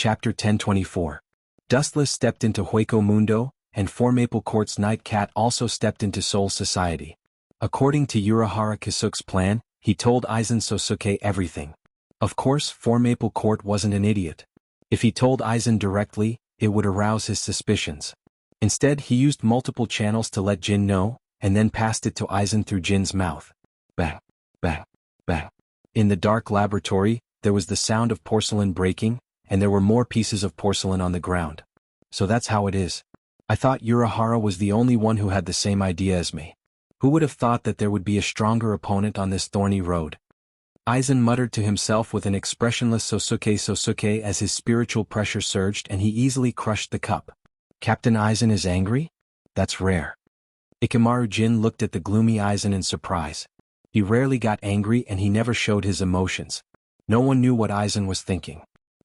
Chapter 1024. Dustless stepped into Hueco Mundo, and Four Maple Court's Night Cat also stepped into Soul Society. According to Urahara Kisuke's plan, he told Aizen Sosuke everything. Of course, Four Maple Court wasn't an idiot. If he told Aizen directly, it would arouse his suspicions. Instead, he used multiple channels to let Jin know, and then passed it to Aizen through Jin's mouth. Bang, bang, bang. In the dark laboratory, there was the sound of porcelain breaking, and there were more pieces of porcelain on the ground. So that's how it is. I thought Urahara was the only one who had the same idea as me. Who would have thought that there would be a stronger opponent on this thorny road? Aizen muttered to himself with an expressionless Sosuke as his spiritual pressure surged and he easily crushed the cup. Captain Aizen is angry? That's rare. Ikamaru Jin looked at the gloomy Aizen in surprise. He rarely got angry and he never showed his emotions. No one knew what Aizen was thinking.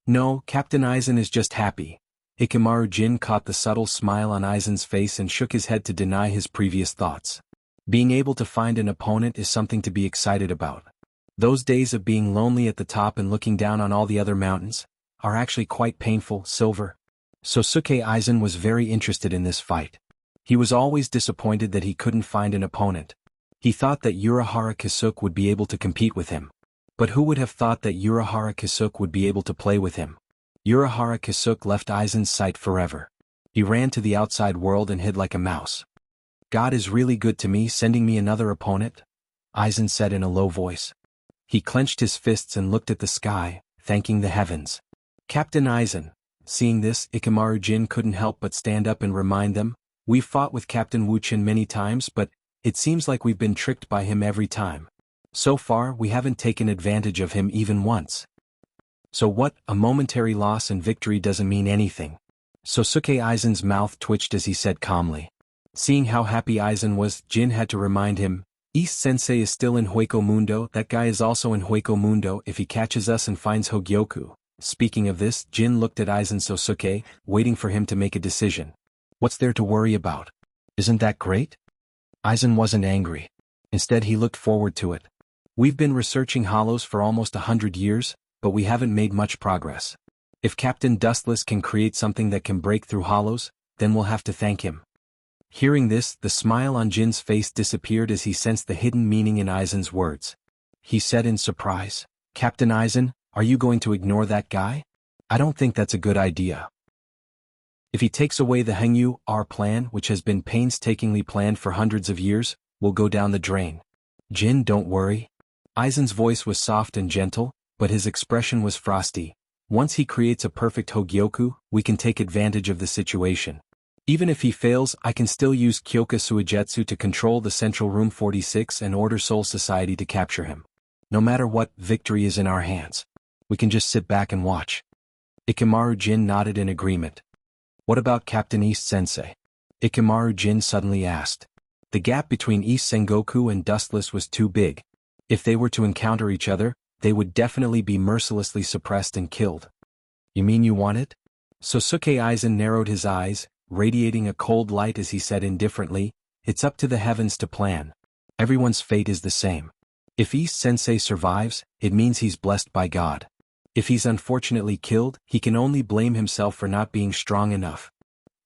No, Captain Aizen is just happy. Ikamaru Jin caught the subtle smile on Aizen's face and shook his head to deny his previous thoughts. Being able to find an opponent is something to be excited about. Those days of being lonely at the top and looking down on all the other mountains are actually quite painful. Silver. Sosuke Aizen was very interested in this fight. He was always disappointed that he couldn't find an opponent. He thought that Urahara Kisuke would be able to compete with him. But who would have thought that Urahara Kisuke would be able to play with him? Urahara Kisuke left Aizen's sight forever. He ran to the outside world and hid like a mouse. God is really good to me, sending me another opponent, Aizen said in a low voice. He clenched his fists and looked at the sky, thanking the heavens. Captain Aizen. Seeing this, Ikamaru Jin couldn't help but stand up and remind them, we've fought with Captain Wuxia many times, but it seems like we've been tricked by him every time. So far, we haven't taken advantage of him even once. So what, a momentary loss and victory doesn't mean anything. Sosuke Aizen's mouth twitched as he said calmly. Seeing how happy Aizen was, Jin had to remind him, East Sensei is still in Hueco Mundo, that guy is also in Hueco Mundo if he catches us and finds Hogyoku. Speaking of this, Jin looked at Aizen Sosuke, waiting for him to make a decision. What's there to worry about? Isn't that great? Aizen wasn't angry. Instead he looked forward to it. We've been researching hollows for almost 100 years, but we haven't made much progress. If Captain Dustless can create something that can break through hollows, then we'll have to thank him. Hearing this, the smile on Jin's face disappeared as he sensed the hidden meaning in Aizen's words. He said in surprise, Captain Aizen, are you going to ignore that guy? I don't think that's a good idea. If he takes away the Hengyu, our plan, which has been painstakingly planned for hundreds of years, will go down the drain. Jin, don't worry. Aizen's voice was soft and gentle, but his expression was frosty. Once he creates a perfect Hogyoku, we can take advantage of the situation. Even if he fails, I can still use Kyoka Suigetsu to control the Central Room 46 and order Soul Society to capture him. No matter what, victory is in our hands. We can just sit back and watch. Ikamaru Jin nodded in agreement. What about Captain East Sensei? Ikamaru Jin suddenly asked. The gap between East Sengoku and Dustless was too big. If they were to encounter each other, they would definitely be mercilessly suppressed and killed. You mean you want it? Sosuke Aizen narrowed his eyes, radiating a cold light as he said indifferently, it's up to the heavens to plan. Everyone's fate is the same. If East Sensei survives, it means he's blessed by God. If he's unfortunately killed, he can only blame himself for not being strong enough.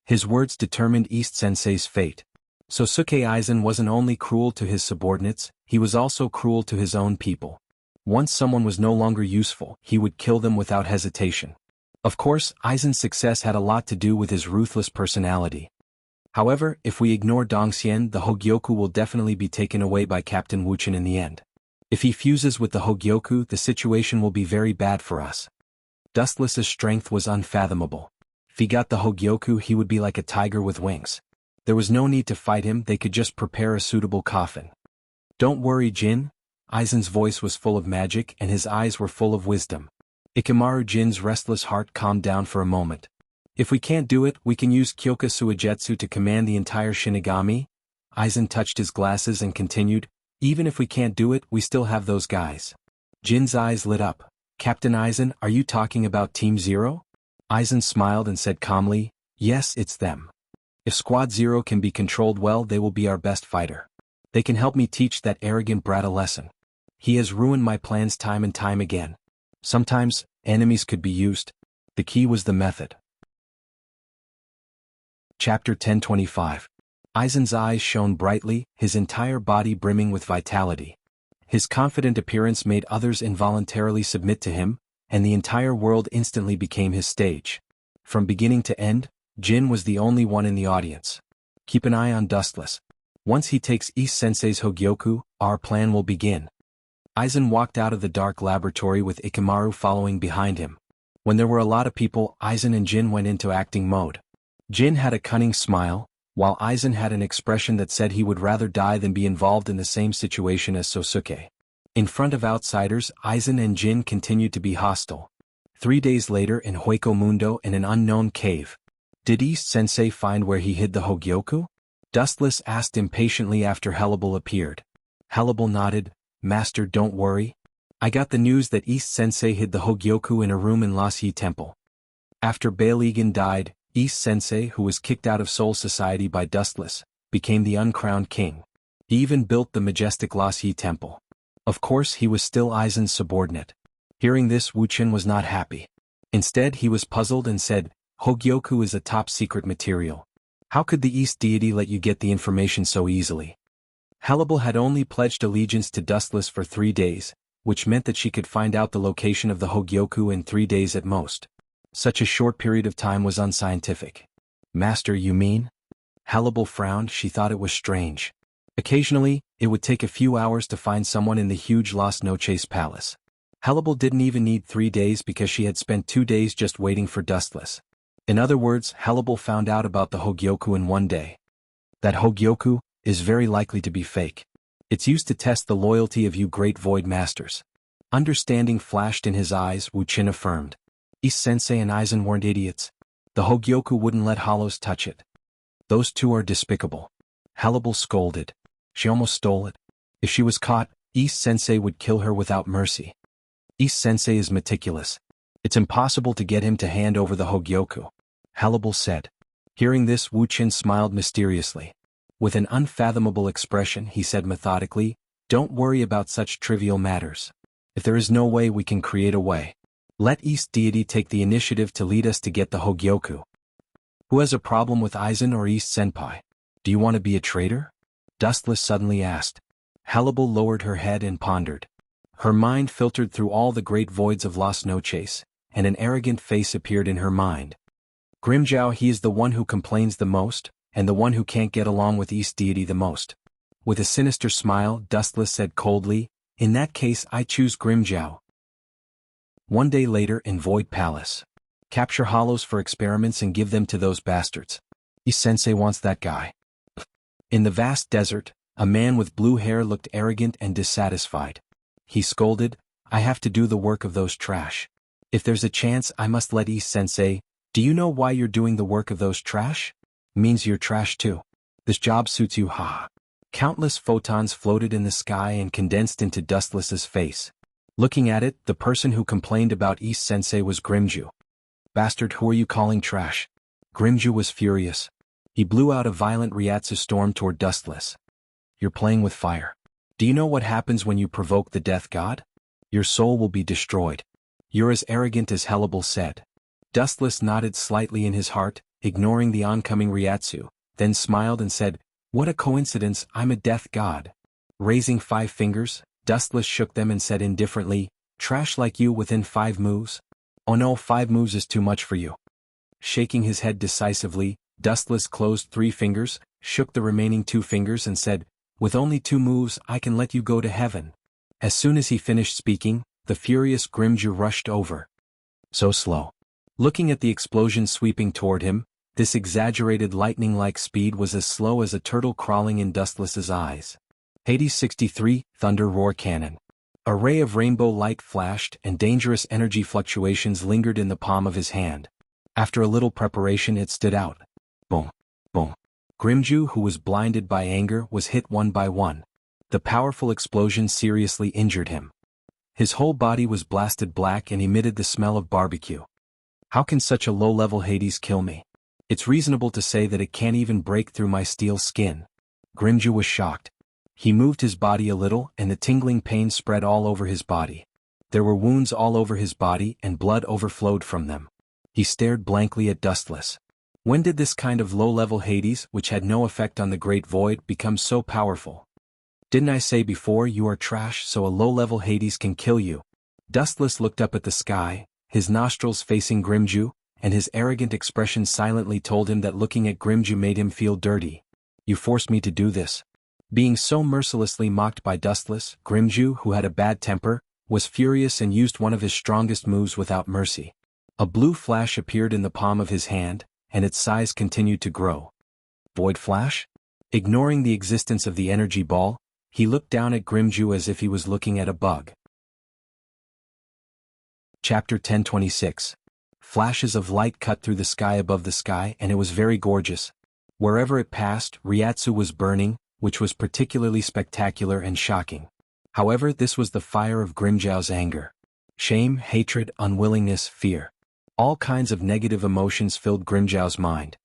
His words determined East Sensei's fate. Sosuke Aizen wasn't only cruel to his subordinates, he was also cruel to his own people. Once someone was no longer useful, he would kill them without hesitation. Of course, Aizen's success had a lot to do with his ruthless personality. However, if we ignore Dongxian, the Hogyoku will definitely be taken away by Captain Wuxia in the end. If he fuses with the Hogyoku, the situation will be very bad for us. Dustless's strength was unfathomable. If he got the Hogyoku, he would be like a tiger with wings. There was no need to fight him, they could just prepare a suitable coffin. Don't worry, Jin. Aizen's voice was full of magic and his eyes were full of wisdom. Ikamaru Jin's restless heart calmed down for a moment. If we can't do it, we can use Kyoka Suigetsu to command the entire Shinigami. Aizen touched his glasses and continued, even if we can't do it, we still have those guys. Jin's eyes lit up. Captain Aizen, are you talking about Team Zero? Aizen smiled and said calmly, yes, it's them. If Squad Zero can be controlled well, they will be our best fighter. They can help me teach that arrogant brat a lesson. He has ruined my plans time and time again. Sometimes, enemies could be used. The key was the method. Chapter 1025. Aizen's eyes shone brightly, his entire body brimming with vitality. His confident appearance made others involuntarily submit to him, and the entire world instantly became his stage. From beginning to end, Jin was the only one in the audience. Keep an eye on Dustless. Once he takes East Sensei's Hogyoku, our plan will begin. Aizen walked out of the dark laboratory with Ikamaru following behind him. When there were a lot of people, Aizen and Jin went into acting mode. Jin had a cunning smile, while Aizen had an expression that said he would rather die than be involved in the same situation as Sosuke. In front of outsiders, Aizen and Jin continued to be hostile. 3 days later in Hueco Mundo in an unknown cave. Did East Sensei find where he hid the Hogyoku? Dustless asked impatiently after Hellable appeared. Hellable nodded. Master, don't worry. I got the news that East Sensei hid the Hogyoku in a room in Lost Yi Temple. After Bailigan died, East Sensei, who was kicked out of Soul Society by Dustless, became the uncrowned king. He even built the majestic Lost Yi Temple. Of course he was still Aizen's subordinate. Hearing this, Wuxia was not happy. Instead he was puzzled and said, Hogyoku is a top secret material. How could the East deity let you get the information so easily? Hellable had only pledged allegiance to Dustless for 3 days, which meant that she could find out the location of the Hogyoku in 3 days at most. Such a short period of time was unscientific. Master, you mean? Hellable frowned. She thought it was strange. Occasionally, it would take a few hours to find someone in the huge Las Noches palace. Hellable didn't even need 3 days because she had spent 2 days just waiting for Dustless. In other words, Hellable found out about the Hogyoku in 1 day. That Hogyoku is very likely to be fake. It's used to test the loyalty of you great Void Masters. Understanding flashed in his eyes, Wuxia affirmed. East Sensei and Aizen weren't idiots. The Hogyoku wouldn't let Hollows touch it. Those two are despicable. Hellable scolded. She almost stole it. If she was caught, East Sensei would kill her without mercy. East Sensei is meticulous. It's impossible to get him to hand over the Hogyoku. Hellable said. Hearing this, Wuxia smiled mysteriously. With an unfathomable expression, he said methodically, Don't worry about such trivial matters. If there is no way, we can create a way. Let East Deity take the initiative to lead us to get the Hogyoku. Who has a problem with Aizen or East Senpai? Do you want to be a traitor? Dustless suddenly asked. Hellable lowered her head and pondered. Her mind filtered through all the great voids of Las Noches, and an arrogant face appeared in her mind. Grimjow, he is the one who complains the most, and the one who can't get along with East Deity the most. With a sinister smile, Dustless said coldly, In that case I choose Grimjow. 1 day later in Void Palace. Capture Hollows for experiments and give them to those bastards. East Sensei wants that guy. In the vast desert, a man with blue hair looked arrogant and dissatisfied. He scolded, I have to do the work of those trash. If there's a chance, I must let East Sensei. Do you know why you're doing the work of those trash? Means you're trash too. This job suits you, ha. Countless photons floated in the sky and condensed into Dustless's face. Looking at it, the person who complained about East Sensei was Grimju. Bastard, who are you calling trash? Grimju was furious. He blew out a violent Ryatsu storm toward Dustless. You're playing with fire. Do you know what happens when you provoke the death god? Your soul will be destroyed. You're as arrogant as Hellable said. Dustless nodded slightly in his heart, ignoring the oncoming Ryatsu, then smiled and said, What a coincidence, I'm a death god. Raising 5 fingers, Dustless shook them and said indifferently, Trash like you within 5 moves? Oh no, 5 moves is too much for you. Shaking his head decisively, Dustless closed 3 fingers, shook the remaining 2 fingers and said, With only 2 moves I can let you go to heaven. As soon as he finished speaking, the furious Grimju rushed over. So slow. Looking at the explosion sweeping toward him, this exaggerated lightning-like speed was as slow as a turtle crawling in Dustless's eyes. Hades 63, Thunder Roar Cannon. A ray of rainbow light flashed and dangerous energy fluctuations lingered in the palm of his hand. After a little preparation it stood out. Boom, boom. Grimju, who was blinded by anger, was hit one by one. The powerful explosion seriously injured him. His whole body was blasted black and emitted the smell of barbecue. How can such a low-level Hades kill me? It's reasonable to say that it can't even break through my steel skin. Grimju was shocked. He moved his body a little and the tingling pain spread all over his body. There were wounds all over his body and blood overflowed from them. He stared blankly at Dustless. When did this kind of low-level Hades, which had no effect on the Great Void, become so powerful? Didn't I say before you are trash so a low-level Hades can kill you? Dustless looked up at the sky, his nostrils facing Grimju, and his arrogant expression silently told him that looking at Grimju made him feel dirty. You forced me to do this. Being so mercilessly mocked by Dustless, Grimju, who had a bad temper, was furious and used one of his strongest moves without mercy. A blue flash appeared in the palm of his hand, and its size continued to grow. Void Flash? Ignoring the existence of the energy ball, he looked down at Grimju as if he was looking at a bug. Chapter 1026. Flashes of light cut through the sky above the sky, and it was very gorgeous. Wherever it passed, Ryatsu was burning, which was particularly spectacular and shocking. However, this was the fire of Grimjow's anger. Shame, hatred, unwillingness, fear. All kinds of negative emotions filled Grimjow's mind.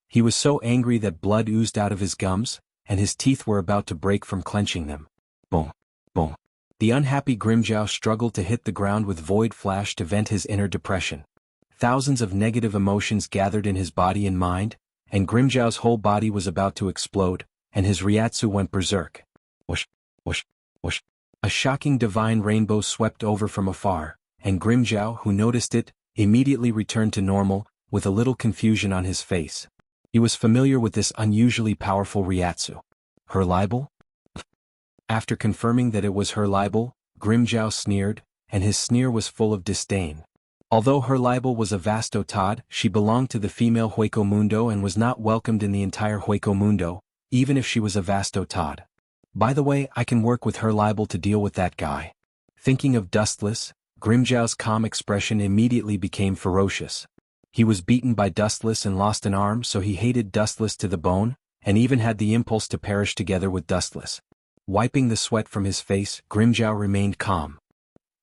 He was so angry that blood oozed out of his gums, and his teeth were about to break from clenching them. Boom, boom. The unhappy Grimjow struggled to hit the ground with Void Flash to vent his inner depression. Thousands of negative emotions gathered in his body and mind, and Grimjow's whole body was about to explode, and his Ryatsu went berserk. Whoosh, whoosh, whoosh. A shocking divine rainbow swept over from afar, and Grimjow, who noticed it, immediately returned to normal, with a little confusion on his face. He was familiar with this unusually powerful Ryatsu. Her libel? After confirming that it was her libel, Grimjow sneered, and his sneer was full of disdain. Although her libel was a vasto Todd, she belonged to the female Hueco Mundo and was not welcomed in the entire Hueco Mundo, even if she was a vasto Todd. By the way, I can work with her libel to deal with that guy. Thinking of Dustless, Grimjow's calm expression immediately became ferocious. He was beaten by Dustless and lost an arm, so he hated Dustless to the bone, and even had the impulse to perish together with Dustless. Wiping the sweat from his face, Grimjow remained calm.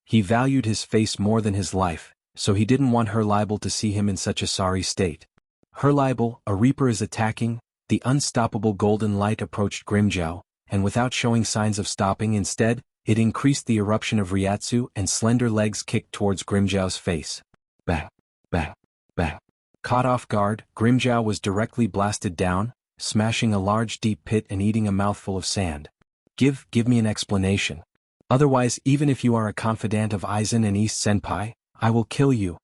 He valued his face more than his life, so he didn't want her libel to see him in such a sorry state. Her libel, a reaper is attacking. The unstoppable golden light approached Grimjow, and without showing signs of stopping, instead, it increased the eruption of Ryatsu, and slender legs kicked towards Grimjow's face. Bang, bang, bang. Caught off guard, Grimjow was directly blasted down, smashing a large deep pit and eating a mouthful of sand. Give me an explanation. Otherwise, even if you are a confidant of Aizen and East Senpai, I will kill you.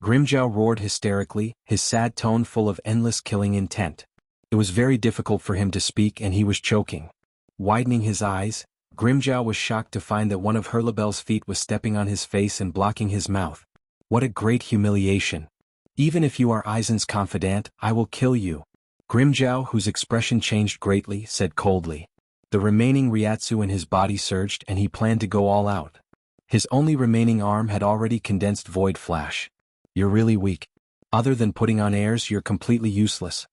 Grimjow roared hysterically, his sad tone full of endless killing intent. It was very difficult for him to speak and he was choking. Widening his eyes, Grimjow was shocked to find that one of Hurlabel's feet was stepping on his face and blocking his mouth. What a great humiliation. Even if you are Aizen's confidant, I will kill you. Grimjow, whose expression changed greatly, said coldly. The remaining Ryatsu in his body surged and he planned to go all out. His only remaining arm had already condensed Void Flash. You're really weak. Other than putting on airs, you're completely useless.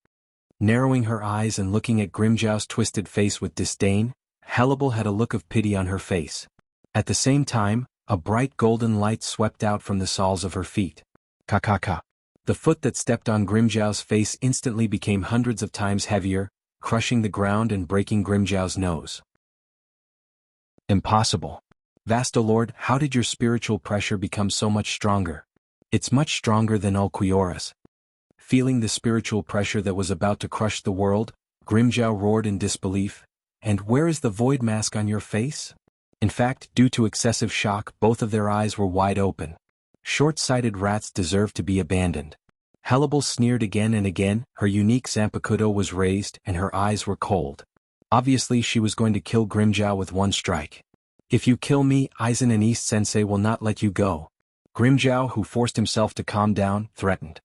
Narrowing her eyes and looking at Grimjow's twisted face with disdain, Hellable had a look of pity on her face. At the same time, a bright golden light swept out from the soles of her feet. Ka. The foot that stepped on Grimjow's face instantly became hundreds of times heavier, crushing the ground and breaking Grimjow's nose. Impossible. Vastolord, how did your spiritual pressure become so much stronger? It's much stronger than Ulquiora's. Feeling the spiritual pressure that was about to crush the world, Grimjow roared in disbelief. And where is the void mask on your face? In fact, due to excessive shock, both of their eyes were wide open. Short-sighted rats deserve to be abandoned. Hellable sneered again and again, her unique Zanpakuto was raised and her eyes were cold. Obviously she was going to kill Grimjow with one strike. If you kill me, Aizen and East Sensei will not let you go. Grimjow, who forced himself to calm down, threatened.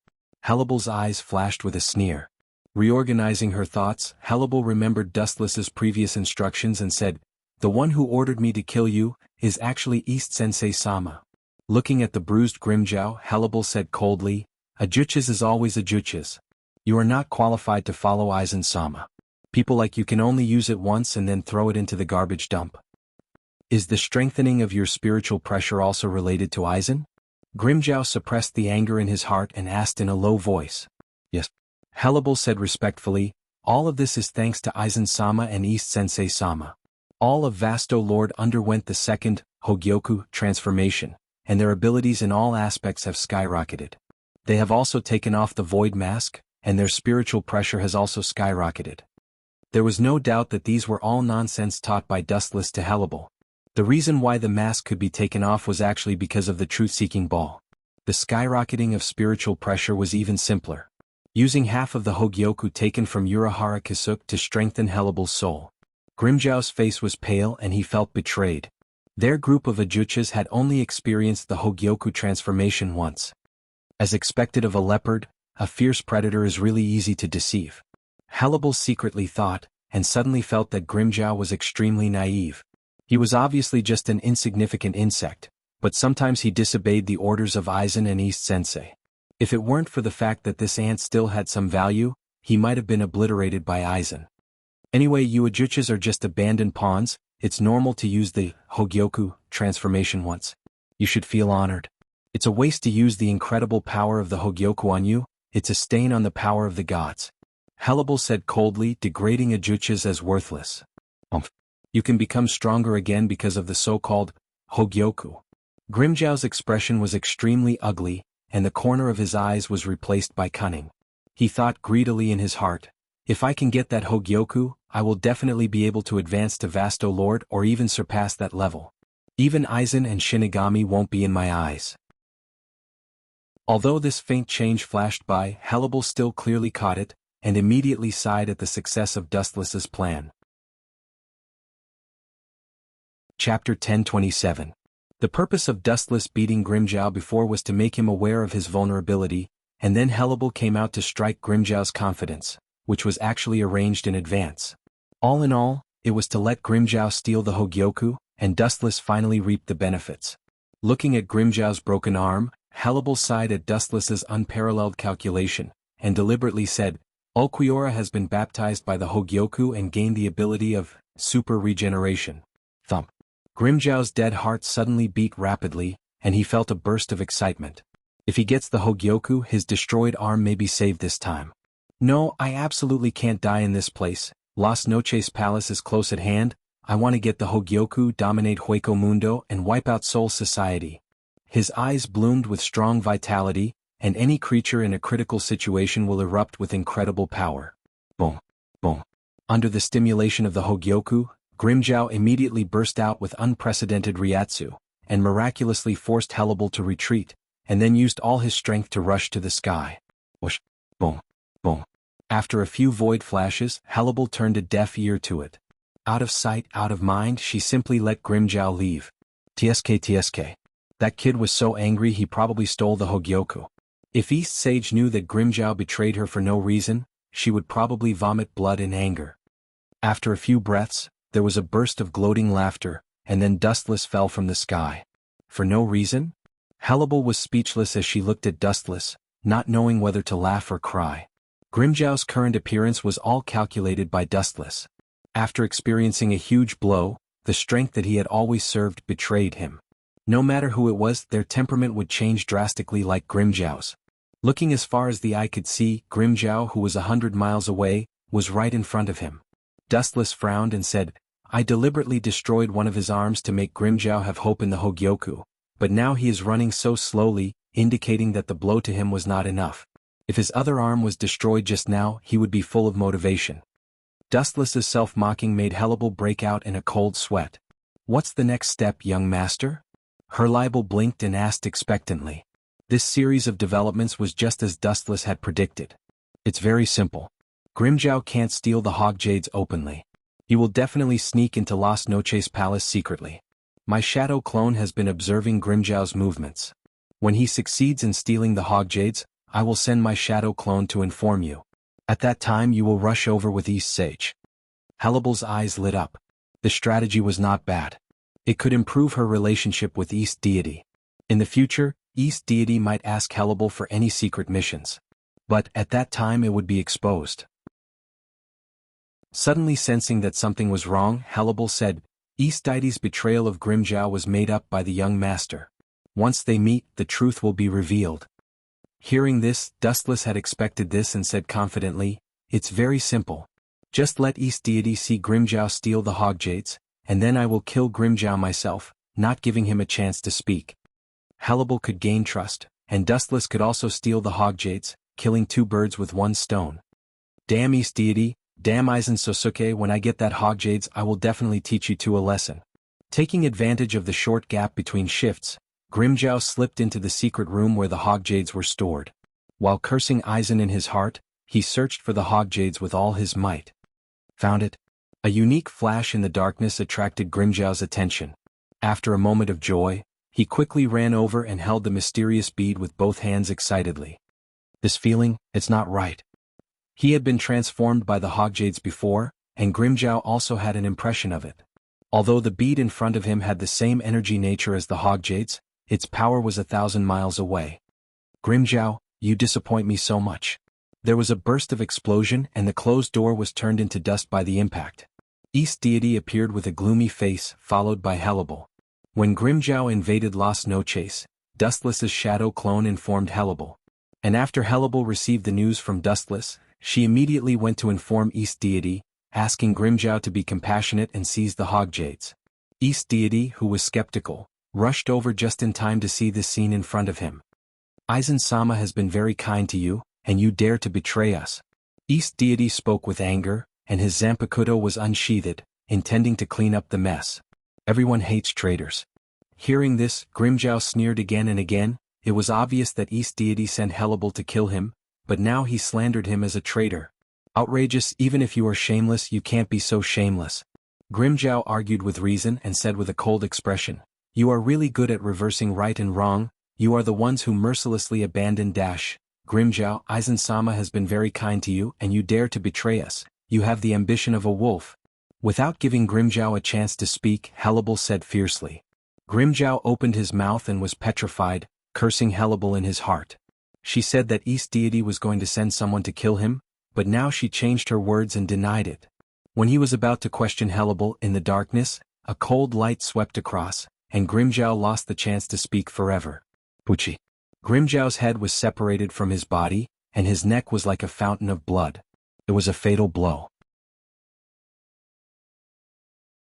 Hellable's eyes flashed with a sneer. Reorganizing her thoughts, Hellable remembered Dustless's previous instructions and said, The one who ordered me to kill you is actually East Sensei-sama. Looking at the bruised Grimjow, Hellable said coldly, A jutsus is always a jutsus. You are not qualified to follow Aizen-sama. People like you can only use it once and then throw it into the garbage dump. Is the strengthening of your spiritual pressure also related to Aizen? Grimjow suppressed the anger in his heart and asked in a low voice. Yes. Hellable said respectfully, All of this is thanks to Aizen-sama and East Sensei-sama. All of Vasto Lord underwent the second, Hogyoku, transformation, and their abilities in all aspects have skyrocketed. They have also taken off the void mask, and their spiritual pressure has also skyrocketed. There was no doubt that these were all nonsense taught by Dustless to Hannibal. The reason why the mask could be taken off was actually because of the truth-seeking ball. The skyrocketing of spiritual pressure was even simpler. Using half of the Hogyoku taken from Urahara Kisuke to strengthen Hannibal's soul. Grimjiao's face was pale and he felt betrayed. Their group of Ajuchas had only experienced the Hogyoku transformation once. As expected of a leopard, a fierce predator is really easy to deceive. Hannibal secretly thought, and suddenly felt that Grimjiao was extremely naive. He was obviously just an insignificant insect, but sometimes he disobeyed the orders of Aizen and East Sensei. If it weren't for the fact that this ant still had some value, he might have been obliterated by Aizen. Anyway, you Ajuchas are just abandoned pawns. It's normal to use the Hogyoku transformation once. You should feel honored. It's a waste to use the incredible power of the Hogyoku on you. It's a stain on the power of the gods. Hannibal said coldly, degrading Ajuchas as worthless. You can become stronger again because of the so-called Hogyoku. Grimjiao's expression was extremely ugly, and the corner of his eyes was replaced by cunning. He thought greedily in his heart, if I can get that Hogyoku, I will definitely be able to advance to Vasto Lord or even surpass that level. Even Aizen and Shinigami won't be in my eyes. Although this faint change flashed by, Hannibal still clearly caught it, and immediately sighed at the success of Dustless's plan. Chapter 1027. The purpose of Dustless beating Grimjiao before was to make him aware of his vulnerability, and then Hannibal came out to strike Grimjiao's confidence, which was actually arranged in advance. All in all, it was to let Grimjiao steal the Hogyoku, and Dustless finally reaped the benefits. Looking at Grimjiao's broken arm, Hannibal sighed at Dustless's unparalleled calculation, and deliberately said, Ulquiorra has been baptized by the Hogyoku and gained the ability of super regeneration. Thump. Grimjiao's dead heart suddenly beat rapidly, and he felt a burst of excitement. If he gets the Hogyoku, his destroyed arm may be saved this time. No, I absolutely can't die in this place. Las Noches Palace is close at hand. I want to get the Hogyoku, dominate Hueco Mundo, and wipe out Soul Society. His eyes bloomed with strong vitality, and any creature in a critical situation will erupt with incredible power. Boom. Boom. Under the stimulation of the Hogyoku, Grimjiao immediately burst out with unprecedented Ryatsu, and miraculously forced Hannibal to retreat, and then used all his strength to rush to the sky. Whoosh. Boom. Boom. After a few void flashes, Hannibal turned a deaf ear to it. Out of sight, out of mind, she simply let Grimjiao leave. TSK. That kid was so angry he probably stole the Hogyoku. If East Sage knew that Grimjiao betrayed her for no reason, she would probably vomit blood in anger. After a few breaths, there was a burst of gloating laughter, and then Dustless fell from the sky. For no reason? Hannibal was speechless as she looked at Dustless, not knowing whether to laugh or cry. Grimjiao's current appearance was all calculated by Dustless. After experiencing a huge blow, the strength that he had always served betrayed him. No matter who it was, their temperament would change drastically like Grimjiao's. Looking as far as the eye could see, Grimjiao, who was 100 miles away, was right in front of him. Dustless frowned and said, I deliberately destroyed one of his arms to make Grimjiao have hope in the Hogyoku, but now he is running so slowly, indicating that the blow to him was not enough. If his other arm was destroyed just now, he would be full of motivation. Dustless's self-mocking made Hannibal break out in a cold sweat. What's the next step, young master? Herlibel blinked and asked expectantly. This series of developments was just as Dustless had predicted. It's very simple. Grimjiao can't steal the Hogjades openly. He will definitely sneak into Las Noches Palace secretly. My shadow clone has been observing Grimjiao's movements. When he succeeds in stealing the Hogjades, I will send my shadow clone to inform you. At that time you will rush over with East Sage. Hannibal's eyes lit up. The strategy was not bad. It could improve her relationship with East Deity. In the future, East Deity might ask Hannibal for any secret missions. But at that time it would be exposed. Suddenly sensing that something was wrong, Hannibal said, East Deity's betrayal of Grimjiao was made up by the young master. Once they meet, the truth will be revealed. Hearing this, Dustless had expected this and said confidently, It's very simple. Just let East Deity see Grimjiao steal the Hogjades, and then I will kill Grimjiao myself, not giving him a chance to speak. Hannibal could gain trust, and Dustless could also steal the Hogjades, killing two birds with one stone. Damn East Deity, damn Aizen Sosuke, when I get that Hogjades I will definitely teach you two a lesson. Taking advantage of the short gap between shifts, Grimmjow slipped into the secret room where the Hogjades were stored. While cursing Aizen in his heart, he searched for the Hogjades with all his might. Found it. A unique flash in the darkness attracted Grimmjow's attention. After a moment of joy, he quickly ran over and held the mysterious bead with both hands excitedly. This feeling, it's not right. He had been transformed by the Hogjades before, and Grimmjow also had an impression of it. Although the bead in front of him had the same energy nature as the Hogjades, its power was 1,000 miles away. Grimmjow, you disappoint me so much. There was a burst of explosion and the closed door was turned into dust by the impact. East Deity appeared with a gloomy face, followed by Hellable. When Grimmjow invaded Las Noches, Dustless's shadow clone informed Hellable. And after Hellable received the news from Dustless, she immediately went to inform East Deity, asking Grimmjow to be compassionate and seize the Hogjades. East Deity, who was skeptical, rushed over just in time to see this scene in front of him. Aizen-sama has been very kind to you, and you dare to betray us. East Deity spoke with anger, and his Zanpakuto was unsheathed, intending to clean up the mess. Everyone hates traitors. Hearing this, Grimmjow sneered again and again. It was obvious that East Deity sent Hellable to kill him, but now he slandered him as a traitor. Outrageous, even if you are shameless you can't be so shameless. Grimmjow argued with reason and said with a cold expression, you are really good at reversing right and wrong, you are the ones who mercilessly abandoned Grimmjow, Aizen-sama has been very kind to you and you dare to betray us, you have the ambition of a wolf. Without giving Grimmjow a chance to speak, Hellable said fiercely. Grimmjow opened his mouth and was petrified, cursing Hellable in his heart. She said that East Deity was going to send someone to kill him, but now she changed her words and denied it. When he was about to question Hellable in the darkness, a cold light swept across, and Grimmjow lost the chance to speak forever. Pucci. Grimmjow's head was separated from his body, and his neck was like a fountain of blood. It was a fatal blow.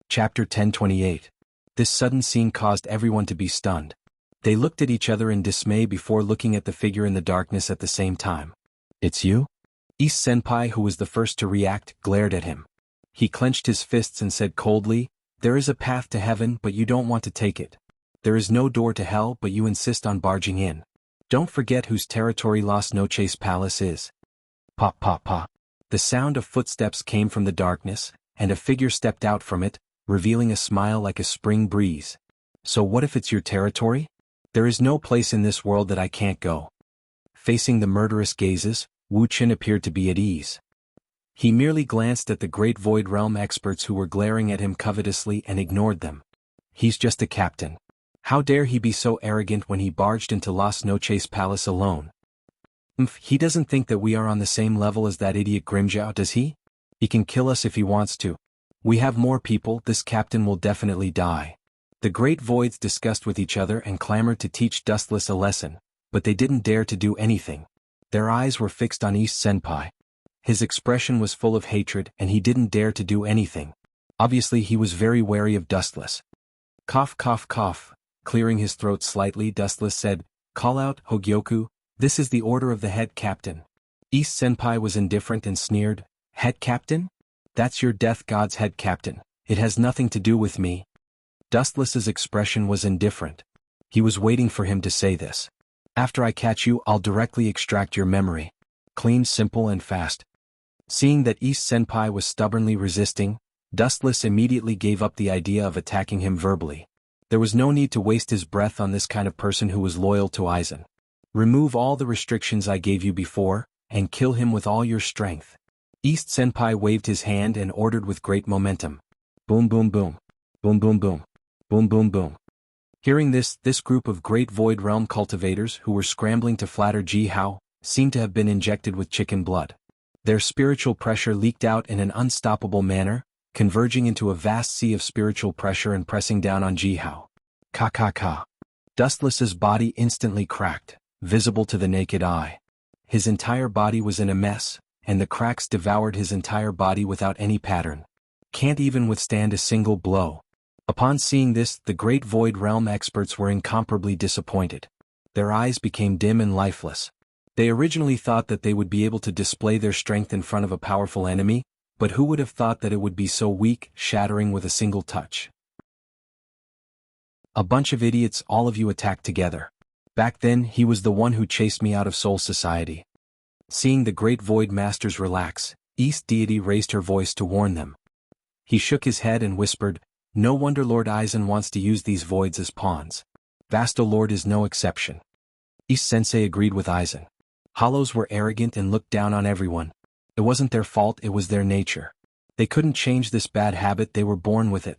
Chapter 1028. This sudden scene caused everyone to be stunned. They looked at each other in dismay before looking at the figure in the darkness at the same time. It's you? East Senpai, who was the first to react, glared at him. He clenched his fists and said coldly, there is a path to heaven but you don't want to take it. There is no door to hell but you insist on barging in. Don't forget whose territory Las Noches Palace is. Pop pop pop. The sound of footsteps came from the darkness, and a figure stepped out from it, revealing a smile like a spring breeze. So what if it's your territory? There is no place in this world that I can't go. Facing the murderous gazes, Wuxia appeared to be at ease. He merely glanced at the great Void Realm experts who were glaring at him covetously and ignored them. He's just a captain. How dare he be so arrogant when he barged into Las Noches Palace alone? He doesn't think that we are on the same level as that idiot Grimmjow, does he? He can kill us if he wants to. We have more people, this captain will definitely die. The great voids discussed with each other and clamored to teach Dustless a lesson, but they didn't dare to do anything. Their eyes were fixed on East Senpai. His expression was full of hatred and he didn't dare to do anything. Obviously he was very wary of Dustless. Cough cough cough. Clearing his throat slightly, Dustless said, call out, Hogyoku, this is the order of the head captain. East Senpai was indifferent and sneered, head captain? That's your death god's head captain, it has nothing to do with me. Dustless's expression was indifferent. He was waiting for him to say this. After I catch you I'll directly extract your memory. Clean, simple and fast. Seeing that East Senpai was stubbornly resisting, Dustless immediately gave up the idea of attacking him verbally. There was no need to waste his breath on this kind of person who was loyal to Aizen. Remove all the restrictions I gave you before, and kill him with all your strength. East Senpai waved his hand and ordered with great momentum. Boom boom boom. Boom boom boom. Boom boom boom. Hearing this group of great Void Realm cultivators who were scrambling to flatter Jianghu, seemed to have been injected with chicken blood. Their spiritual pressure leaked out in an unstoppable manner, converging into a vast sea of spiritual pressure and pressing down on Jianghu. Ka ka ka. Dustless's body instantly cracked, visible to the naked eye. His entire body was in a mess, and the cracks devoured his entire body without any pattern. Can't even withstand a single blow. Upon seeing this, the great Void Realm experts were incomparably disappointed. Their eyes became dim and lifeless. They originally thought that they would be able to display their strength in front of a powerful enemy, but who would have thought that it would be so weak, shattering with a single touch? A bunch of idiots, all of you attacked together. Back then, he was the one who chased me out of Soul Society. Seeing the great Void Masters relax, East Deity raised her voice to warn them. He shook his head and whispered, "No wonder Lord Aizen wants to use these voids as pawns. Vasto Lord is no exception." East Sensei agreed with Aizen. Hollows were arrogant and looked down on everyone. It wasn't their fault, it was their nature. They couldn't change this bad habit, they were born with it.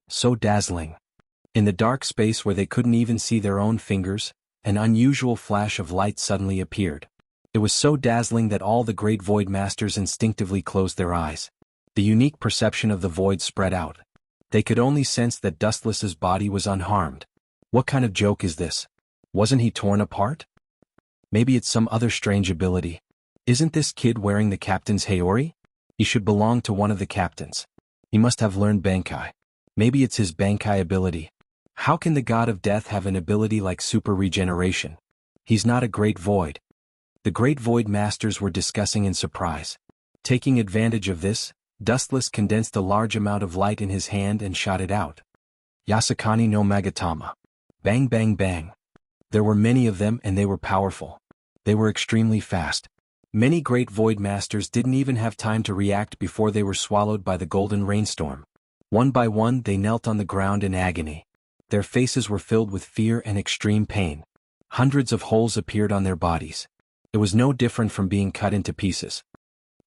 So dazzling. In the dark space where they couldn't even see their own fingers, an unusual flash of light suddenly appeared. It was so dazzling that all the great Void Masters instinctively closed their eyes. The unique perception of the void spread out. They could only sense that Dustless's body was unharmed. What kind of joke is this? Wasn't he torn apart? Maybe it's some other strange ability. Isn't this kid wearing the captain's Haori? He should belong to one of the captains. He must have learned Bankai. Maybe it's his Bankai ability. How can the god of death have an ability like super regeneration? He's not a great void. The great Void Masters were discussing in surprise. Taking advantage of this, Dustless condensed a large amount of light in his hand and shot it out. Yasukani no Magatama. Bang bang bang. There were many of them and they were powerful. They were extremely fast. Many great Void Masters didn't even have time to react before they were swallowed by the golden rainstorm. One by one they knelt on the ground in agony. Their faces were filled with fear and extreme pain. Hundreds of holes appeared on their bodies. It was no different from being cut into pieces.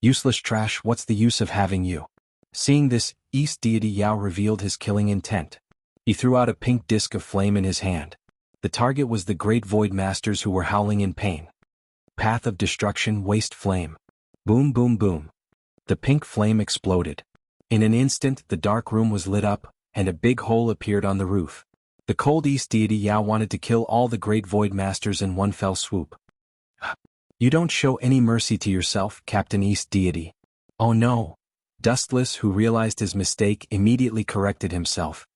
Useless trash, what's the use of having you? Seeing this, East Deity Yao revealed his killing intent. He threw out a pink disc of flame in his hand. The target was the great Void Masters who were howling in pain. Path of destruction, waste flame. Boom boom boom. The pink flame exploded. In an instant the dark room was lit up, and a big hole appeared on the roof. The cold East Deity Yao wanted to kill all the great Void Masters in one fell swoop. You don't show any mercy to yourself, Captain East Deity. Oh no. Dustless, who realized his mistake, immediately corrected himself.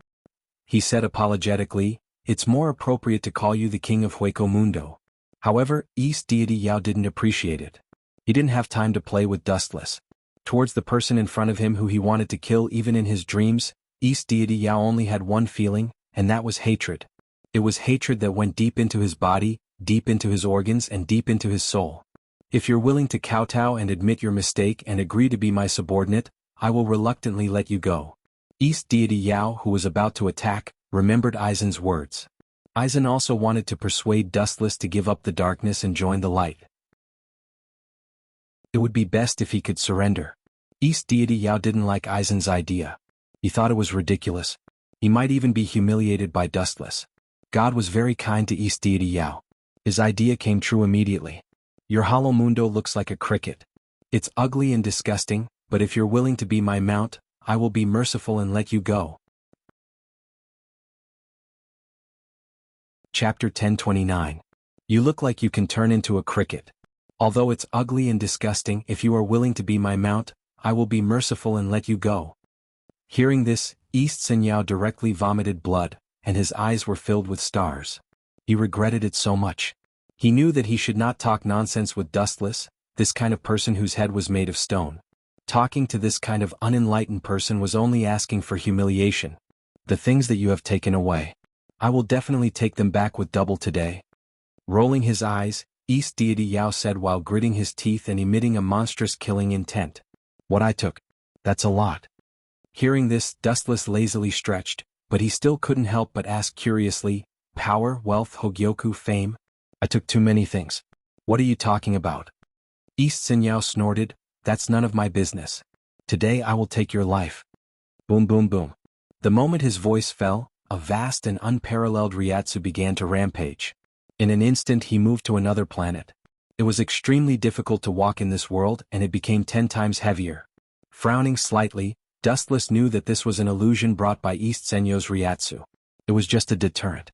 He said apologetically, "It's more appropriate to call you the King of Hueco Mundo." However, East Deity Yao didn't appreciate it. He didn't have time to play with Dustless. Towards the person in front of him who he wanted to kill even in his dreams, East Deity Yao only had one feeling, and that was hatred. It was hatred that went deep into his body, deep into his organs and deep into his soul. If you're willing to kowtow and admit your mistake and agree to be my subordinate, I will reluctantly let you go. East Deity Yao, who was about to attack, remembered Aizen's words. Aizen also wanted to persuade Dustless to give up the darkness and join the light. It would be best if he could surrender. East Deity Yao didn't like Aizen's idea. He thought it was ridiculous. He might even be humiliated by Dustless. God was very kind to East Deity Yao. His idea came true immediately. Your hollow mundo looks like a cricket. It's ugly and disgusting, but if you're willing to be my mount, I will be merciful and let you go. Chapter 1029. You look like you can turn into a cricket. Although it's ugly and disgusting, if you are willing to be my mount, I will be merciful and let you go. Hearing this, East Senyao directly vomited blood, and his eyes were filled with stars. He regretted it so much. He knew that he should not talk nonsense with Dustless, this kind of person whose head was made of stone. Talking to this kind of unenlightened person was only asking for humiliation. The things that you have taken away. I will definitely take them back with double today. Rolling his eyes, East Deity Yao said while gritting his teeth and emitting a monstrous killing intent. What I took. That's a lot. Hearing this, Dustless lazily stretched, but he still couldn't help but ask curiously, power, wealth, Hogyoku, fame? I took too many things. What are you talking about? East Senyao snorted, that's none of my business. Today I will take your life. Boom boom boom. The moment his voice fell, a vast and unparalleled Ryatsu began to rampage. In an instant he moved to another planet. It was extremely difficult to walk in this world and it became 10 times heavier. Frowning slightly, Dustless knew that this was an illusion brought by East Senyao's Ryatsu. It was just a deterrent.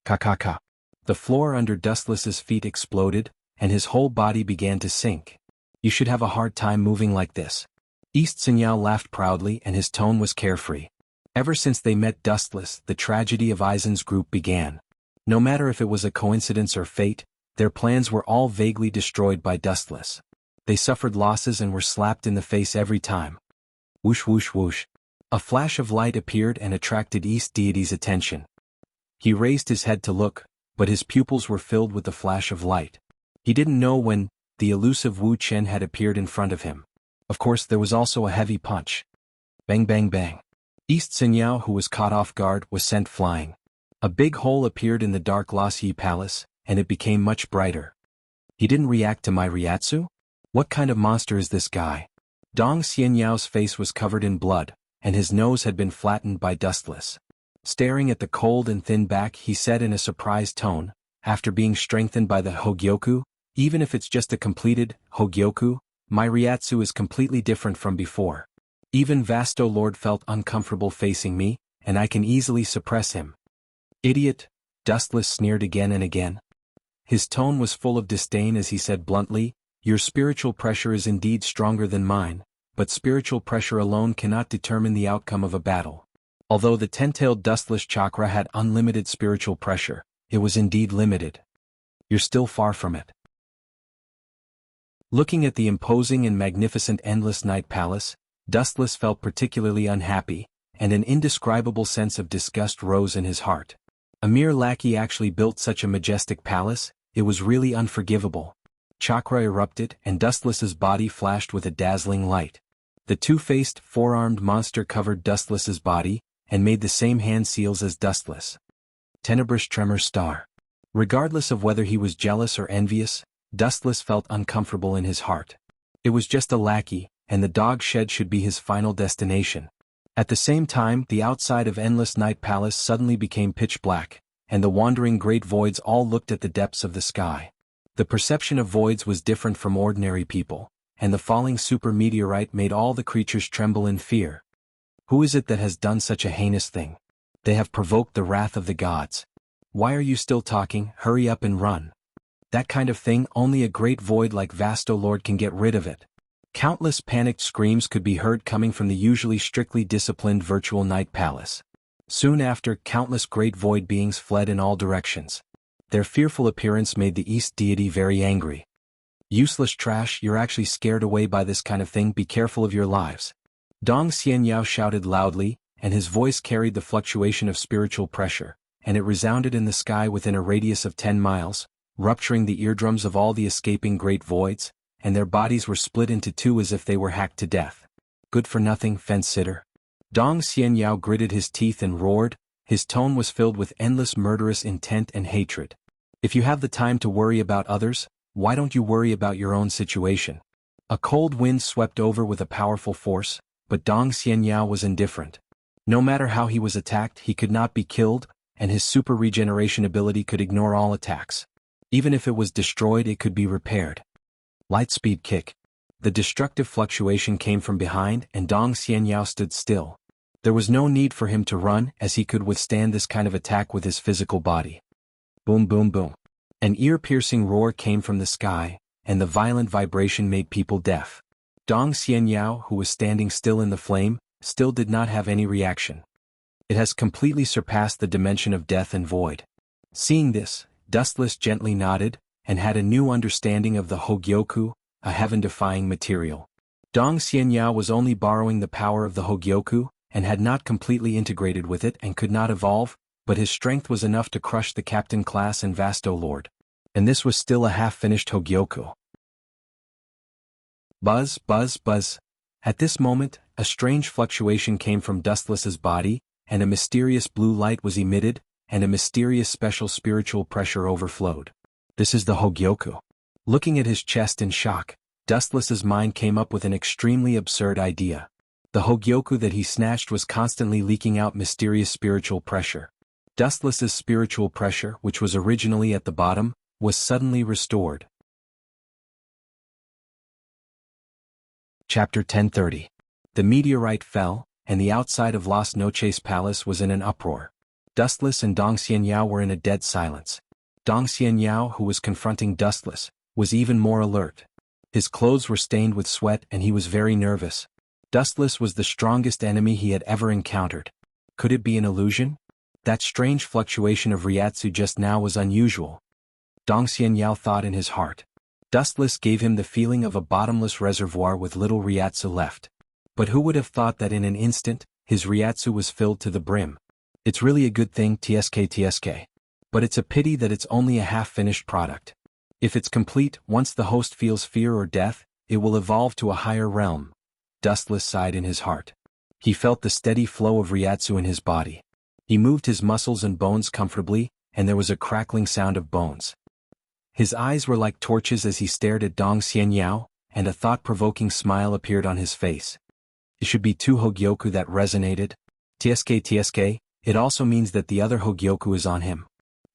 Ka. The floor under Dustless's feet exploded, and his whole body began to sink. You should have a hard time moving like this. East Senyao laughed proudly and his tone was carefree. Ever since they met Dustless, the tragedy of Aizen's group began. No matter if it was a coincidence or fate, their plans were all vaguely destroyed by Dustless. They suffered losses and were slapped in the face every time. Whoosh whoosh whoosh. A flash of light appeared and attracted East Deity's attention. He raised his head to look, but his pupils were filled with the flash of light. He didn't know when the elusive Wu Chen had appeared in front of him. Of course, there was also a heavy punch. Bang bang bang. East Xinyao, who was caught off guard, was sent flying. A big hole appeared in the dark Luoxi palace, and it became much brighter. He didn't react to my Ryatsu? What kind of monster is this guy? Dong Xianyao's face was covered in blood, and his nose had been flattened by Dustless. Staring at the cold and thin back, he said in a surprised tone, after being strengthened by the Hogyoku, even if it's just a completed Hogyoku, my Ryatsu is completely different from before. Even Vasto Lord felt uncomfortable facing me, and I can easily suppress him. Idiot, Dustless sneered again and again. His tone was full of disdain as he said bluntly, your spiritual pressure is indeed stronger than mine, but spiritual pressure alone cannot determine the outcome of a battle. Although the ten-tailed Dustless chakra had unlimited spiritual pressure, it was indeed limited. You're still far from it. Looking at the imposing and magnificent Endless Night Palace, Dustless felt particularly unhappy, and an indescribable sense of disgust rose in his heart. A mere lackey actually built such a majestic palace, it was really unforgivable. Chakra erupted, and Dustless's body flashed with a dazzling light. The two-faced, four-armed monster covered Dustless's body, and made the same hand seals as Dustless. Tenebrous Tremor Star. Regardless of whether he was jealous or envious, Dustless felt uncomfortable in his heart. It was just a lackey, and the dog shed should be his final destination. At the same time, the outside of Endless Night Palace suddenly became pitch black, and the wandering great voids all looked at the depths of the sky. The perception of voids was different from ordinary people, and the falling super meteorite made all the creatures tremble in fear. Who is it that has done such a heinous thing? They have provoked the wrath of the gods. Why are you still talking? Hurry up and run. That kind of thing, only a great void like Vasto Lord can get rid of it. Countless panicked screams could be heard coming from the usually strictly disciplined virtual night palace. Soon after, countless great void beings fled in all directions. Their fearful appearance made the East Deity very angry. Useless trash, you're actually scared away by this kind of thing, be careful of your lives. Dong Xianyao shouted loudly, and his voice carried the fluctuation of spiritual pressure, and it resounded in the sky within a radius of 10 miles, rupturing the eardrums of all the escaping great voids, and their bodies were split into two as if they were hacked to death. Good for nothing, fence-sitter. Dong Xianyao gritted his teeth and roared, his tone was filled with endless murderous intent and hatred. If you have the time to worry about others, why don't you worry about your own situation? A cold wind swept over with a powerful force, but Dong Xianyao was indifferent. No matter how he was attacked, he could not be killed, and his super regeneration ability could ignore all attacks. Even if it was destroyed, it could be repaired. Lightspeed kick. The destructive fluctuation came from behind, and Dong Xianyao stood still. There was no need for him to run, as he could withstand this kind of attack with his physical body. Boom boom boom. An ear-piercing roar came from the sky, and the violent vibration made people deaf. Dong Xianyao, who was standing still in the flame, still did not have any reaction. It has completely surpassed the dimension of death and void. Seeing this, Dustless gently nodded, and had a new understanding of the Hogyoku, a heaven-defying material. Dong Xianyao was only borrowing the power of the Hogyoku, and had not completely integrated with it and could not evolve, but his strength was enough to crush the Captain Class and Vasto Lord. And this was still a half-finished Hogyoku. Buzz, buzz, buzz. At this moment, a strange fluctuation came from Dustless's body, and a mysterious blue light was emitted, and a mysterious special spiritual pressure overflowed. This is the Hogyoku. Looking at his chest in shock, Dustless's mind came up with an extremely absurd idea. The Hogyoku that he snatched was constantly leaking out mysterious spiritual pressure. Dustless's spiritual pressure, which was originally at the bottom, was suddenly restored. Chapter 1030. The meteorite fell, and the outside of Las Noches Palace was in an uproar. Dustless and Dong Xianyao were in a dead silence. Dong Xianyao, who was confronting Dustless, was even more alert. His clothes were stained with sweat and he was very nervous. Dustless was the strongest enemy he had ever encountered. Could it be an illusion? That strange fluctuation of Ryatsu just now was unusual. Dong Xianyao thought in his heart. Dustless gave him the feeling of a bottomless reservoir with little Ryatsu left. But who would have thought that in an instant, his Ryatsu was filled to the brim? It's really a good thing, TSK. But it's a pity that it's only a half-finished product. If it's complete, once the host feels fear or death, it will evolve to a higher realm. Dustless sighed in his heart. He felt the steady flow of Ryatsu in his body. He moved his muscles and bones comfortably, and there was a crackling sound of bones. His eyes were like torches as he stared at Dong Xianyao, and a thought-provoking smile appeared on his face. It should be two Hogyoku that resonated. TSK, it also means that the other Hogyoku is on him.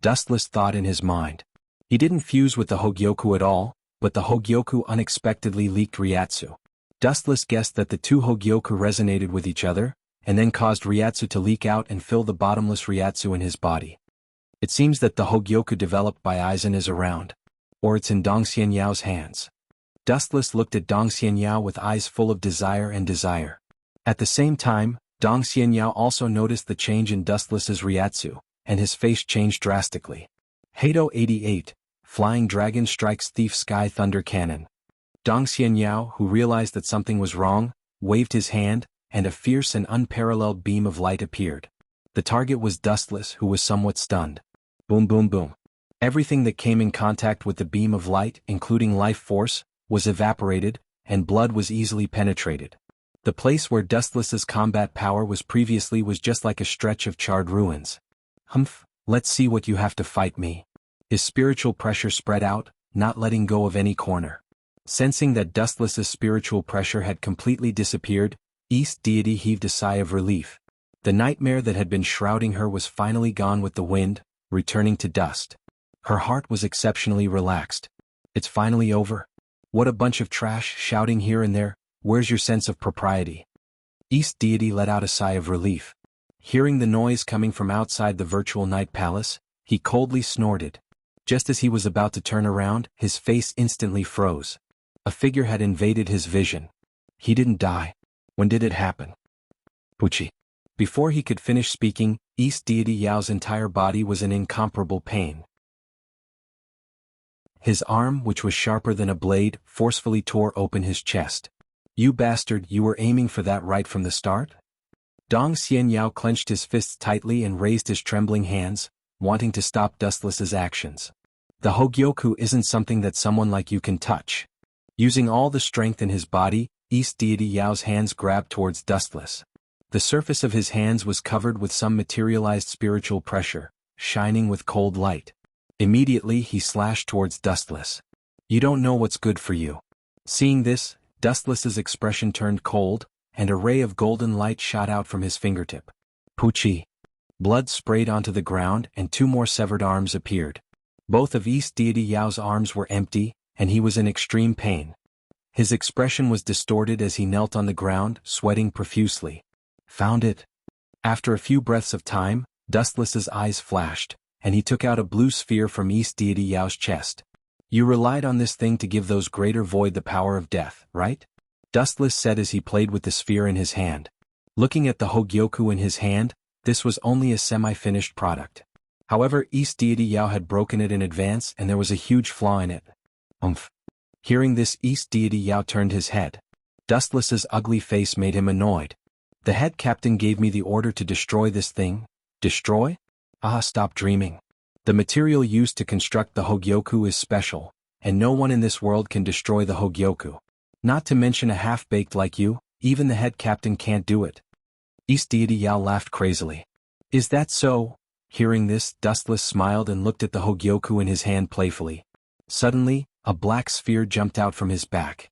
Dustless thought in his mind. He didn't fuse with the Hogyoku at all, but the Hogyoku unexpectedly leaked Ryatsu. Dustless guessed that the two Hogyoku resonated with each other, and then caused Ryatsu to leak out and fill the bottomless Ryatsu in his body. It seems that the Hogyoku developed by Aizen is around. Or it's in Dong Xianyao's hands. Dustless looked at Dong Xianyao with eyes full of desire. At the same time, Dong Xianyao also noticed the change in Dustless's Ryatsu, and his face changed drastically. Hado 88, Flying Dragon Strikes Thief Sky Thunder Cannon. Dong Xianyao, who realized that something was wrong, waved his hand, and a fierce and unparalleled beam of light appeared. The target was Dustless, who was somewhat stunned. Boom boom boom. Everything that came in contact with the beam of light, including life force, was evaporated, and blood was easily penetrated. The place where Dustless's combat power was previously was just like a stretch of charred ruins. Humph, let's see what you have to fight me. His spiritual pressure spread out, not letting go of any corner. Sensing that Dustless's spiritual pressure had completely disappeared, East Deity heaved a sigh of relief. The nightmare that had been shrouding her was finally gone with the wind, returning to dust. Her heart was exceptionally relaxed. It's finally over. What a bunch of trash shouting here and there, where's your sense of propriety? East Deity let out a sigh of relief. Hearing the noise coming from outside the virtual night palace, he coldly snorted. Just as he was about to turn around, his face instantly froze. A figure had invaded his vision. He didn't die. When did it happen? Pucci. Before he could finish speaking, East Deity Yao's entire body was in incomparable pain. His arm, which was sharper than a blade, forcefully tore open his chest. You bastard, you were aiming for that right from the start? Dong Xianyao clenched his fists tightly and raised his trembling hands, wanting to stop Dustless's actions. The Hogyoku isn't something that someone like you can touch. Using all the strength in his body, East Deity Yao's hands grabbed towards Dustless. The surface of his hands was covered with some materialized spiritual pressure, shining with cold light. Immediately he slashed towards Dustless. You don't know what's good for you. Seeing this, Dustless's expression turned cold, and a ray of golden light shot out from his fingertip. Pucci. Blood sprayed onto the ground and two more severed arms appeared. Both of East Deity Yao's arms were empty, and he was in extreme pain. His expression was distorted as he knelt on the ground, sweating profusely. Found it. After a few breaths of time, Dustless's eyes flashed, and he took out a blue sphere from East Deity Yao's chest. You relied on this thing to give those greater void the power of death, right? Dustless said as he played with the sphere in his hand. Looking at the Hogyoku in his hand, this was only a semi-finished product. However, East Deity Yao had broken it in advance and there was a huge flaw in it. Hearing this, East Deity Yao turned his head. Dustless's ugly face made him annoyed. The head captain gave me the order to destroy this thing. Destroy? Stop dreaming. The material used to construct the Hogyoku is special, and no one in this world can destroy the Hogyoku. Not to mention a half-baked like you, even the head captain can't do it. East Deity Yao laughed crazily. Is that so? Hearing this, Dustless smiled and looked at the Hogyoku in his hand playfully. Suddenly, a black sphere jumped out from his back.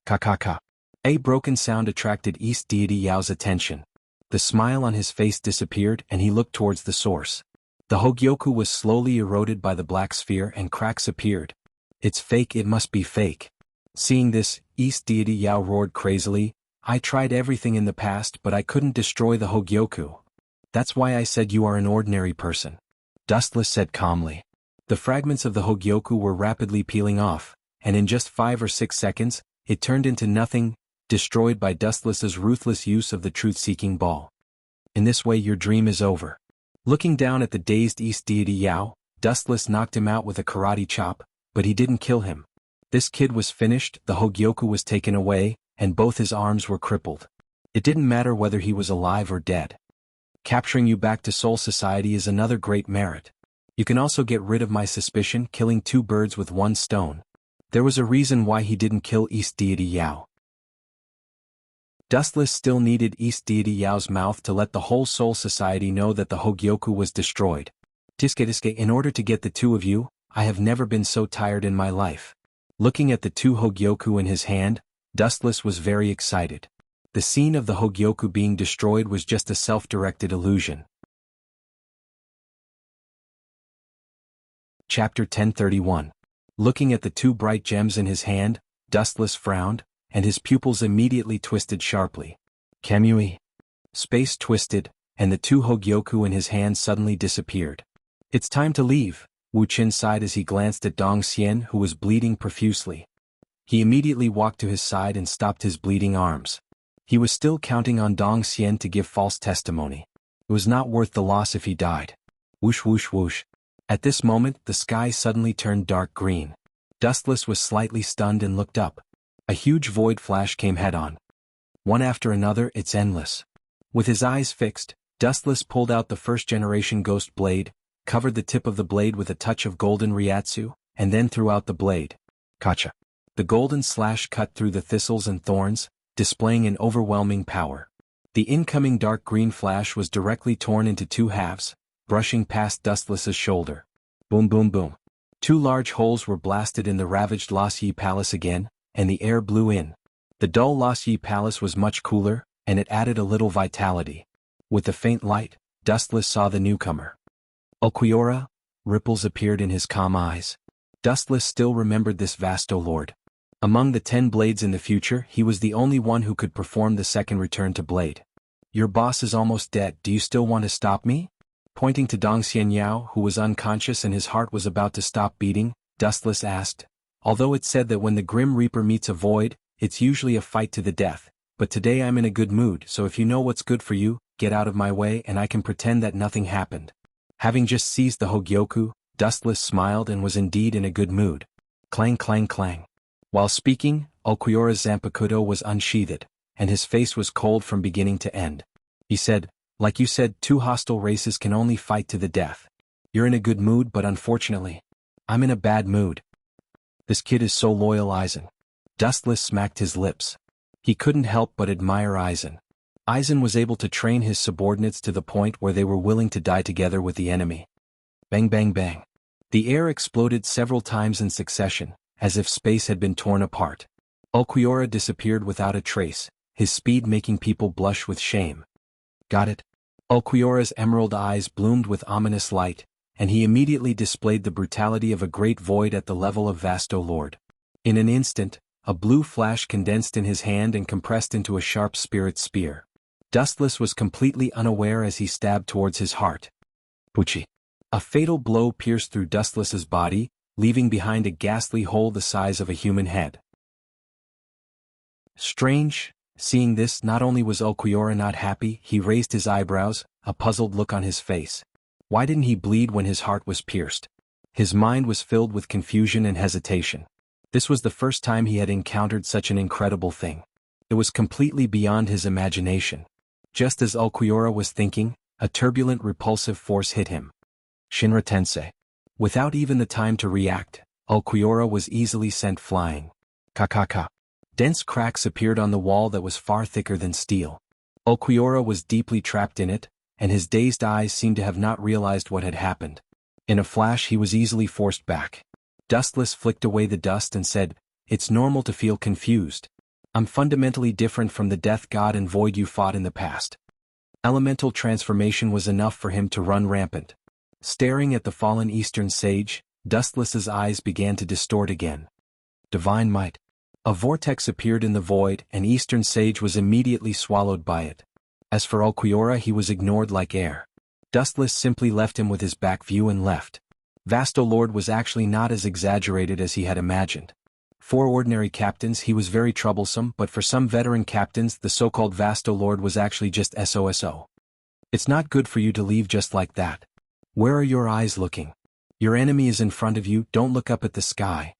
Ka. A broken sound attracted East Deity Yao's attention. The smile on his face disappeared and he looked towards the source. The Hogyoku was slowly eroded by the black sphere and cracks appeared. It's fake, it must be fake. Seeing this, East Deity Yao roared crazily. I tried everything in the past but I couldn't destroy the Hogyoku. That's why I said you are an ordinary person. Dustless said calmly. The fragments of the Hogyoku were rapidly peeling off, and in just 5 or 6 seconds, it turned into nothing, destroyed by Dustless's ruthless use of the truth-seeking ball. In this way your dream is over. Looking down at the dazed East deity Yao, Dustless knocked him out with a karate chop, but he didn't kill him. This kid was finished, the Hogyoku was taken away, and both his arms were crippled. It didn't matter whether he was alive or dead. Capturing you back to Soul Society is another great merit. You can also get rid of my suspicion, killing 2 birds with 1 stone. There was a reason why he didn't kill East deity Yao. Dustless still needed East deity Yao's mouth to let the whole Soul Society know that the Hogyoku was destroyed. In order to get the 2 of you, I have never been so tired in my life. Looking at the 2 Hogyoku in his hand, Dustless was very excited. The scene of the Hogyoku being destroyed was just a self-directed illusion. Chapter 1031. Looking at the 2 bright gems in his hand, Dustless frowned, and his pupils immediately twisted sharply. Kemui. Space twisted, and the 2 Hogyoku in his hand suddenly disappeared. It's time to leave, Wu Qin sighed as he glanced at Dong Xian, who was bleeding profusely. He immediately walked to his side and stopped his bleeding arms. He was still counting on Dong Xian to give false testimony. It was not worth the loss if he died. Whoosh whoosh whoosh. At this moment, the sky suddenly turned dark green. Dustless was slightly stunned and looked up. A huge void flash came head-on. One after another, it's endless. With his eyes fixed, Dustless pulled out the first-generation ghost blade, covered the tip of the blade with a touch of golden ryatsu, and then threw out the blade. Kacha. The golden slash cut through the thistles and thorns, displaying an overwhelming power. The incoming dark green flash was directly torn into 2 halves, brushing past Dustless's shoulder. Boom boom boom. 2 large holes were blasted in the ravaged Lost Yi Palace again, and the air blew in. The dull Lost Yi Palace was much cooler, and it added a little vitality. With the faint light, Dustless saw the newcomer. Ulquiorra? Ripples appeared in his calm eyes. Dustless still remembered this vasto lord. Among the 10 blades in the future, he was the only one who could perform the second return to blade. Your boss is almost dead, do you still want to stop me? Pointing to Dong Xianyao, who was unconscious and his heart was about to stop beating, Dustless asked. Although it's said that when the Grim Reaper meets a void, it's usually a fight to the death, but today I'm in a good mood, so if you know what's good for you, get out of my way and I can pretend that nothing happened. Having just seized the Hogyoku, Dustless smiled and was indeed in a good mood. Clang clang clang. While speaking, Ulquiorra's Zanpakuto was unsheathed, and his face was cold from beginning to end. He said, like you said, 2 hostile races can only fight to the death. You're in a good mood, but unfortunately, I'm in a bad mood. This kid is so loyal, Aizen. Dustless smacked his lips. He couldn't help but admire Aizen. Aizen was able to train his subordinates to the point where they were willing to die together with the enemy. Bang bang bang. The air exploded several times in succession, as if space had been torn apart. Ulquiorra disappeared without a trace, his speed making people blush with shame. Got it? Ulquiorra's emerald eyes bloomed with ominous light, and he immediately displayed the brutality of a great void at the level of Vasto Lord. In an instant, a blue flash condensed in his hand and compressed into a sharp spirit spear. Dustless was completely unaware as he stabbed towards his heart. Pucci. A fatal blow pierced through Dustless's body, leaving behind a ghastly hole the size of a human head. Strange. Seeing this, not only was Ulquiorra not happy, he raised his eyebrows, a puzzled look on his face. Why didn't he bleed when his heart was pierced? His mind was filled with confusion and hesitation. This was the first time he had encountered such an incredible thing. It was completely beyond his imagination. Just as Ulquiorra was thinking, a turbulent repulsive force hit him. Shinra Tensei. Without even the time to react, Ulquiorra was easily sent flying. Kakaka. Dense cracks appeared on the wall that was far thicker than steel. Ulquiorra was deeply trapped in it, and his dazed eyes seemed to have not realized what had happened. In a flash he was easily forced back. Dustless flicked away the dust and said, "It's normal to feel confused. I'm fundamentally different from the death god and void you fought in the past." Elemental transformation was enough for him to run rampant. Staring at the fallen Eastern sage, Dustless's eyes began to distort again. Divine might. A vortex appeared in the void, and Eastern Sage was immediately swallowed by it. As for Ulquiorra, he was ignored like air. Dustless simply left him with his back view and left. Vasto Lord was actually not as exaggerated as he had imagined. For ordinary captains he was very troublesome, but for some veteran captains the so-called Vasto Lord was actually just SOSO. It's not good for you to leave just like that. Where are your eyes looking? Your enemy is in front of you, don't look up at the sky.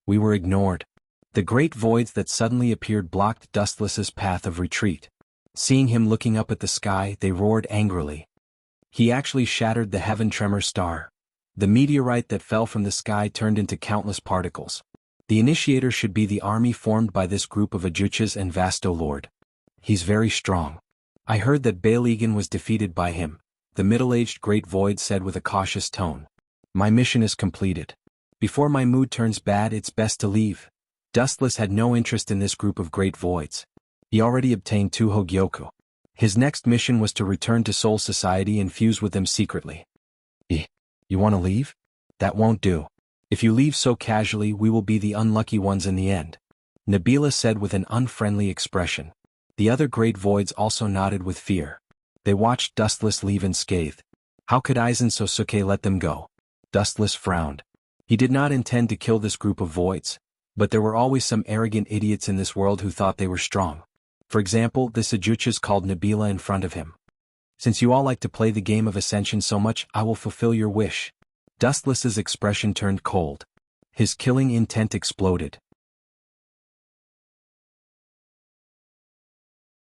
We were ignored. The great voids that suddenly appeared blocked Dustless's path of retreat. Seeing him looking up at the sky, they roared angrily. He actually shattered the heaven tremor star. The meteorite that fell from the sky turned into countless particles. The initiator should be the army formed by this group of Ajuchas and Vasto Lord. He's very strong. I heard that Balegan was defeated by him, the middle-aged great void said with a cautious tone. My mission is completed. Before my mood turns bad, it's best to leave. Dustless had no interest in this group of great voids. He already obtained 2 Hogyoku. His next mission was to return to Soul Society and fuse with them secretly. You want to leave? That won't do. If you leave so casually, we will be the unlucky ones in the end. Nabila said with an unfriendly expression. The other great voids also nodded with fear. They watched Dustless leave unscathed. How could Aizen Sosuke let them go? Dustless frowned. He did not intend to kill this group of voids, but there were always some arrogant idiots in this world who thought they were strong. For example, this Ajuchas called Nabila in front of him. Since you all like to play the game of Ascension so much, I will fulfill your wish. Dustless's expression turned cold. His killing intent exploded.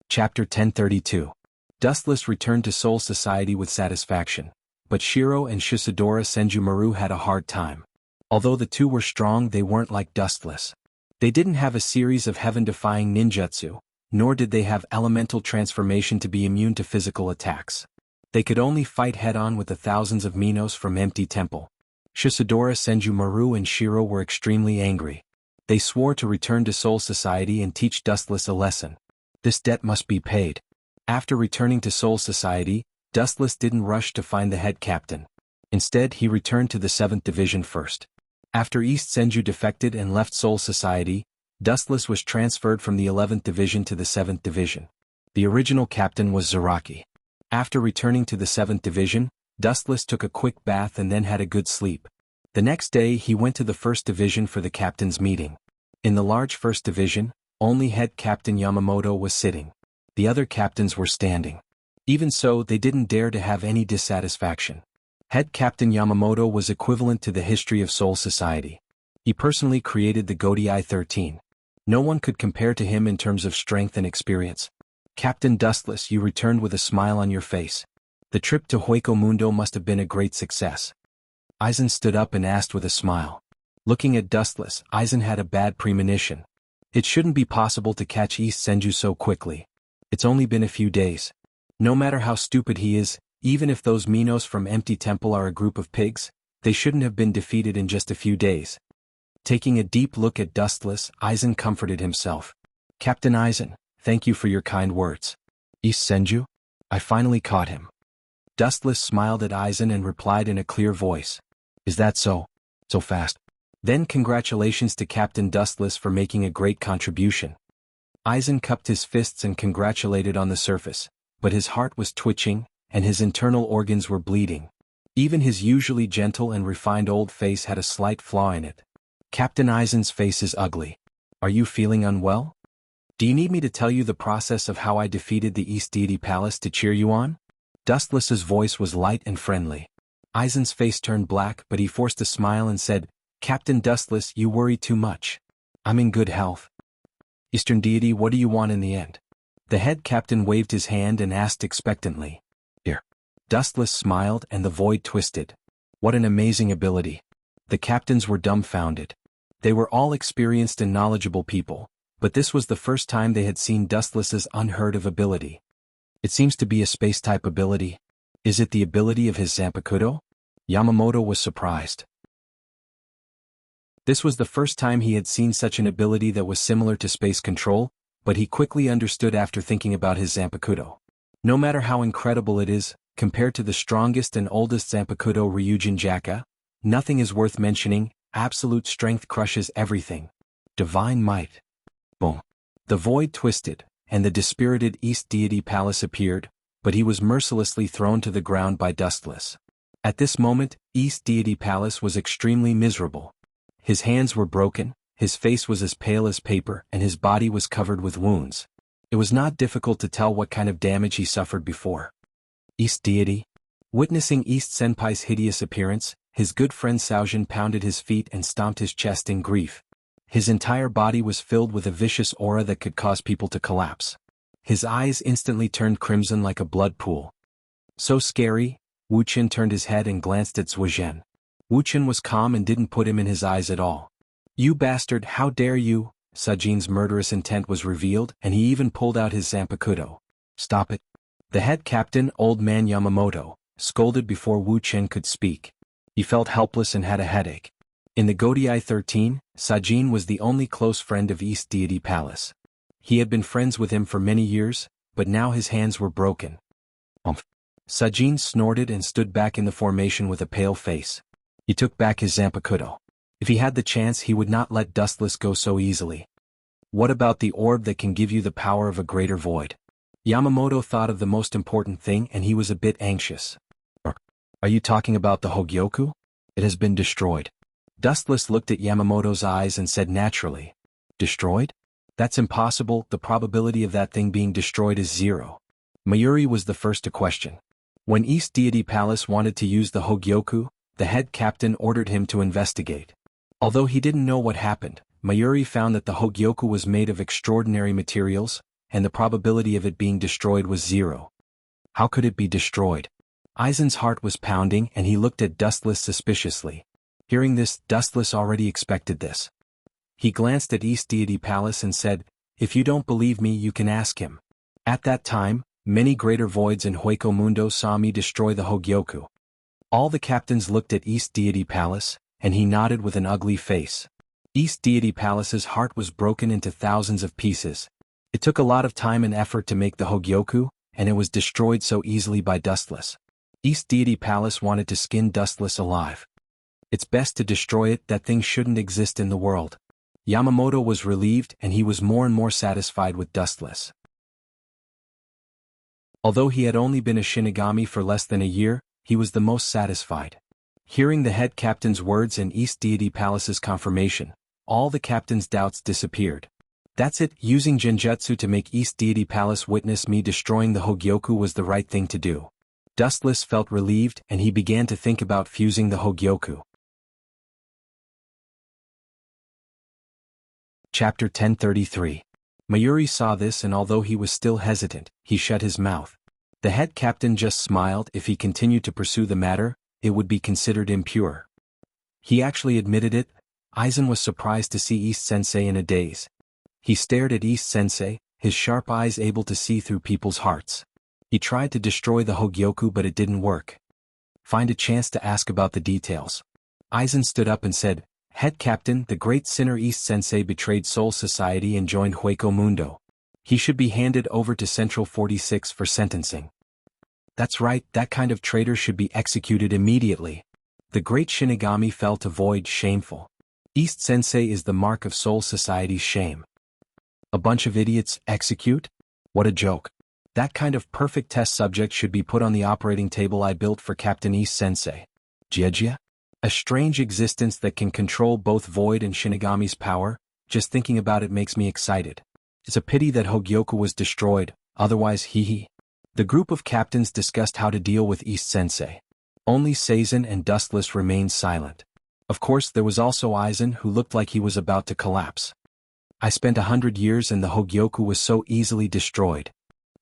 Chapter 1032. Dustless returned to Soul Society with satisfaction, but Shiro and Shisadora Senjumaru had a hard time. Although the two were strong, they weren't like Dustless. They didn't have a series of heaven-defying ninjutsu, nor did they have elemental transformation to be immune to physical attacks. They could only fight head-on with the thousands of Minos from Empty Temple. Shisadora Senjumaru and Shiro were extremely angry. They swore to return to Soul Society and teach Dustless a lesson. This debt must be paid. After returning to Soul Society, Dustless didn't rush to find the head captain. Instead, he returned to the 7th Division first. After East Senju defected and left Soul Society, Dustless was transferred from the 11th Division to the 7th Division. The original captain was Zaraki. After returning to the 7th Division, Dustless took a quick bath and then had a good sleep. The next day he went to the 1st Division for the captain's meeting. In the large 1st Division, only head captain Yamamoto was sitting. The other captains were standing. Even so, they didn't dare to have any dissatisfaction. Head captain Yamamoto was equivalent to the history of Soul Society. He personally created the Godii 13. No one could compare to him in terms of strength and experience. Captain Dustless, you returned with a smile on your face. The trip to Hueco Mundo must have been a great success. Aizen stood up and asked with a smile. Looking at Dustless, Aizen had a bad premonition. It shouldn't be possible to catch East Senju so quickly. It's only been a few days. No matter how stupid he is, even if those Minos from Empty Temple are a group of pigs, they shouldn't have been defeated in just a few days. Taking a deep look at Dustless, Aizen comforted himself. Captain Aizen, thank you for your kind words. East Senju? I finally caught him. Dustless smiled at Aizen and replied in a clear voice. Is that so? So fast? Then congratulations to Captain Dustless for making a great contribution. Aizen cupped his fists and congratulated on the surface, but his heart was twitching, and his internal organs were bleeding. Even his usually gentle and refined old face had a slight flaw in it. Captain Aizen's face is ugly. Are you feeling unwell? Do you need me to tell you the process of how I defeated the East Deity Palace to cheer you on? Dustless's voice was light and friendly. Aizen's face turned black, but he forced a smile and said, Captain Dustless, you worry too much. I'm in good health. Eastern Deity, what do you want in the end? The head captain waved his hand and asked expectantly. Here. Dustless smiled and the void twisted. What an amazing ability. The captains were dumbfounded. They were all experienced and knowledgeable people, but this was the first time they had seen Dustless's unheard-of ability. It seems to be a space-type ability. Is it the ability of his Zanpakuto? Yamamoto was surprised. This was the first time he had seen such an ability that was similar to space control, but he quickly understood after thinking about his Zanpakuto. No matter how incredible it is, compared to the strongest and oldest Zanpakuto Ryujin Jaka, nothing is worth mentioning. Absolute strength crushes everything. Divine might. Boom. The void twisted, and the dispirited East Deity Palace appeared, but he was mercilessly thrown to the ground by Dustless. At this moment, East Deity Palace was extremely miserable. His hands were broken, his face was as pale as paper, and his body was covered with wounds. It was not difficult to tell what kind of damage he suffered before. East deity? Witnessing East Senpai's hideous appearance, his good friend Saojin pounded his feet and stomped his chest in grief. His entire body was filled with a vicious aura that could cause people to collapse. His eyes instantly turned crimson like a blood pool. So scary, Wuqian turned his head and glanced at Zhuozhen. Wuqian was calm and didn't put him in his eyes at all. "You bastard, how dare you!" Sajin's murderous intent was revealed, and he even pulled out his Zanpakuto. "Stop it." The head captain, old man Yamamoto, scolded before Wuqian could speak. He felt helpless and had a headache. In the Godai 13, Sajin was the only close friend of East Deity Palace. He had been friends with him for many years, but now his hands were broken. Sajin snorted and stood back in the formation with a pale face. He took back his Zanpakuto. If he had the chance, he would not let Dustless go so easily. What about the orb that can give you the power of a greater void? Yamamoto thought of the most important thing, and he was a bit anxious. Are you talking about the Hogyoku? It has been destroyed. Dustless looked at Yamamoto's eyes and said naturally. Destroyed? That's impossible, the probability of that thing being destroyed is 0. Mayuri was the first to question. When East Deity Palace wanted to use the Hogyoku, the head captain ordered him to investigate. Although he didn't know what happened, Mayuri found that the Hogyoku was made of extraordinary materials, and the probability of it being destroyed was 0. How could it be destroyed? Aizen's heart was pounding and he looked at Dustless suspiciously. Hearing this, Dustless already expected this. He glanced at East Deity Palace and said, "If you don't believe me, you can ask him." At that time, many greater voids in Hueco Mundo saw me destroy the Hogyoku. All the captains looked at East Deity Palace, and he nodded with an ugly face. East Deity Palace's heart was broken into thousands of pieces. It took a lot of time and effort to make the Hogyoku, and it was destroyed so easily by Dustless. East Deity Palace wanted to skin Dustless alive. It's best to destroy it, that thing shouldn't exist in the world. Yamamoto was relieved and he was more and more satisfied with Dustless. Although he had only been a Shinigami for less than a year, he was the most satisfied. Hearing the head captain's words and East Deity Palace's confirmation, all the captain's doubts disappeared. That's it, using Genjutsu to make East Deity Palace witness me destroying the Hogyoku was the right thing to do. Dustless felt relieved and he began to think about fusing the Hogyoku. Chapter 1033. Mayuri saw this and although he was still hesitant, he shut his mouth. The head captain just smiled. If he continued to pursue the matter, it would be considered impure. He actually admitted it. Aizen was surprised to see East Sensei in a daze. He stared at East Sensei, his sharp eyes able to see through people's hearts. He tried to destroy the Hogyoku but it didn't work. Find a chance to ask about the details. Aizen stood up and said, "Head Captain, the great sinner East Sensei betrayed Soul Society and joined Hueco Mundo. He should be handed over to Central 46 for sentencing." That's right, that kind of traitor should be executed immediately. The great Shinigami fell to void, shameful. East Sensei is the mark of Soul Society's shame. A bunch of idiots, execute? What a joke. That kind of perfect test subject should be put on the operating table I built for Captain East Sensei. Jiejia? A strange existence that can control both Void and Shinigami's power. Just thinking about it makes me excited. It's a pity that Hogyoku was destroyed, otherwise hee. The group of captains discussed how to deal with East Sensei. Only Seizen and Dustless remained silent. Of course there was also Aizen who looked like he was about to collapse. I spent 100 years and the Hogyoku was so easily destroyed.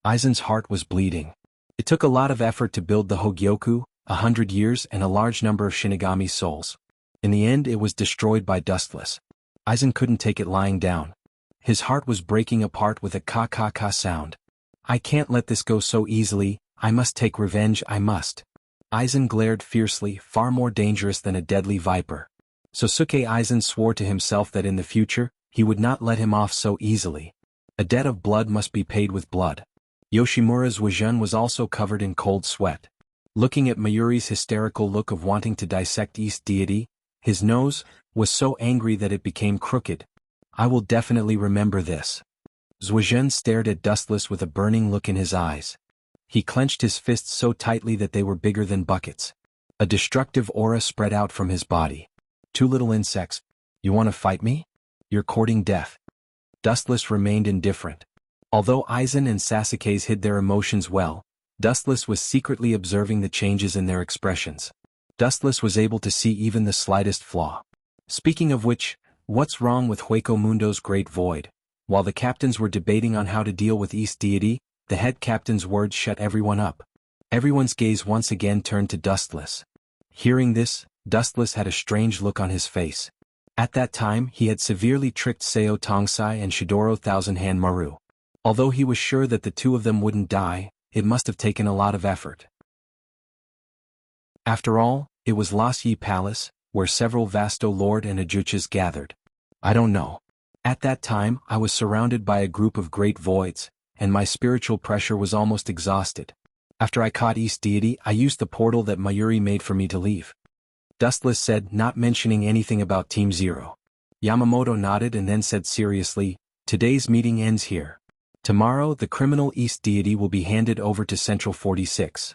Aizen's heart was bleeding. It took a lot of effort to build the Hogyoku, 100 years and a large number of Shinigami souls. In the end it was destroyed by Dustless. Aizen couldn't take it lying down. His heart was breaking apart with a ka-ka-ka sound. I can't let this go so easily, I must take revenge, I must. Aizen glared fiercely, far more dangerous than a deadly viper. Sosuke Aizen swore to himself that in the future, he would not let him off so easily. A debt of blood must be paid with blood. Yoshimura's Zhuozhen was also covered in cold sweat. Looking at Mayuri's hysterical look of wanting to dissect East Deity, his nose was so angry that it became crooked. I will definitely remember this. Zhuozhen stared at Dustless with a burning look in his eyes. He clenched his fists so tightly that they were bigger than buckets. A destructive aura spread out from his body. Two little insects. You want to fight me? You're courting death. Dustless remained indifferent. Although Aizen and Sasuke's hid their emotions well, Dustless was secretly observing the changes in their expressions. Dustless was able to see even the slightest flaw. Speaking of which, what's wrong with Hueco Mundo's Great Void? While the captains were debating on how to deal with East Deity, the head captain's words shut everyone up. Everyone's gaze once again turned to Dustless. Hearing this, Dustless had a strange look on his face. At that time he had severely tricked Seo Tongsai and Shidoro Thousand Hand Maru. Although he was sure that the two of them wouldn't die, it must have taken a lot of effort. After all, it was Las Yi Palace, where several Vasto Lord and Ajuchas gathered. I don't know. At that time I was surrounded by a group of great voids, and my spiritual pressure was almost exhausted. After I caught East Deity I used the portal that Mayuri made for me to leave. Dustless said, not mentioning anything about Team Zero. Yamamoto nodded and then said seriously, today's meeting ends here. Tomorrow the criminal East Deity will be handed over to Central 46.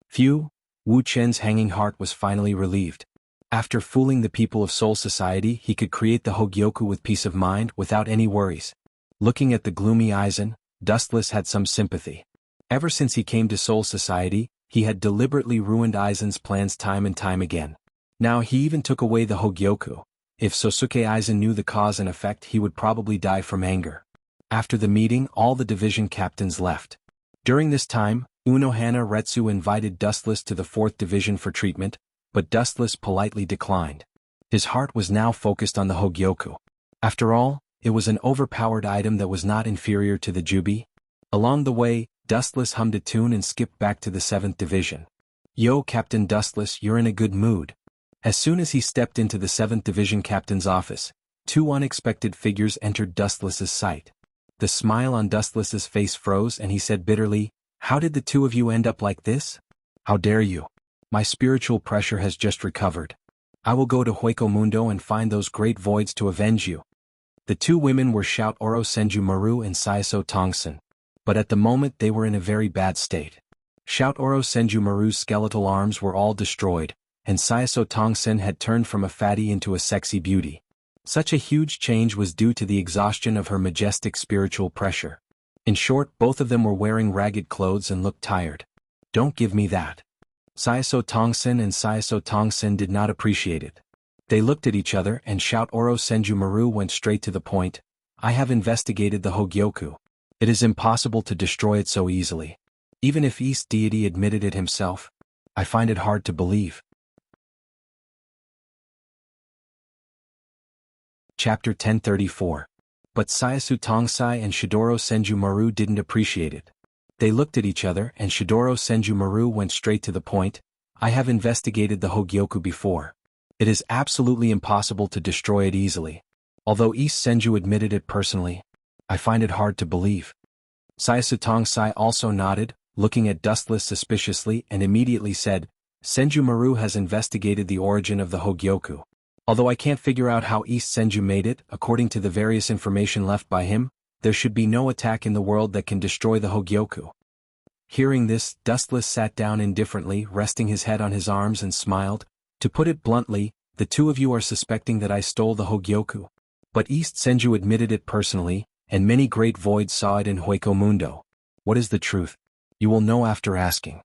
Phew, Wu Chen's hanging heart was finally relieved. After fooling the people of Soul Society he could create the Hogyoku with peace of mind without any worries. Looking at the gloomy Aizen, Dustless had some sympathy. Ever since he came to Soul Society, he had deliberately ruined Aizen's plans time and time again. Now he even took away the Hogyoku. If Sosuke Aizen knew the cause and effect he would probably die from anger. After the meeting all the division captains left. During this time, Unohana Retsu invited Dustless to the 4th Division for treatment, but Dustless politely declined. His heart was now focused on the Hogyoku. After all, it was an overpowered item that was not inferior to the Jubi. Along the way, Dustless hummed a tune and skipped back to the 7th Division. Yo, Captain Dustless, you're in a good mood. As soon as he stepped into the 7th Division captain's office, two unexpected figures entered Dustless's sight. The smile on Dustless's face froze and he said bitterly, how did the two of you end up like this? How dare you? My spiritual pressure has just recovered. I will go to Hueco Mundo and find those great voids to avenge you. The two women were Shout Oro Senju Maru and Saiso Tongsen. But at the moment they were in a very bad state. Shout Oro Senju Maru's skeletal arms were all destroyed, and Saiso Tongsen had turned from a fatty into a sexy beauty. Such a huge change was due to the exhaustion of her majestic spiritual pressure. In short, both of them were wearing ragged clothes and looked tired. Don't give me that. Saiso Tongsen and Saiso Tongsen did not appreciate it. They looked at each other and Shout Oro Senju Maru went straight to the point. I have investigated the Hogyoku. It is impossible to destroy it so easily. Even if East Deity admitted it himself, I find it hard to believe. Chapter 1034. But Saisu Tongsai and Shidoro Senju Maru didn't appreciate it. They looked at each other and Shidoro Senju Maru went straight to the point. I have investigated the Hogyoku before. It is absolutely impossible to destroy it easily. Although East Senju admitted it personally, I find it hard to believe. Saisu Tongsai also nodded, looking at Dustless suspiciously and immediately said, Senju Maru has investigated the origin of the Hogyoku. Although I can't figure out how East Senju made it, according to the various information left by him, there should be no attack in the world that can destroy the Hogyoku. Hearing this, Dustless sat down indifferently, resting his head on his arms and smiled. To put it bluntly, the two of you are suspecting that I stole the Hogyoku. But East Senju admitted it personally, and many great voids saw it in Hueco Mundo. What is the truth? You will know after asking.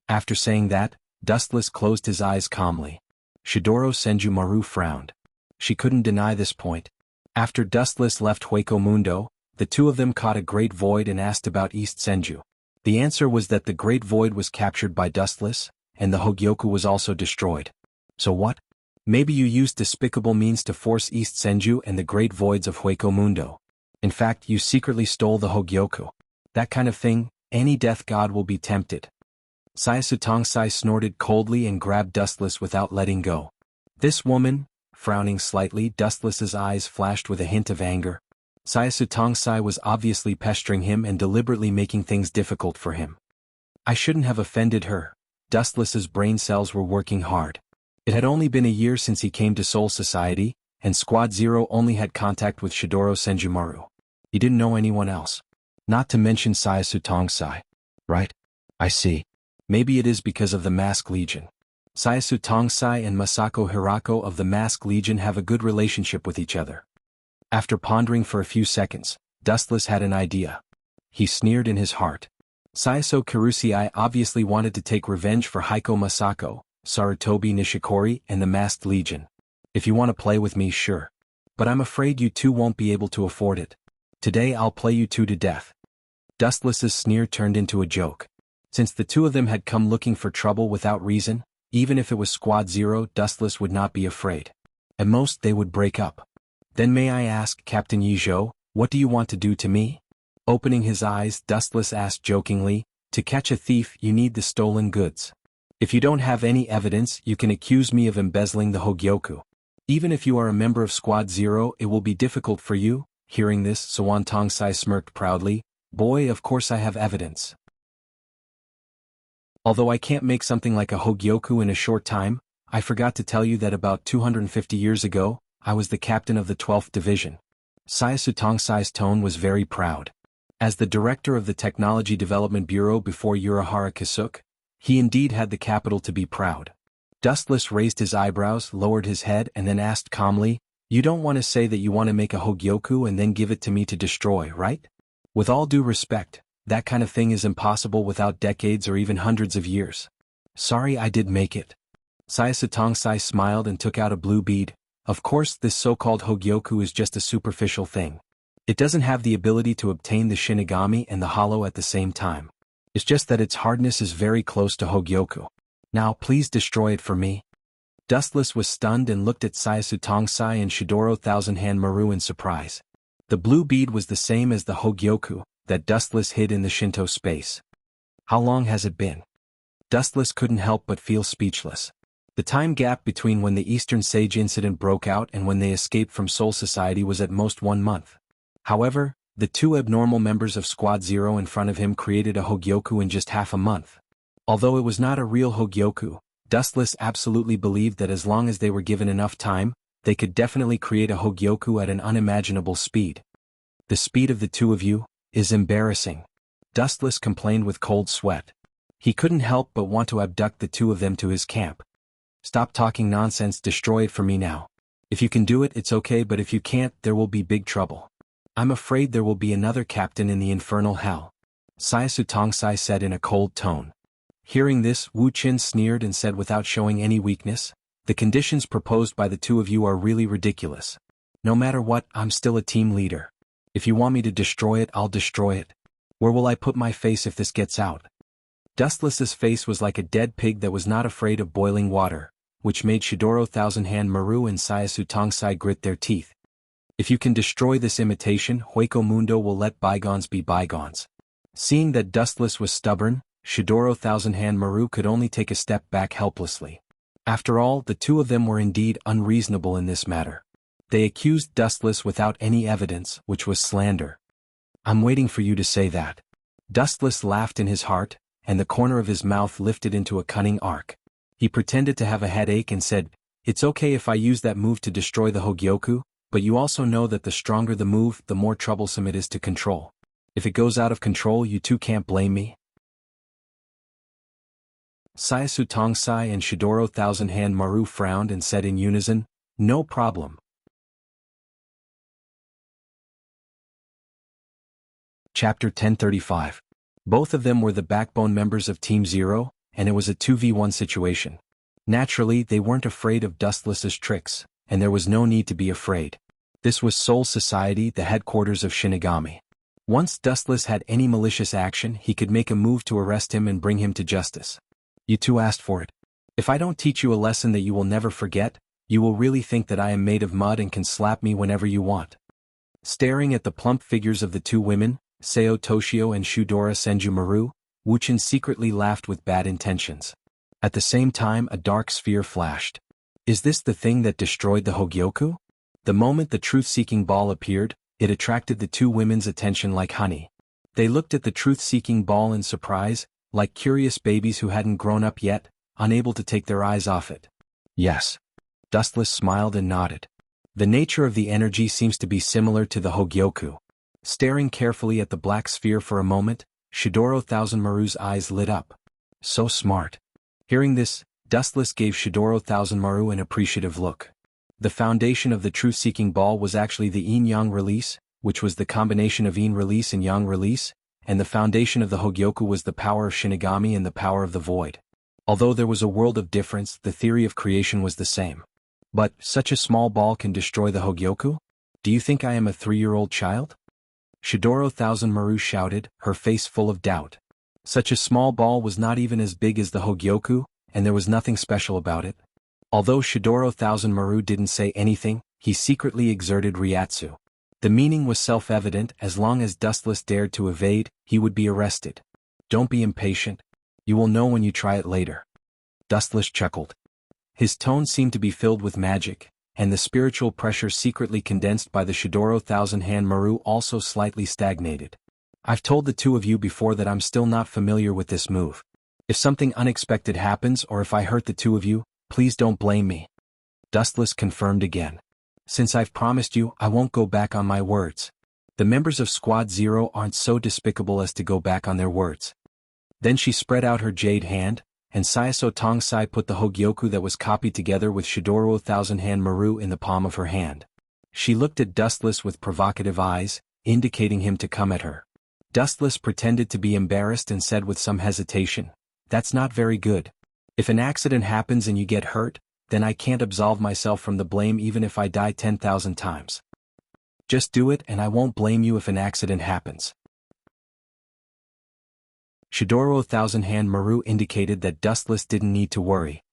After saying that, Dustless closed his eyes calmly. Shidoro Senju Maru frowned. She couldn't deny this point. After Dustless left Hueco Mundo, the two of them caught a great void and asked about East Senju. The answer was that the great void was captured by Dustless, and the Hogyoku was also destroyed. So what? Maybe you used despicable means to force East Senju and the great voids of Hueco Mundo. In fact, you secretly stole the Hogyoku. That kind of thing, any death god will be tempted. Saisu Tongsai snorted coldly and grabbed Dustless without letting go. This woman, frowning slightly, Dustless's eyes flashed with a hint of anger. Saisu Tongsai was obviously pestering him and deliberately making things difficult for him. I shouldn't have offended her. Dustless's brain cells were working hard. It had only been a year since he came to Soul Society, and Squad Zero only had contact with Shidoro Senju Maru. He didn't know anyone else. Not to mention Saisu Tongsai. Right? I see. Maybe it is because of the Mask Legion. Saisu Tongsai and Masako Hirako of the Mask Legion have a good relationship with each other. After pondering for a few seconds, Dustless had an idea. He sneered in his heart. Sayaso Karusei obviously wanted to take revenge for Heiko Masako, Sarutobi Nishikori, and the Masked Legion. If you want to play with me, sure. But I'm afraid you two won't be able to afford it. Today I'll play you two to death. Dustless's sneer turned into a joke. Since the two of them had come looking for trouble without reason, even if it was Squad Zero, Dustless would not be afraid. At most they would break up. Then may I ask, Captain Yizhou, what do you want to do to me? Opening his eyes, Dustless asked jokingly, to catch a thief you need the stolen goods. If you don't have any evidence, you can accuse me of embezzling the Hogyoku. Even if you are a member of Squad Zero, it will be difficult for you. Hearing this, Swan Tongsai smirked proudly. Boy, of course I have evidence. Although I can't make something like a Hogyoku in a short time, I forgot to tell you that about 250 years ago, I was the captain of the 12th Division. Sayasu Tongsai's tone was very proud. As the director of the Technology Development Bureau before Urahara Kisuk, he indeed had the capital to be proud. Dustless raised his eyebrows, lowered his head, and then asked calmly, you don't want to say that you want to make a Hogyoku and then give it to me to destroy, right? With all due respect, that kind of thing is impossible without decades or even hundreds of years. Sorry I did make it. Sayasu Tongsai smiled and took out a blue bead. Of course, this so-called Hogyoku is just a superficial thing. It doesn't have the ability to obtain the Shinigami and the Hollow at the same time. It's just that its hardness is very close to Hogyoku. Now please destroy it for me. Dustless was stunned and looked at Sayasu Tongsai and Shidoro Thousand Hand Maru in surprise. The blue bead was the same as the Hogyoku that Dustless hid in the Shinto space. How long has it been? Dustless couldn't help but feel speechless. The time gap between when the Eastern Sage incident broke out and when they escaped from Soul Society was at most 1 month. However, the two abnormal members of Squad Zero in front of him created a Hogyoku in just half a month. Although it was not a real Hogyoku, Dustless absolutely believed that as long as they were given enough time, they could definitely create a Hogyoku at an unimaginable speed. The speed of the two of you is embarrassing. Dustless complained with cold sweat. He couldn't help but want to abduct the two of them to his camp. Stop talking nonsense, destroy it for me now. If you can do it, it's okay, but if you can't, there will be big trouble. I'm afraid there will be another captain in the infernal hell. Sayasu Tongsai said in a cold tone. Hearing this, Wu Qin sneered and said without showing any weakness, the conditions proposed by the two of you are really ridiculous. No matter what, I'm still a team leader. If you want me to destroy it, I'll destroy it. Where will I put my face if this gets out? Dustless's face was like a dead pig that was not afraid of boiling water, which made Shidoro Thousand Hand Maru and Sayasu Tongsai grit their teeth. If you can destroy this imitation, Hueco Mundo will let bygones be bygones. Seeing that Dustless was stubborn, Shidoro Thousand Hand Maru could only take a step back helplessly. After all, the two of them were indeed unreasonable in this matter. They accused Dustless without any evidence, which was slander. I'm waiting for you to say that. Dustless laughed in his heart, and the corner of his mouth lifted into a cunning arc. He pretended to have a headache and said, it's okay if I use that move to destroy the Hogyoku, but you also know that the stronger the move, the more troublesome it is to control. If it goes out of control, you two can't blame me. Sayasu Tongsai and Shidoro Thousand Hand Maru frowned and said in unison, no problem. Chapter 1035. Both of them were the backbone members of Team Zero, and it was a 2v1 situation. Naturally, they weren't afraid of Dustless's tricks, and there was no need to be afraid. This was Soul Society, the headquarters of Shinigami. Once Dustless had any malicious action, he could make a move to arrest him and bring him to justice. You two asked for it. If I don't teach you a lesson that you will never forget, you will really think that I am made of mud and can slap me whenever you want. Staring at the plump figures of the two women, Seo Toshio and Shudora Senju Maru, Wuchin secretly laughed with bad intentions. At the same time, a dark sphere flashed. Is this the thing that destroyed the Hogyoku? The moment the truth-seeking ball appeared, it attracted the two women's attention like honey. They looked at the truth-seeking ball in surprise, like curious babies who hadn't grown up yet, unable to take their eyes off it. Yes. Dustless smiled and nodded. The nature of the energy seems to be similar to the Hogyoku. Staring carefully at the black sphere for a moment, Shidoro Thousand Maru's eyes lit up. So smart. Hearing this, Dustless gave Shidoro Thousand Maru an appreciative look. The foundation of the truth-seeking ball was actually the yin-yang release, which was the combination of yin release and yang release, and the foundation of the Hogyoku was the power of Shinigami and the power of the void. Although there was a world of difference, the theory of creation was the same. But, such a small ball can destroy the Hogyoku? Do you think I am a 3-year-old child? Shidoro Thousand Maru shouted, her face full of doubt. Such a small ball was not even as big as the Hogyoku, and there was nothing special about it. Although Shidoro Thousand Maru didn't say anything, he secretly exerted Ryatsu. The meaning was self-evident: as long as Dustless dared to evade, he would be arrested. Don't be impatient. You will know when you try it later. Dustless chuckled. His tone seemed to be filled with magic, and the spiritual pressure secretly condensed by the Shidoro Thousand Hand Maru also slightly stagnated. I've told the two of you before that I'm still not familiar with this move. If something unexpected happens or if I hurt the two of you, please don't blame me. Dustless confirmed again. Since I've promised you, I won't go back on my words. The members of Squad Zero aren't so despicable as to go back on their words. Then she spread out her jade hand, and Saiso Tongsai put the Hogyoku that was copied together with Shidoro Thousand Hand Maru in the palm of her hand. She looked at Dustless with provocative eyes, indicating him to come at her. Dustless pretended to be embarrassed and said with some hesitation, "That's not very good. If an accident happens and you get hurt, then I can't absolve myself from the blame even if I die 10,000 times. Just do it and I won't blame you if an accident happens." Shidoro Thousand Hand Maru indicated that Dustless didn't need to worry.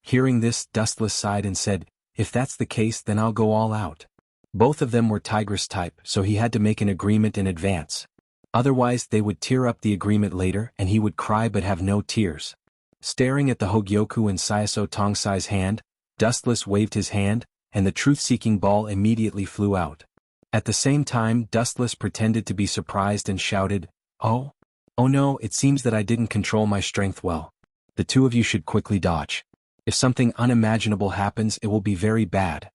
Hearing this, Dustless sighed and said, "If that's the case, then I'll go all out." Both of them were Tigress type, so he had to make an agreement in advance. Otherwise they would tear up the agreement later and he would cry but have no tears. Staring at the Hogyoku in Saiso Tongsai's hand, Dustless waved his hand, and the truth-seeking ball immediately flew out. At the same time, Dustless pretended to be surprised and shouted, "Oh no, it seems that I didn't control my strength well. The two of you should quickly dodge. If something unimaginable happens, it will be very bad."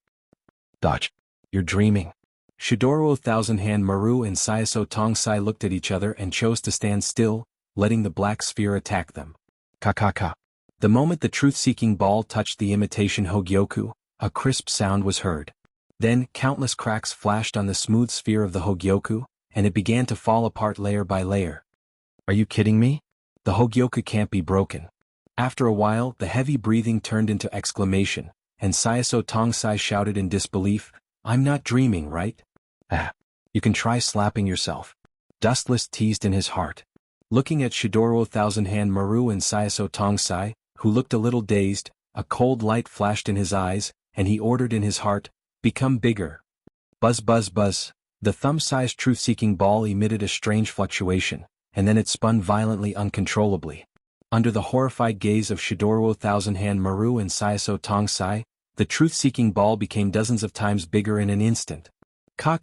"Dodge. You're dreaming." Shidoro Thousand Hand Maru and Saiso Tongsai looked at each other and chose to stand still, letting the black sphere attack them. Ka. The moment the truth-seeking ball touched the imitation Hogyoku, a crisp sound was heard. Then, countless cracks flashed on the smooth sphere of the Hogyoku, and it began to fall apart layer by layer. "Are you kidding me? The Hogyoku can't be broken." After a while, the heavy breathing turned into exclamation, and Saiso Tongsai shouted in disbelief, "I'm not dreaming, right?" "Ah. You can try slapping yourself." Dustless teased in his heart. Looking at Shidoro Thousand Hand Maru and Saiso Tongsai, who looked a little dazed, a cold light flashed in his eyes, and he ordered in his heart, "Become bigger." Buzz buzz buzz. The thumb-sized truth-seeking ball emitted a strange fluctuation, and then it spun violently uncontrollably. Under the horrified gaze of Shidoro Thousand Hand Maru and Saiso Tongsai, the truth-seeking ball became dozens of times bigger in an instant. Ka.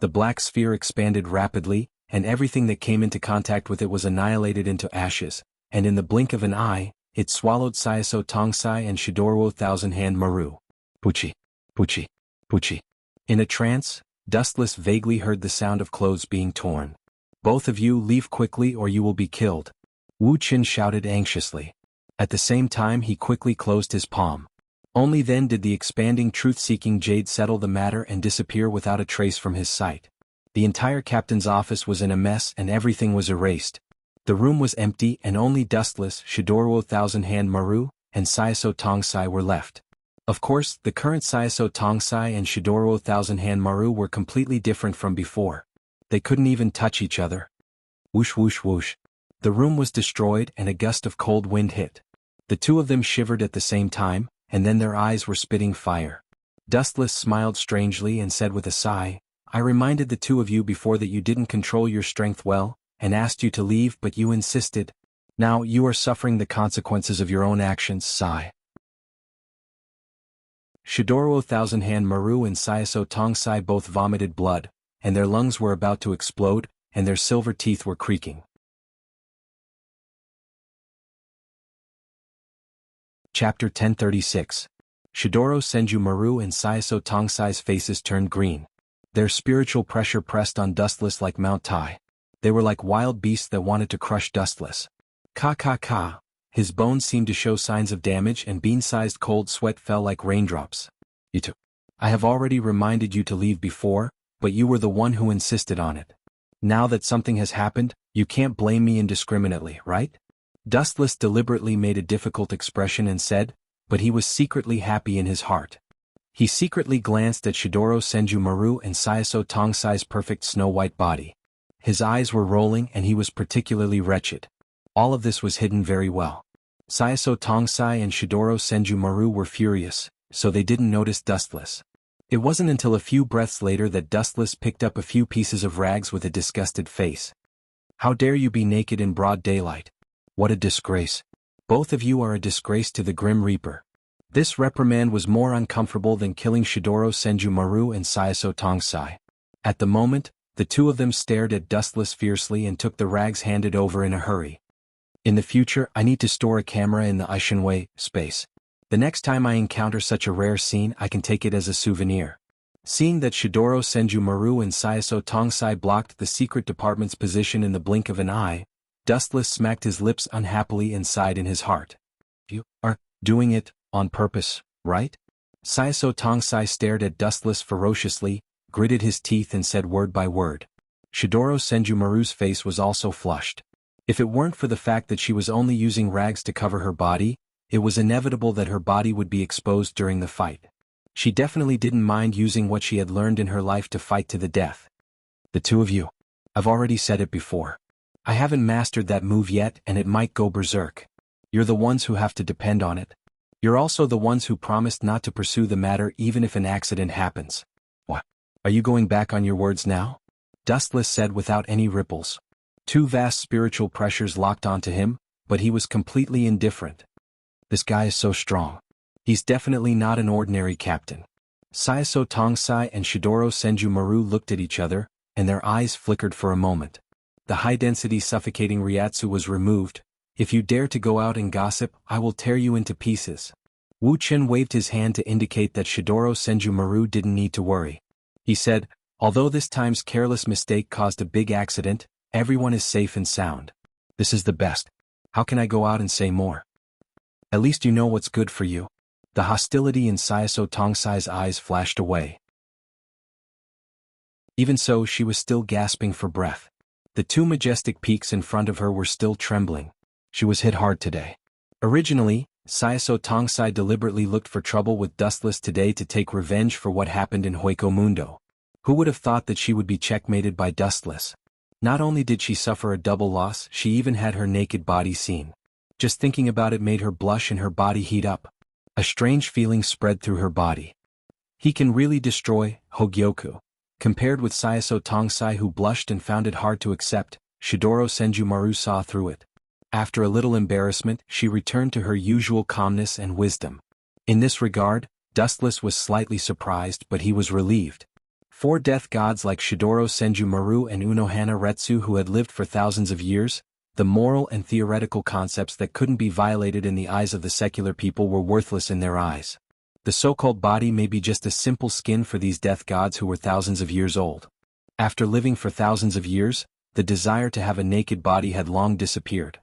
The black sphere expanded rapidly, and everything that came into contact with it was annihilated into ashes, and in the blink of an eye, it swallowed Saiso Tongsai and Shidoro Thousand Hand Maru. Puchi. In a trance, Dustless vaguely heard the sound of clothes being torn. "Both of you leave quickly or you will be killed," Wu Qin shouted anxiously. At the same time he quickly closed his palm. Only then did the expanding truth-seeking jade settle the matter and disappear without a trace from his sight. The entire captain's office was in a mess and everything was erased. The room was empty and only Dustless, Shidoro Thousand Hand Maru, and Saiso Tongsai were left. Of course, the current Saiso Tongsai and Shidoro Thousand Hand Maru were completely different from before. They couldn't even touch each other. Whoosh whoosh whoosh. The room was destroyed and a gust of cold wind hit. The two of them shivered at the same time, and then their eyes were spitting fire. Dustless smiled strangely and said with a sigh, "I reminded the two of you before that you didn't control your strength well, and asked you to leave but you insisted. Now you are suffering the consequences of your own actions." Sigh. Shidoro Thousand Hand Maru and Saiso Tongsai both vomited blood, and their lungs were about to explode, and their silver teeth were creaking. Chapter 1036. Shidoro Senju Maru and Saiso Tongsai's faces turned green. Their spiritual pressure pressed on Dustless like Mount Tai. They were like wild beasts that wanted to crush Dustless. Ka. His bones seemed to show signs of damage and bean-sized cold sweat fell like raindrops. "I have already reminded you to leave before, but you were the one who insisted on it." Now that something has happened, you can't blame me indiscriminately, right? Dustless deliberately made a difficult expression and said, but he was secretly happy in his heart. He secretly glanced at Shidoro Senju and Sayaso Tongsai's perfect snow-white body. His eyes were rolling and he was particularly wretched. All of this was hidden very well. Sayaso Tongsai and Shidoro Senju were furious, so they didn't notice Dustless. It wasn't until a few breaths later that Dustless picked up a few pieces of rags with a disgusted face. How dare you be naked in broad daylight? What a disgrace. Both of you are a disgrace to the Grim Reaper. This reprimand was more uncomfortable than killing Shidoro Senju and Sayaso Tongsai. At the moment, the two of them stared at Dustless fiercely and took the rags handed over in a hurry. In the future, I need to store a camera in the Ishinwei space. The next time I encounter such a rare scene, I can take it as a souvenir. Seeing that Shidoro Senju and Sayaso Tongsai blocked the secret department's position in the blink of an eye, Dustless smacked his lips unhappily and sighed in his heart. You are doing it on purpose, right? Sayaso Tongsai stared at Dustless ferociously, gritted his teeth and said word by word. Shidoro Senju face was also flushed. If it weren't for the fact that she was only using rags to cover her body, it was inevitable that her body would be exposed during the fight. She definitely didn't mind using what she had learned in her life to fight to the death. The two of you. I've already said it before. I haven't mastered that move yet and it might go berserk. You're the ones who have to depend on it. You're also the ones who promised not to pursue the matter even if an accident happens. What? Are you going back on your words now? Dustless said without any ripples. Two vast spiritual pressures locked onto him, but he was completely indifferent. This guy is so strong. He's definitely not an ordinary captain. Sayaso Tongsai and Shidoro Senju looked at each other, and their eyes flickered for a moment. The high-density suffocating Ryatsu was removed. If you dare to go out and gossip, I will tear you into pieces. Wu Chen waved his hand to indicate that Shidoro Senju didn't need to worry. He said, although this time's careless mistake caused a big accident, everyone is safe and sound. This is the best. How can I go out and say more? At least you know what's good for you. The hostility in Sayaso Tongsai's eyes flashed away. Even so, she was still gasping for breath. The two majestic peaks in front of her were still trembling. She was hit hard today. Originally, Sayaso Tongsai deliberately looked for trouble with Dustless today to take revenge for what happened in Hueco Mundo. Who would have thought that she would be checkmated by Dustless? Not only did she suffer a double loss, she even had her naked body seen. Just thinking about it made her blush and her body heat up. A strange feeling spread through her body. He can really destroy Hogyoku. Compared with Sayaso Tongsai who blushed and found it hard to accept, Shidoro Senju saw through it. After a little embarrassment, she returned to her usual calmness and wisdom. In this regard, Dustless was slightly surprised but he was relieved. Four death gods like Shidoro Senju and Unohana Retsu who had lived for thousands of years, the moral and theoretical concepts that couldn't be violated in the eyes of the secular people were worthless in their eyes. The so-called body may be just a simple skin for these death gods who were thousands of years old. After living for thousands of years, the desire to have a naked body had long disappeared.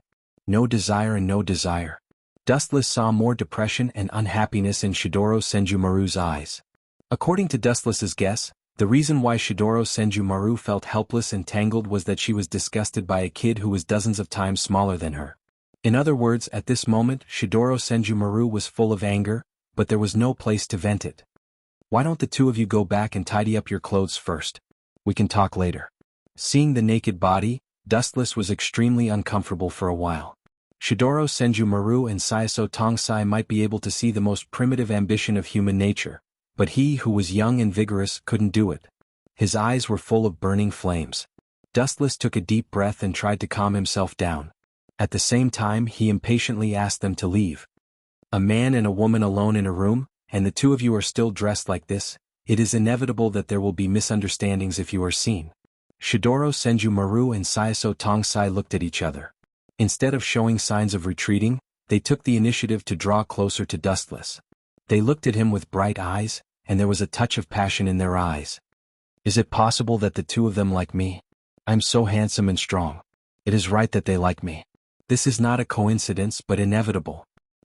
No desire and no desire. Dustless saw more depression and unhappiness in Shidoro Senju eyes. According to Dustless's guess, the reason why Shidoro Senju felt helpless and tangled was that she was disgusted by a kid who was dozens of times smaller than her. In other words, at this moment, Shidoro Senju was full of anger, but there was no place to vent it. Why don't the two of you go back and tidy up your clothes first? We can talk later. Seeing the naked body, Dustless was extremely uncomfortable for a while. Shidoro Senju and Sayaso Tongsai might be able to see the most primitive ambition of human nature, but he who was young and vigorous couldn't do it. His eyes were full of burning flames. Dustless took a deep breath and tried to calm himself down. At the same time, he impatiently asked them to leave. A man and a woman alone in a room, and the two of you are still dressed like this, it is inevitable that there will be misunderstandings if you are seen. Shidoro Senju and Sayaso Tongsai looked at each other. Instead of showing signs of retreating, they took the initiative to draw closer to Dustless. They looked at him with bright eyes, and there was a touch of passion in their eyes. Is it possible that the two of them like me? I'm so handsome and strong. It is right that they like me. This is not a coincidence but inevitable.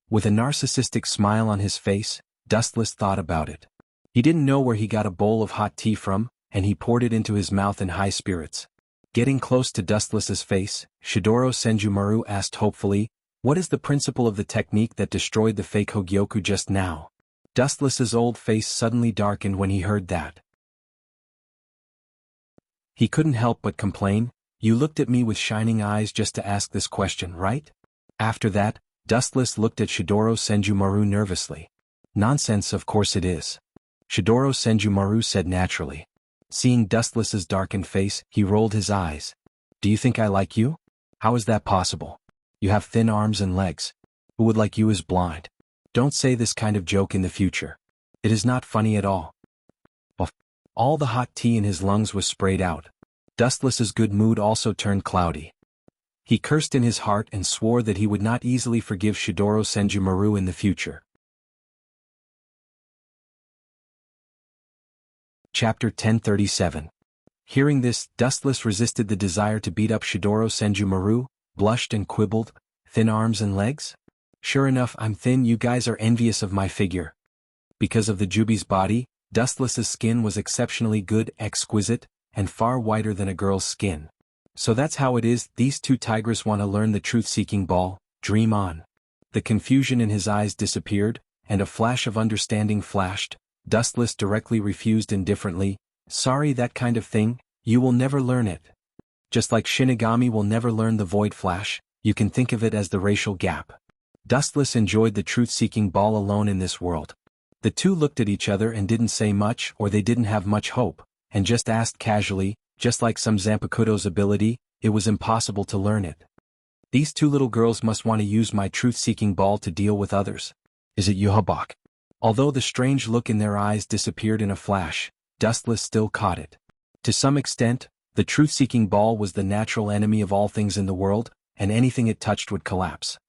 With a narcissistic smile on his face, Dustless thought about it. He didn't know where he got a bowl of hot tea from, and he poured it into his mouth in high spirits. Getting close to Dustless's face, Shidoro Senjumaru asked hopefully, "What is the principle of the technique that destroyed the fake Hogyoku just now?" Dustless's old face suddenly darkened when he heard that. He couldn't help but complain, "You looked at me with shining eyes just to ask this question, right?" After that, Dustless looked at Shidoro Senjumaru nervously. "Nonsense, of course it is," Shidoro Senjumaru said naturally. Seeing Dustless's darkened face, he rolled his eyes. "Do you think I like you? How is that possible? You have thin arms and legs. Who would like you is blind? Don't say this kind of joke in the future. It is not funny at all." All the hot tea in his lungs was sprayed out. Dustless's good mood also turned cloudy. He cursed in his heart and swore that he would not easily forgive Shidoro Senjumaru in the future. Chapter 1037. Hearing this, Dustless resisted the desire to beat up Shidoro Senjumaru, blushed and quibbled, "Thin arms and legs? Sure enough, I'm thin. You guys are envious of my figure." Because of the Jubi's body, Dustless's skin was exceptionally good, exquisite, and far whiter than a girl's skin. So that's how it is, these two tigers want to learn the truth-seeking ball, dream on. The confusion in his eyes disappeared, and a flash of understanding flashed. Dustless directly refused indifferently, "Sorry, that kind of thing, you will never learn it. Just like Shinigami will never learn the Void Flash, you can think of it as the racial gap." Dustless enjoyed the truth-seeking ball alone in this world. The two looked at each other and didn't say much, or they didn't have much hope, and just asked casually, "Just like some Zanpakuto's ability, it was impossible to learn it. These two little girls must want to use my truth-seeking ball to deal with others. Is it Yuhabak?" Although the strange look in their eyes disappeared in a flash, Dustless still caught it. To some extent, the truth-seeking ball was the natural enemy of all things in the world, and anything it touched would collapse.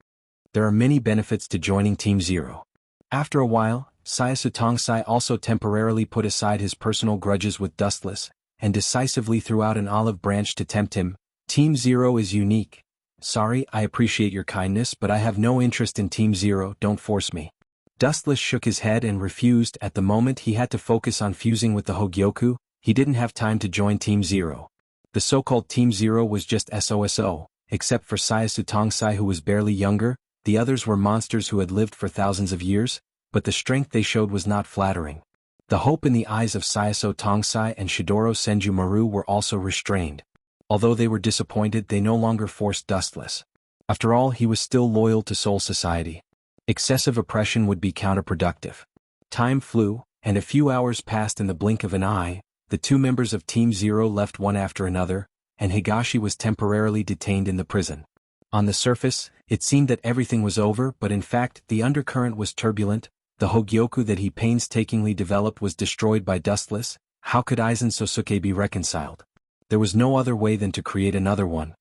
There are many benefits to joining Team Zero. After a while, Saiyasu Tongsai also temporarily put aside his personal grudges with Dustless, and decisively threw out an olive branch to tempt him. "Team Zero is unique. Sorry, I appreciate your kindness, but I have no interest in Team Zero, don't force me." Dustless shook his head and refused. At the moment he had to focus on fusing with the Hogyoku, he didn't have time to join Team Zero. The so-called Team Zero was just SOSO, except for Saiyasu Tongsai who was barely younger. The others were monsters who had lived for thousands of years, but the strength they showed was not flattering. The hope in the eyes of Saiyasu Tongsai and Shidoro Senjumaru were also restrained. Although they were disappointed, they no longer forced Dustless. After all, he was still loyal to Soul Society. Excessive oppression would be counterproductive. Time flew, and a few hours passed in the blink of an eye. The two members of Team Zero left one after another, and Higashi was temporarily detained in the prison. On the surface, it seemed that everything was over, but in fact, the undercurrent was turbulent. The Hogyoku that he painstakingly developed was destroyed by Dustless. How could Aizen Sosuke be reconciled? There was no other way than to create another one.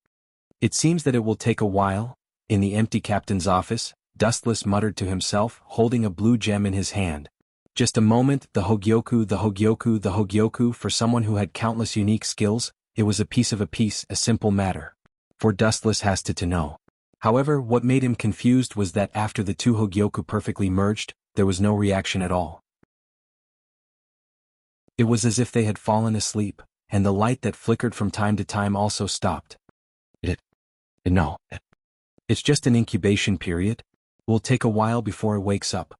"It seems that it will take a while." In the empty captain's office, Dustless muttered to himself, holding a blue gem in his hand. Just a moment, the Hogyoku, the Hogyoku, the Hogyoku. For someone who had countless unique skills, it was a piece, a simple matter. For Dustless has to know. However, what made him confused was that after the two Hogyoku perfectly merged, there was no reaction at all. It was as if they had fallen asleep, and the light that flickered from time to time also stopped. It's just an incubation period. Will take a while before it wakes up."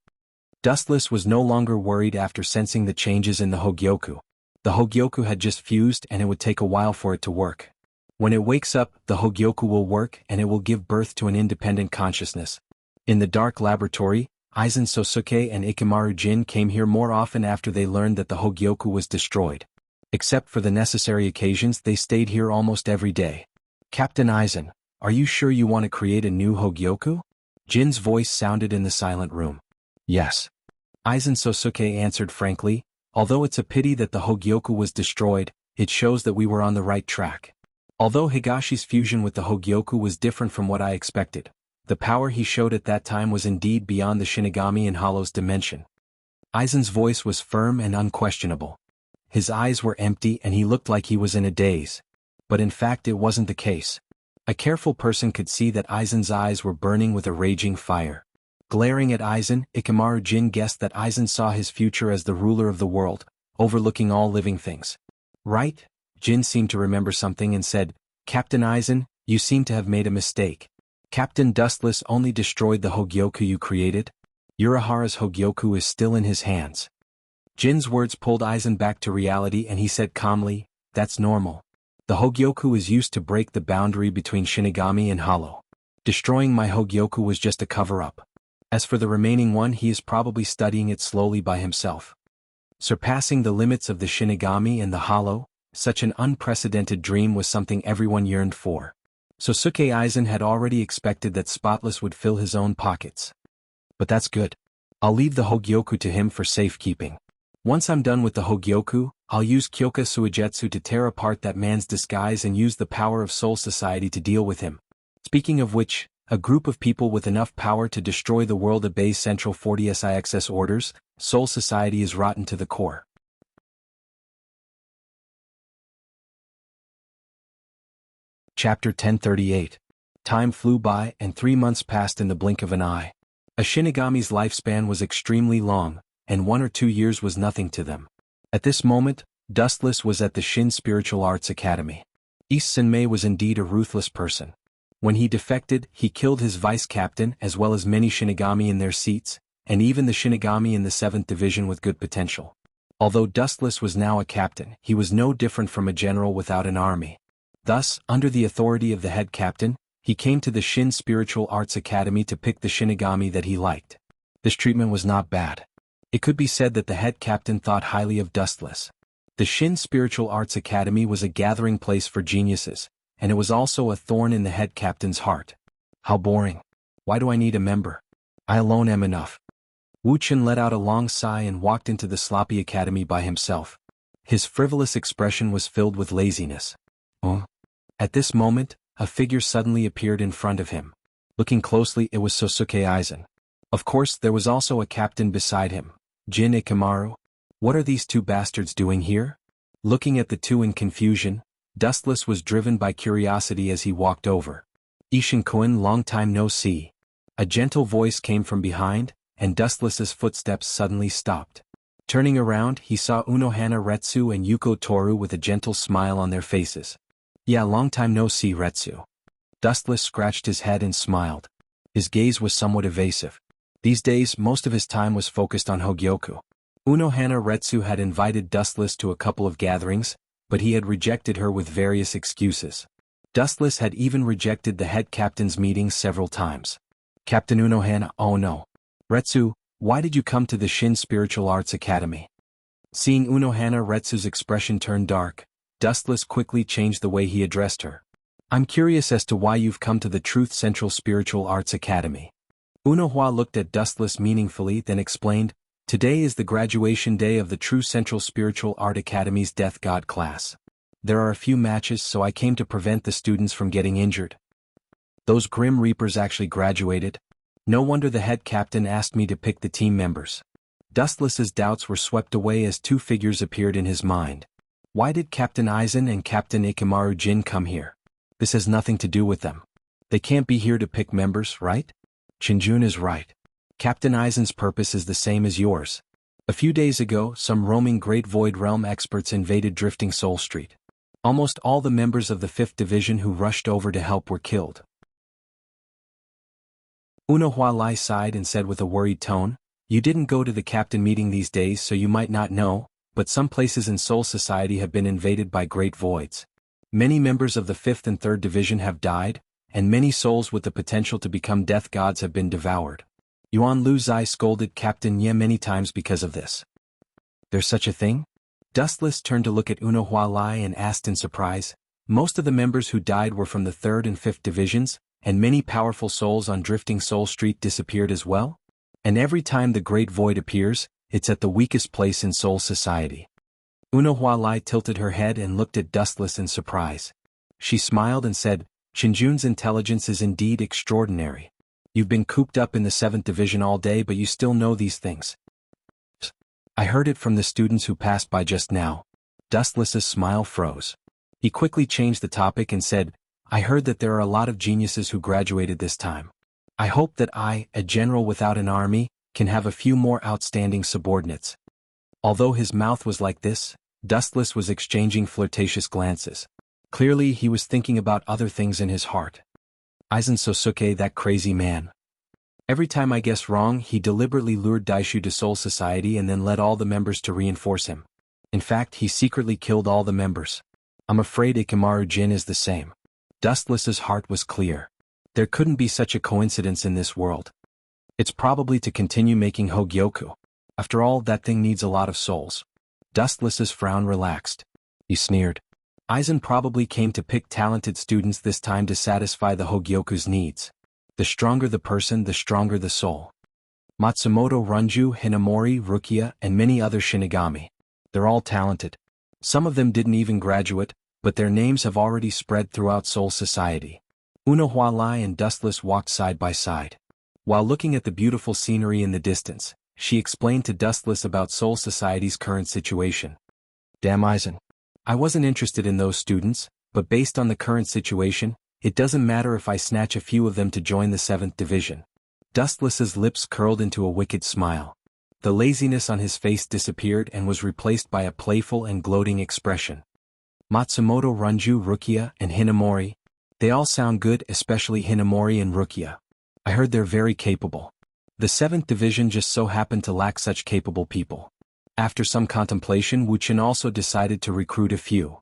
Dustless was no longer worried after sensing the changes in the Hogyoku. The Hogyoku had just fused and it would take a while for it to work. When it wakes up, the Hogyoku will work and it will give birth to an independent consciousness. In the dark laboratory, Aizen Sosuke and Ikemaru Jin came here more often after they learned that the Hogyoku was destroyed. Except for the necessary occasions, they stayed here almost every day. "Captain Aizen, are you sure you want to create a new Hogyoku?" Jin's voice sounded in the silent room. "Yes." Aizen Sosuke answered frankly, "Although it's a pity that the Hogyoku was destroyed, it shows that we were on the right track." Although Higashi's fusion with the Hogyoku was different from what I expected, the power he showed at that time was indeed beyond the Shinigami and Hollow's dimension. Aizen's voice was firm and unquestionable. His eyes were empty and he looked like he was in a daze. But in fact it wasn't the case. A careful person could see that Aizen's eyes were burning with a raging fire. Glaring at Aizen, Ikemaru Jin guessed that Aizen saw his future as the ruler of the world, overlooking all living things. "Right?" Jin seemed to remember something and said, Captain Aizen, you seem to have made a mistake. Captain Dustless only destroyed the Hogyoku you created. Urahara's Hogyoku is still in his hands. Jin's words pulled Aizen back to reality and he said calmly, that's normal. The Hogyoku is used to break the boundary between Shinigami and Hollow. Destroying my Hogyoku was just a cover-up. As for the remaining one, he is probably studying it slowly by himself. Surpassing the limits of the Shinigami and the Hollow, such an unprecedented dream was something everyone yearned for. Sosuke Aizen had already expected that Spotless would fill his own pockets. But that's good. I'll leave the Hogyoku to him for safekeeping. Once I'm done with the Hogyoku, I'll use Kyoka Suigetsu to tear apart that man's disguise and use the power of Soul Society to deal with him. Speaking of which, a group of people with enough power to destroy the world obeys Central 40 SIXS orders. Soul Society is rotten to the core. Chapter 1038. Time flew by and 3 months passed in the blink of an eye. A Shinigami's lifespan was extremely long, and 1 or 2 years was nothing to them. At this moment, Dustless was at the Shin Spiritual Arts Academy. East Senmei was indeed a ruthless person. When he defected, he killed his vice-captain as well as many Shinigami in their seats, and even the Shinigami in the 7th Division with good potential. Although Dustless was now a captain, he was no different from a general without an army. Thus, under the authority of the head captain, he came to the Shin Spiritual Arts Academy to pick the Shinigami that he liked. This treatment was not bad. It could be said that the head captain thought highly of Dustless. The Shin Spiritual Arts Academy was a gathering place for geniuses, and it was also a thorn in the head captain's heart. How boring. Why do I need a member? I alone am enough. Wuxia let out a long sigh and walked into the sloppy academy by himself. His frivolous expression was filled with laziness. At this moment, a figure suddenly appeared in front of him. Looking closely, it was Sosuke Aizen. Of course, there was also a captain beside him, Jin Ikamaru. What are these two bastards doing here? Looking at the two in confusion, Dustless was driven by curiosity as he walked over. Ishin-kun, long time no see. A gentle voice came from behind, and Dustless's footsteps suddenly stopped. Turning around, he saw Unohana Retsu and Yuko Toru with a gentle smile on their faces. Yeah, long time no see, Retsu. Dustless scratched his head and smiled. His gaze was somewhat evasive. These days, most of his time was focused on Hogyoku. Unohana Retsu had invited Dustless to a couple of gatherings, but he had rejected her with various excuses. Dustless had even rejected the head captain's meetings several times. Captain Unohana, oh no. Retsu, why did you come to the Shin Spiritual Arts Academy? Seeing Unohana Retsu's expression turn dark, Dustless quickly changed the way he addressed her. I'm curious as to why you've come to the Truth Central Spiritual Arts Academy. Unohana looked at Dustless meaningfully, then explained, today is the graduation day of the True Central Spiritual Art Academy's Death God class. There are a few matches, so I came to prevent the students from getting injured. Those Grim Reapers actually graduated? No wonder the head captain asked me to pick the team members. Dustless's doubts were swept away as two figures appeared in his mind. Why did Captain Aizen and Captain Ikamaru Jin come here? This has nothing to do with them. They can't be here to pick members, right? Shinjun is right. Captain Aizen's purpose is the same as yours. A few days ago, some roaming Great Void Realm experts invaded Drifting Soul Street. Almost all the members of the 5th Division who rushed over to help were killed. Unohana sighed and said with a worried tone, you didn't go to the captain meeting these days, so you might not know, but some places in Soul Society have been invaded by Great Voids. Many members of the 5th and 3rd Division have died, and many souls with the potential to become death gods have been devoured. Yuan Lu Zai scolded Captain Ye many times because of this. There's such a thing? Dustless turned to look at Unohana and asked in surprise. Most of the members who died were from the 3rd and 5th Divisions, and many powerful souls on Drifting Soul Street disappeared as well? And every time the Great Void appears, it's at the weakest place in Soul Society. Unohana tilted her head and looked at Dustless in surprise. She smiled and said, Shinjun's intelligence is indeed extraordinary. You've been cooped up in the 7th Division all day, but you still know these things. I heard it from the students who passed by just now. Dustless's smile froze. He quickly changed the topic and said, I heard that there are a lot of geniuses who graduated this time. I hope that I, a general without an army, can have a few more outstanding subordinates. Although his mouth was like this, Dustless was exchanging flirtatious glances. Clearly he was thinking about other things in his heart. Aizen Sosuke, that crazy man. Every time I guessed wrong, he deliberately lured Daishu to Soul Society and then led all the members to reinforce him. In fact, he secretly killed all the members. I'm afraid Ikamaru Jin is the same. Dustless's heart was clear. There couldn't be such a coincidence in this world. It's probably to continue making Hogyoku. After all, that thing needs a lot of souls. Dustless's frown relaxed. He sneered. Aizen probably came to pick talented students this time to satisfy the Hogyoku's needs. The stronger the person, the stronger the soul. Matsumoto Ranju, Hinamori, Rukia, and many other Shinigami. They're all talented. Some of them didn't even graduate, but their names have already spread throughout Soul Society. Unohua and Dustless walked side by side. While looking at the beautiful scenery in the distance, she explained to Dustless about Soul Society's current situation. Damn Aizen. I wasn't interested in those students, but based on the current situation, it doesn't matter if I snatch a few of them to join the 7th Division. Dustless's lips curled into a wicked smile. The laziness on his face disappeared and was replaced by a playful and gloating expression. Matsumoto Ranju, Rukia, and Hinamori. They all sound good, especially Hinamori and Rukia. I heard they're very capable. The 7th Division just so happened to lack such capable people. After some contemplation, Wuxia also decided to recruit a few.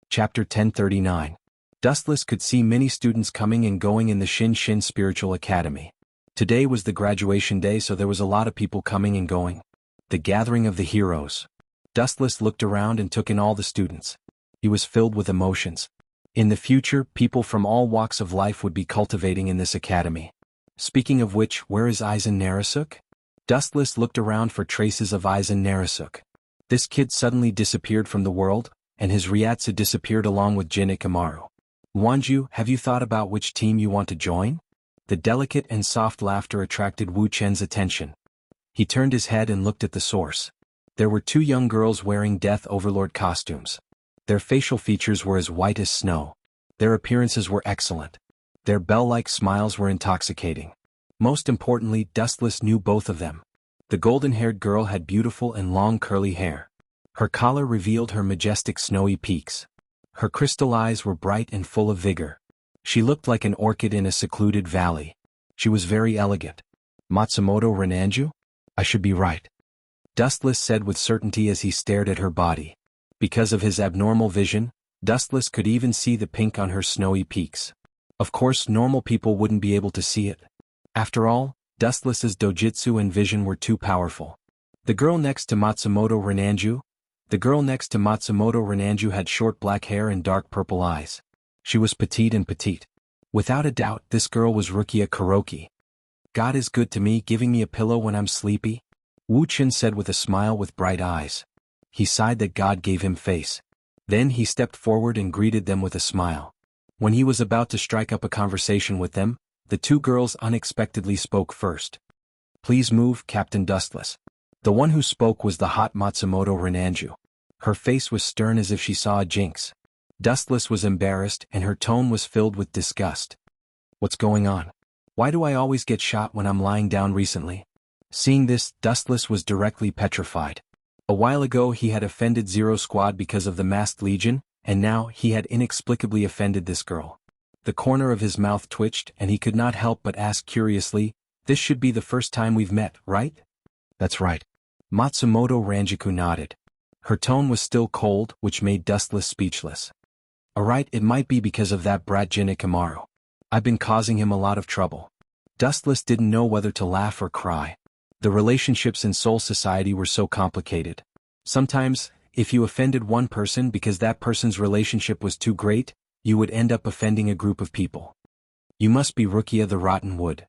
Chapter 1039. Dustless could see many students coming and going in the Shin Shin Spiritual Academy. Today was the graduation day, so there was a lot of people coming and going. The gathering of the heroes. Dustless looked around and took in all the students. He was filled with emotions. In the future, people from all walks of life would be cultivating in this academy. Speaking of which, where is Aizen Narasuk? Dustless looked around for traces of Aizen Narasuk. This kid suddenly disappeared from the world, and his Ryatsu disappeared along with Jin Ikamaru. Wanju, have you thought about which team you want to join? The delicate and soft laughter attracted Wu Chen's attention. He turned his head and looked at the source. There were 2 young girls wearing Death Overlord costumes. Their facial features were as white as snow. Their appearances were excellent. Their bell-like smiles were intoxicating. Most importantly, Dustless knew both of them. The golden-haired girl had beautiful and long curly hair. Her collar revealed her majestic snowy peaks. Her crystal eyes were bright and full of vigor. She looked like an orchid in a secluded valley. She was very elegant. Matsumoto Renanju? I should be right. Dustless said with certainty as he stared at her body. Because of his abnormal vision, Dustless could even see the pink on her snowy peaks. Of course, normal people wouldn't be able to see it. After all, Dustless's dojutsu and vision were too powerful. The girl next to Matsumoto Renanju had short black hair and dark purple eyes. She was petite and petite. Without a doubt, this girl was Rukia Kuroki. God is good to me, giving me a pillow when I'm sleepy. Wu Chen said with a smile with bright eyes. He sighed that God gave him face. Then he stepped forward and greeted them with a smile. When he was about to strike up a conversation with them, the 2 girls unexpectedly spoke first. Please move, Captain Dustless. The one who spoke was the hot Matsumoto Renanju. Her face was stern as if she saw a jinx. Dustless was embarrassed and her tone was filled with disgust. What's going on? Why do I always get shot when I'm lying down recently? Seeing this, Dustless was directly petrified. A while ago he had offended Zero Squad because of the Masked Legion, and now he had inexplicably offended this girl. The corner of his mouth twitched and he could not help but ask curiously, this should be the first time we've met, right? That's right. Matsumoto Ranjiku nodded. Her tone was still cold, which made Dustless speechless. Alright, it might be because of that brat Jin Ikamaru. I've been causing him a lot of trouble. Dustless didn't know whether to laugh or cry. The relationships in Soul Society were so complicated. Sometimes, if you offended one person because that person's relationship was too great, you would end up offending a group of people. You must be Rukia the Rotten Wood.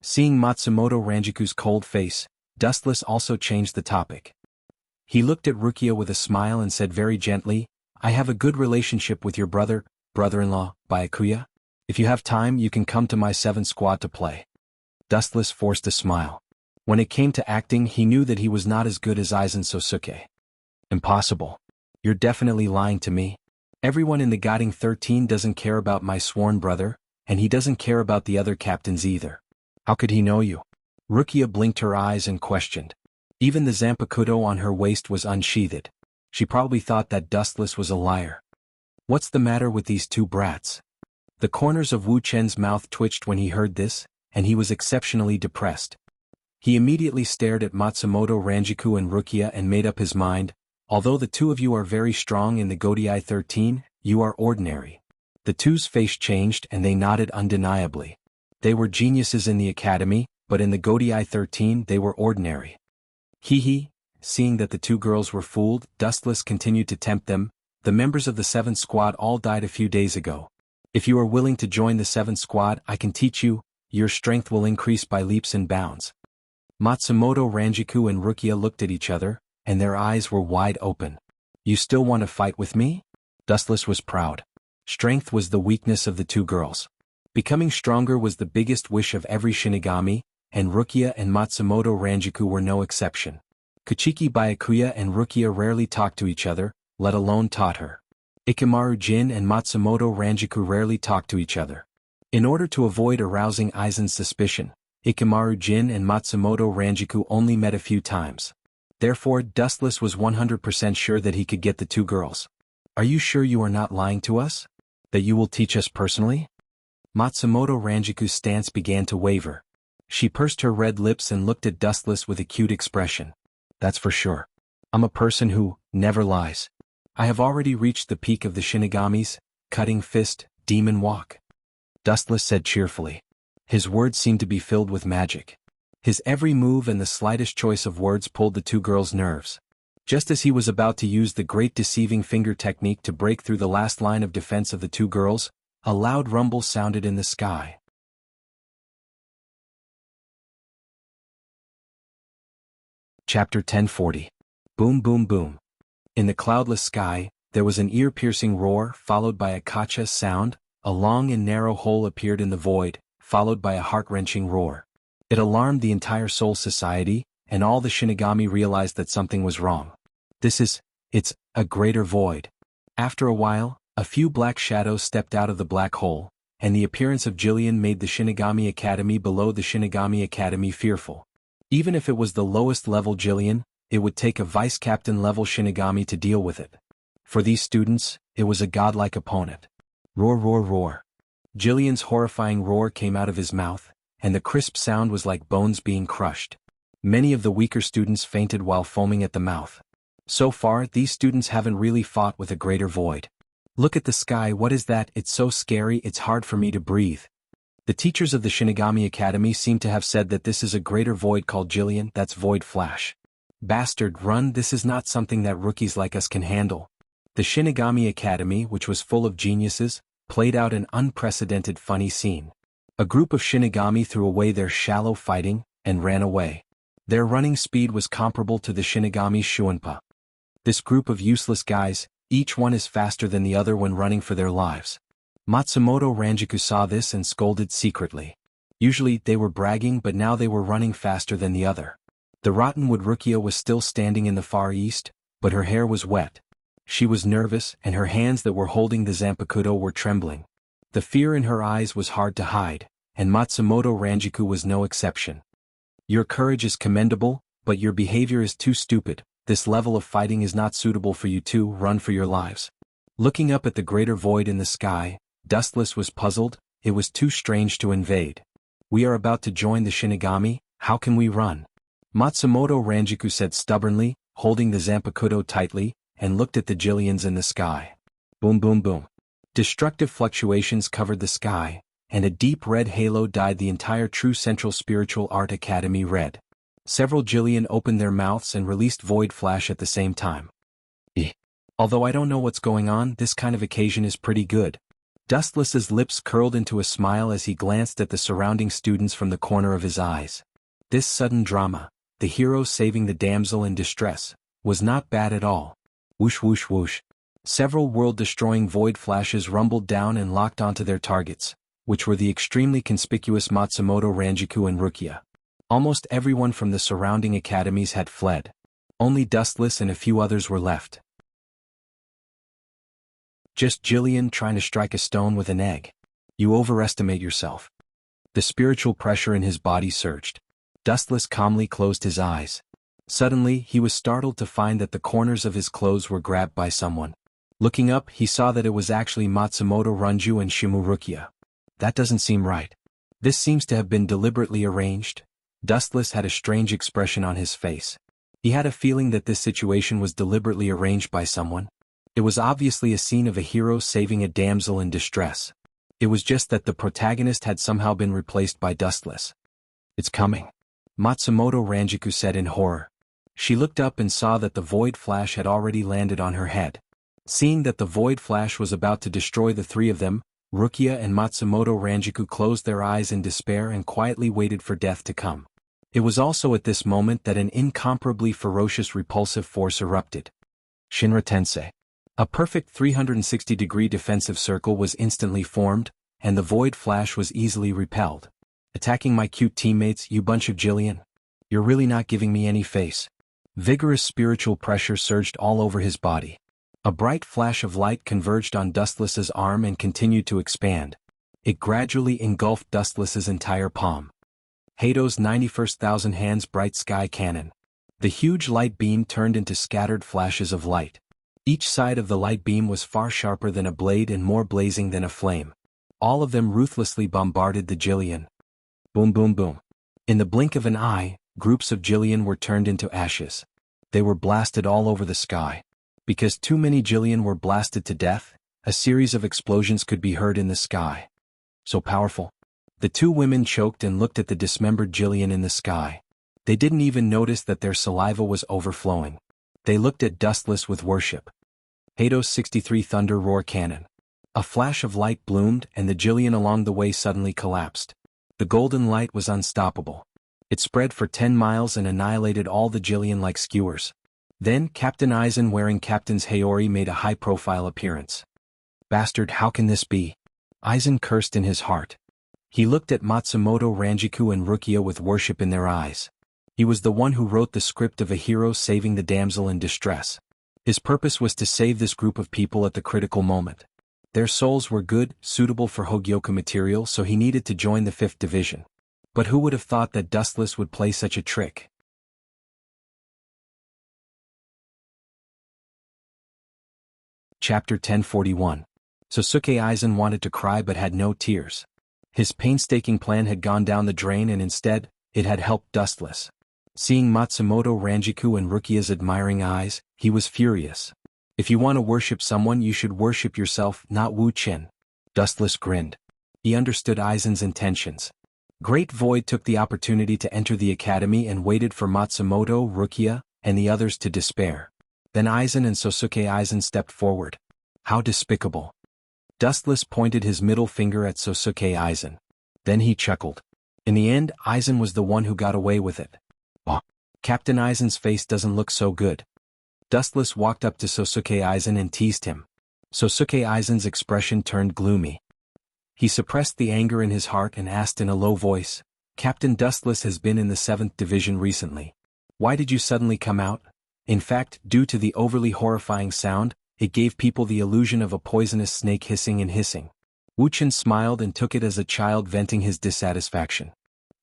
Seeing Matsumoto Ranjiku's cold face, Dustless also changed the topic. He looked at Rukia with a smile and said very gently, I have a good relationship with your brother-in-law, Byakuya. If you have time, you can come to my 7th squad to play. Dustless forced a smile. When it came to acting, he knew that he was not as good as Aizen Sosuke. Impossible. You're definitely lying to me. Everyone in the Guiding 13 doesn't care about my sworn brother, and he doesn't care about the other captains either. How could he know you? Rukia blinked her eyes and questioned. Even the zanpakuto on her waist was unsheathed. She probably thought that Dustless was a liar. What's the matter with these two brats? The corners of Wu Chen's mouth twitched when he heard this, and he was exceptionally depressed. He immediately stared at Matsumoto Ranjiku and Rukia and made up his mind, although the two of you are very strong in the Godai 13, you are ordinary. The two's face changed and they nodded undeniably. They were geniuses in the academy, but in the Godai 13 they were ordinary. Hee. Seeing that the two girls were fooled, Dustless continued to tempt them. The members of the 7th squad all died a few days ago. If you are willing to join the 7th squad, I can teach you, your strength will increase by leaps and bounds. Matsumoto Ranjiku and Rukia looked at each other, and their eyes were wide open. You still want to fight with me? Dustless was proud. Strength was the weakness of the two girls. Becoming stronger was the biggest wish of every Shinigami, and Rukia and Matsumoto Ranjiku were no exception. Kuchiki Byakuya and Rukia rarely talked to each other, let alone taught her. Ikemaru Jin and Matsumoto Ranjiku rarely talked to each other. In order to avoid arousing Aizen's suspicion, Ikemaru Jin and Matsumoto Ranjiku only met a few times. Therefore, Dustless was 100% sure that he could get the two girls. Are you sure you are not lying to us? That you will teach us personally? Matsumoto Ranjiku's stance began to waver. She pursed her red lips and looked at Dustless with a cute expression. That's for sure. I'm a person who never lies. I have already reached the peak of the Shinigamis, cutting fist, demon walk. Dustless said cheerfully. His words seemed to be filled with magic. His every move and the slightest choice of words pulled the two girls' nerves. Just as he was about to use the great deceiving finger technique to break through the last line of defense of the two girls, a loud rumble sounded in the sky. Chapter 1040. Boom boom boom. In the cloudless sky, there was an ear-piercing roar followed by a kacha sound, a long and narrow hole appeared in the void, followed by a heart-wrenching roar. It alarmed the entire Soul Society, and all the Shinigami realized that something was wrong. It's a greater void. After a while, a few black shadows stepped out of the black hole, and the appearance of Jillian made the Shinigami Academy below the Shinigami Academy fearful. Even if it was the lowest level Jillian, it would take a vice-captain level Shinigami to deal with it. For these students, it was a godlike opponent. Roar roar roar. Jillian's horrifying roar came out of his mouth, and the crisp sound was like bones being crushed. Many of the weaker students fainted while foaming at the mouth. So far, these students haven't really fought with a greater void. Look at the sky, what is that? It's so scary, it's hard for me to breathe. The teachers of the Shinigami Academy seem to have said that this is a greater void called Jillian, that's Void Flash. Bastard, run, this is not something that rookies like us can handle. The Shinigami Academy, which was full of geniuses, played out an unprecedented funny scene. A group of Shinigami threw away their shallow fighting, and ran away. Their running speed was comparable to the Shinigami Shuunpa. This group of useless guys, each one is faster than the other when running for their lives. Matsumoto Ranjiku saw this and scolded secretly. Usually they were bragging, but now they were running faster than the other. The Rottenwood Rukia was still standing in the far east, but her hair was wet. She was nervous, and her hands that were holding the zanpakuto were trembling. The fear in her eyes was hard to hide, and Matsumoto Ranjiku was no exception. Your courage is commendable, but your behavior is too stupid. This level of fighting is not suitable for you to run for your lives. Looking up at the greater void in the sky, Dustless was puzzled, it was too strange to invade. We are about to join the Shinigami, how can we run? Matsumoto Ranjiku said stubbornly, holding the zanpakuto tightly, and looked at the Jillians in the sky. Boom boom boom. Destructive fluctuations covered the sky, and a deep red halo dyed the entire True Central Spiritual Art Academy red. Several Jillian opened their mouths and released Void Flash at the same time. Although I don't know what's going on, this kind of occasion is pretty good. Dustless's lips curled into a smile as he glanced at the surrounding students from the corner of his eyes. This sudden drama, the hero saving the damsel in distress, was not bad at all. Whoosh whoosh whoosh. Several world-destroying void flashes rumbled down and locked onto their targets, which were the extremely conspicuous Matsumoto Ranjiku and Rukia. Almost everyone from the surrounding academies had fled. Only Dustless and a few others were left. Just Jillian trying to strike a stone with an egg. You overestimate yourself. The spiritual pressure in his body surged. Dustless calmly closed his eyes. Suddenly, he was startled to find that the corners of his clothes were grabbed by someone. Looking up, he saw that it was actually Matsumoto Ranju and Shimurukia. That doesn't seem right. This seems to have been deliberately arranged. Dustless had a strange expression on his face. He had a feeling that this situation was deliberately arranged by someone. It was obviously a scene of a hero saving a damsel in distress. It was just that the protagonist had somehow been replaced by Dustless. It's coming, Matsumoto Ranjiku said in horror. She looked up and saw that the void flash had already landed on her head. Seeing that the void flash was about to destroy the three of them, Rukia and Matsumoto Ranjiku closed their eyes in despair and quietly waited for death to come. It was also at this moment that an incomparably ferocious repulsive force erupted. Shinra Tensei. A perfect 360-degree defensive circle was instantly formed, and the void flash was easily repelled. Attacking my cute teammates, you bunch of Jillian. You're really not giving me any face. Vigorous spiritual pressure surged all over his body. A bright flash of light converged on Dustless's arm and continued to expand. It gradually engulfed Dustless's entire palm. Hato's 91,000 hands bright sky cannon. The huge light beam turned into scattered flashes of light. Each side of the light beam was far sharper than a blade and more blazing than a flame. All of them ruthlessly bombarded the Jillian. Boom boom boom. In the blink of an eye, groups of Jillian were turned into ashes. They were blasted all over the sky. Because too many Jillian were blasted to death, a series of explosions could be heard in the sky. So powerful. The two women choked and looked at the dismembered Jillian in the sky. They didn't even notice that their saliva was overflowing. They looked at Dustless with worship. Hato's 63 Thunder Roar Cannon. A flash of light bloomed and the Jillian along the way suddenly collapsed. The golden light was unstoppable. It spread for 10 miles and annihilated all the Jillian like skewers. Then Captain Aizen wearing Captain's Haori made a high-profile appearance. Bastard, how can this be? Aizen cursed in his heart. He looked at Matsumoto Ranjiku and Rukia with worship in their eyes. He was the one who wrote the script of a hero saving the damsel in distress. His purpose was to save this group of people at the critical moment. Their souls were good, suitable for Hogyoku material, so he needed to join the 5th Division. But who would have thought that Dustless would play such a trick? Chapter 1041. Sosuke Aizen wanted to cry but had no tears. His painstaking plan had gone down the drain and instead, it had helped Dustless. Seeing Matsumoto Ranjiku and Rukia's admiring eyes, he was furious. If you want to worship someone, you should worship yourself, not Wu Qin. Dustless grinned. He understood Aizen's intentions. Great Void took the opportunity to enter the academy and waited for Matsumoto, Rukia, and the others to despair. Then Aizen and Sosuke Aizen stepped forward. How despicable. Dustless pointed his middle finger at Sosuke Aizen. Then he chuckled. In the end, Aizen was the one who got away with it. Oh, Captain Aizen's face doesn't look so good. Dustless walked up to Sosuke Aizen and teased him. Sosuke Aizen's expression turned gloomy. He suppressed the anger in his heart and asked in a low voice, Captain Dustless has been in the 7th Division recently. Why did you suddenly come out? In fact, due to the overly horrifying sound, it gave people the illusion of a poisonous snake hissing and hissing. Wu Qin smiled and took it as a child venting his dissatisfaction.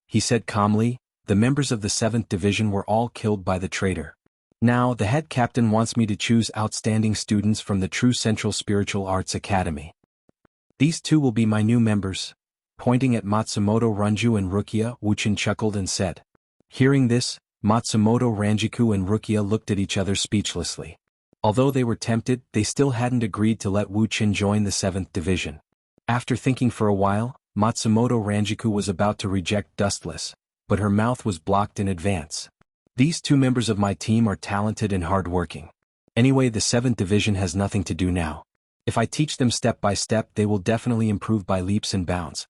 He said calmly, the members of the 7th Division were all killed by the traitor. Now, the head captain wants me to choose outstanding students from the True Central Spiritual Arts Academy. These two will be my new members. Pointing at Matsumoto Ranju and Rukia, Wu Qin chuckled and said. Hearing this, Matsumoto Ranjiku and Rukia looked at each other speechlessly. Although they were tempted, they still hadn't agreed to let Wu Qin join the 7th Division. After thinking for a while, Matsumoto Ranjiku was about to reject Dustless, but her mouth was blocked in advance. These two members of my team are talented and hardworking. Anyway, the 7th Division has nothing to do now. If I teach them step by step, they will definitely improve by leaps and bounds.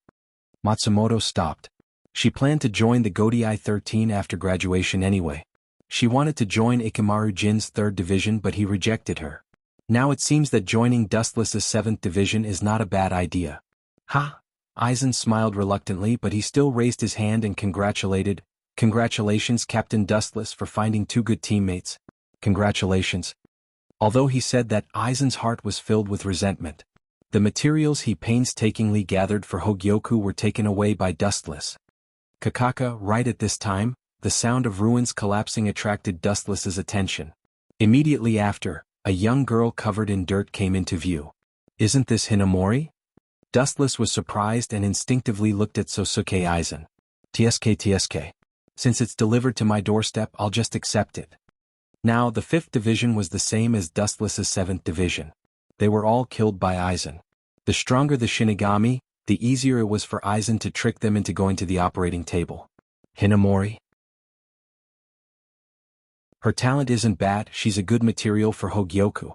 Matsumoto stopped. She planned to join the Godai 13 after graduation anyway. She wanted to join Ikamaru Jin's 3rd Division, but he rejected her. Now it seems that joining Dustless's 7th Division is not a bad idea. Ha! Aizen smiled reluctantly, but he still raised his hand and congratulated. Congratulations, Captain Dustless, for finding 2 good teammates. Congratulations. Although he said that, Aizen's heart was filled with resentment. The materials he painstakingly gathered for Hogyoku were taken away by Dustless. Kakaka, right at this time, the sound of ruins collapsing attracted Dustless's attention. Immediately after, a young girl covered in dirt came into view. Isn't this Hinamori? Dustless was surprised and instinctively looked at Sosuke Aizen. TSK. Since it's delivered to my doorstep, I'll just accept it. Now, the 5th Division was the same as Dustless's 7th Division. They were all killed by Aizen. The stronger the Shinigami, the easier it was for Aizen to trick them into going to the operating table. Hinamori? Her talent isn't bad, she's a good material for Hogyoku.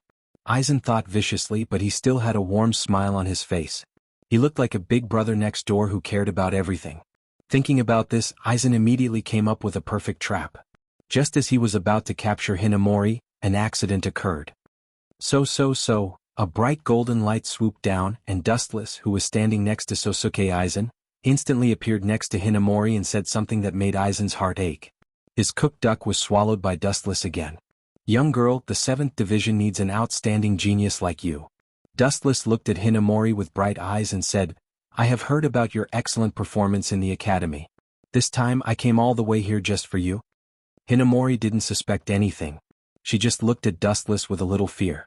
Aizen thought viciously, but he still had a warm smile on his face. He looked like a big brother next door who cared about everything. Thinking about this, Aizen immediately came up with a perfect trap. Just as he was about to capture Hinamori, an accident occurred. A bright golden light swooped down, and Dustless, who was standing next to Sosuke Aizen, instantly appeared next to Hinamori and said something that made Aizen's heart ache. His cooked duck was swallowed by Dustless again. Young girl, the 7th Division needs an outstanding genius like you. Dustless looked at Hinamori with bright eyes and said, I have heard about your excellent performance in the academy. This time I came all the way here just for you. Hinamori didn't suspect anything. She just looked at Dustless with a little fear.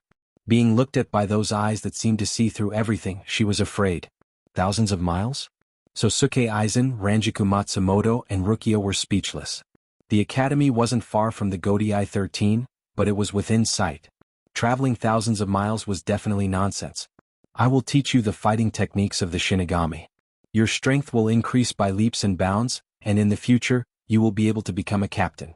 Being looked at by those eyes that seemed to see through everything, she was afraid. Thousands of miles? Sosuke Aizen, Ranjiku Matsumoto, and Rukia were speechless. The academy wasn't far from the Godai 13, but it was within sight. Traveling thousands of miles was definitely nonsense. I will teach you the fighting techniques of the Shinigami. Your strength will increase by leaps and bounds, and in the future, you will be able to become a captain.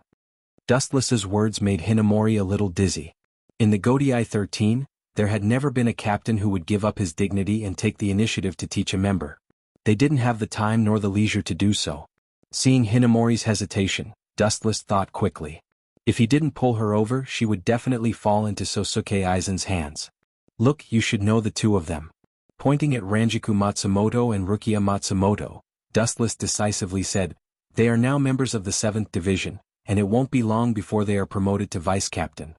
Dustless's words made Hinamori a little dizzy. In the Godai 13, there had never been a captain who would give up his dignity and take the initiative to teach a member. They didn't have the time nor the leisure to do so. Seeing Hinamori's hesitation, Dustless thought quickly. If he didn't pull her over, she would definitely fall into Sosuke Aizen's hands. Look, you should know the two of them. Pointing at Ranjiku Matsumoto and Rukia Matsumoto, Dustless decisively said, they are now members of the 7th Division, and it won't be long before they are promoted to vice captain.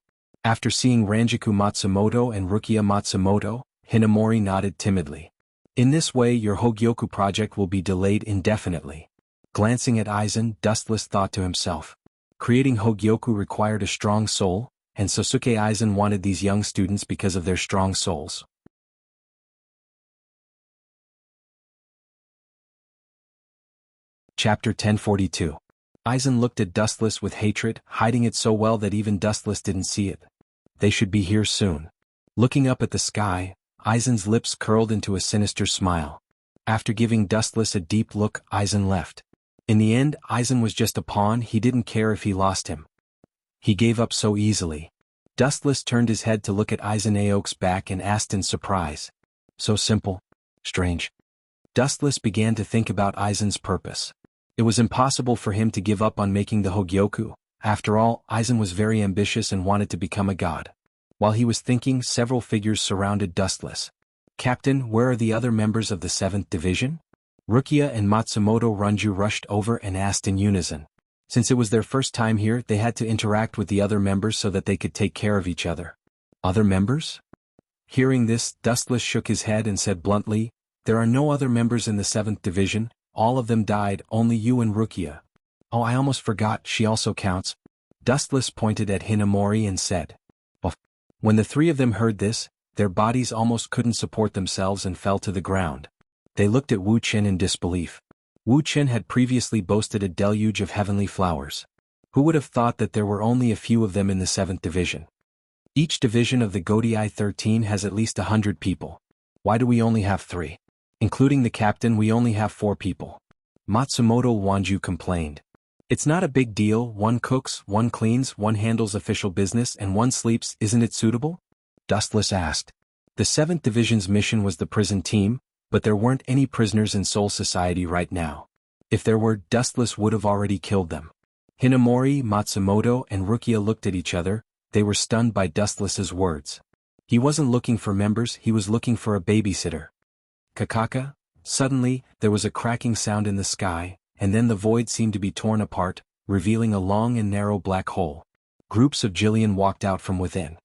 After seeing Ranjiku Matsumoto and Rukia Matsumoto, Hinamori nodded timidly. In this way your Hogyoku project will be delayed indefinitely. Glancing at Aizen, Dustless thought to himself. Creating Hogyoku required a strong soul, and Sosuke Aizen wanted these young students because of their strong souls. Chapter 1042. Aizen looked at Dustless with hatred, hiding it so well that even Dustless didn't see it. They should be here soon. Looking up at the sky, Aizen's lips curled into a sinister smile. After giving Dustless a deep look, Aizen left. In the end, Aizen was just a pawn, he didn't care if he lost him. He gave up so easily. Dustless turned his head to look at Aizen Aok's back and asked in surprise. So simple. Strange. Dustless began to think about Aizen's purpose. It was impossible for him to give up on making the Hogyoku. After all, Aizen was very ambitious and wanted to become a god. While he was thinking, several figures surrounded Dustless. Captain, where are the other members of the 7th Division? Rukia and Matsumoto Ranju rushed over and asked in unison. Since it was their first time here, they had to interact with the other members so that they could take care of each other. Other members? Hearing this, Dustless shook his head and said bluntly, there are no other members in the 7th Division, all of them died, only you and Rukia. Oh, I almost forgot, she also counts. Dustless pointed at Hinamori and said. Oh. When the three of them heard this, their bodies almost couldn't support themselves and fell to the ground. They looked at Wu Qin in disbelief. Wu Qin had previously boasted a deluge of heavenly flowers. Who would have thought that there were only a few of them in the 7th Division? Each division of the Godai 13 has at least 100 people. Why do we only have 3? Including the captain, we only have 4 people. Matsumoto Wanju complained. It's not a big deal, one cooks, one cleans, one handles official business, and one sleeps, isn't it suitable? Dustless asked. The 7th Division's mission was the prison team, but there weren't any prisoners in Soul Society right now. If there were, Dustless would have already killed them. Hinamori, Matsumoto, and Rukia looked at each other. They were stunned by Dustless's words. He wasn't looking for members, he was looking for a babysitter. Kakaka? Suddenly, there was a cracking sound in the sky, and then the void seemed to be torn apart, revealing a long and narrow black hole. Groups of Jillian walked out from within.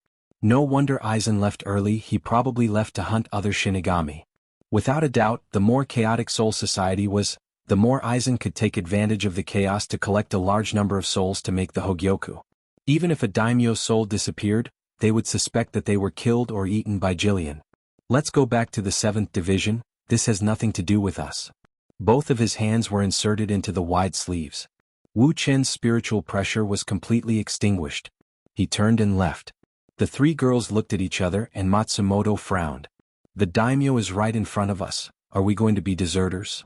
No wonder Aizen left early, he probably left to hunt other Shinigami. Without a doubt, the more chaotic Soul Society was, the more Aizen could take advantage of the chaos to collect a large number of souls to make the Hogyoku. Even if a daimyo's soul disappeared, they would suspect that they were killed or eaten by Jillian. Let's go back to the 7th division, this has nothing to do with us. Both of his hands were inserted into the wide sleeves. Wu Chen's spiritual pressure was completely extinguished. He turned and left. The three girls looked at each other and Matsumoto frowned. The daimyo is right in front of us, are we going to be deserters?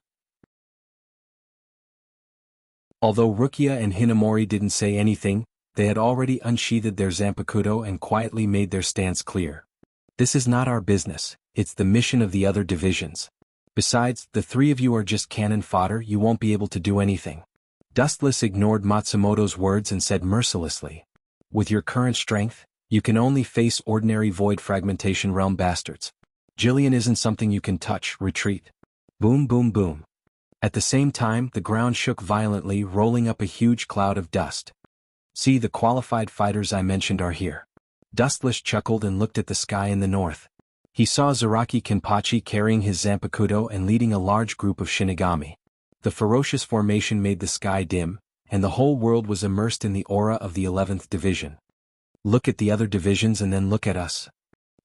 Although Rukia and Hinamori didn't say anything, they had already unsheathed their Zanpakuto and quietly made their stance clear. This is not our business, it's the mission of the other divisions. Besides, the three of you are just cannon fodder, you won't be able to do anything. Dustless ignored Matsumoto's words and said mercilessly. With your current strength, you can only face ordinary void fragmentation realm bastards. Jillian isn't something you can touch, retreat. Boom boom boom. At the same time, the ground shook violently, rolling up a huge cloud of dust. See, the qualified fighters I mentioned are here. Dustless chuckled and looked at the sky in the north. He saw Zaraki Kenpachi carrying his Zanpakuto and leading a large group of Shinigami. The ferocious formation made the sky dim, and the whole world was immersed in the aura of the 11th division. Look at the other divisions and then look at us.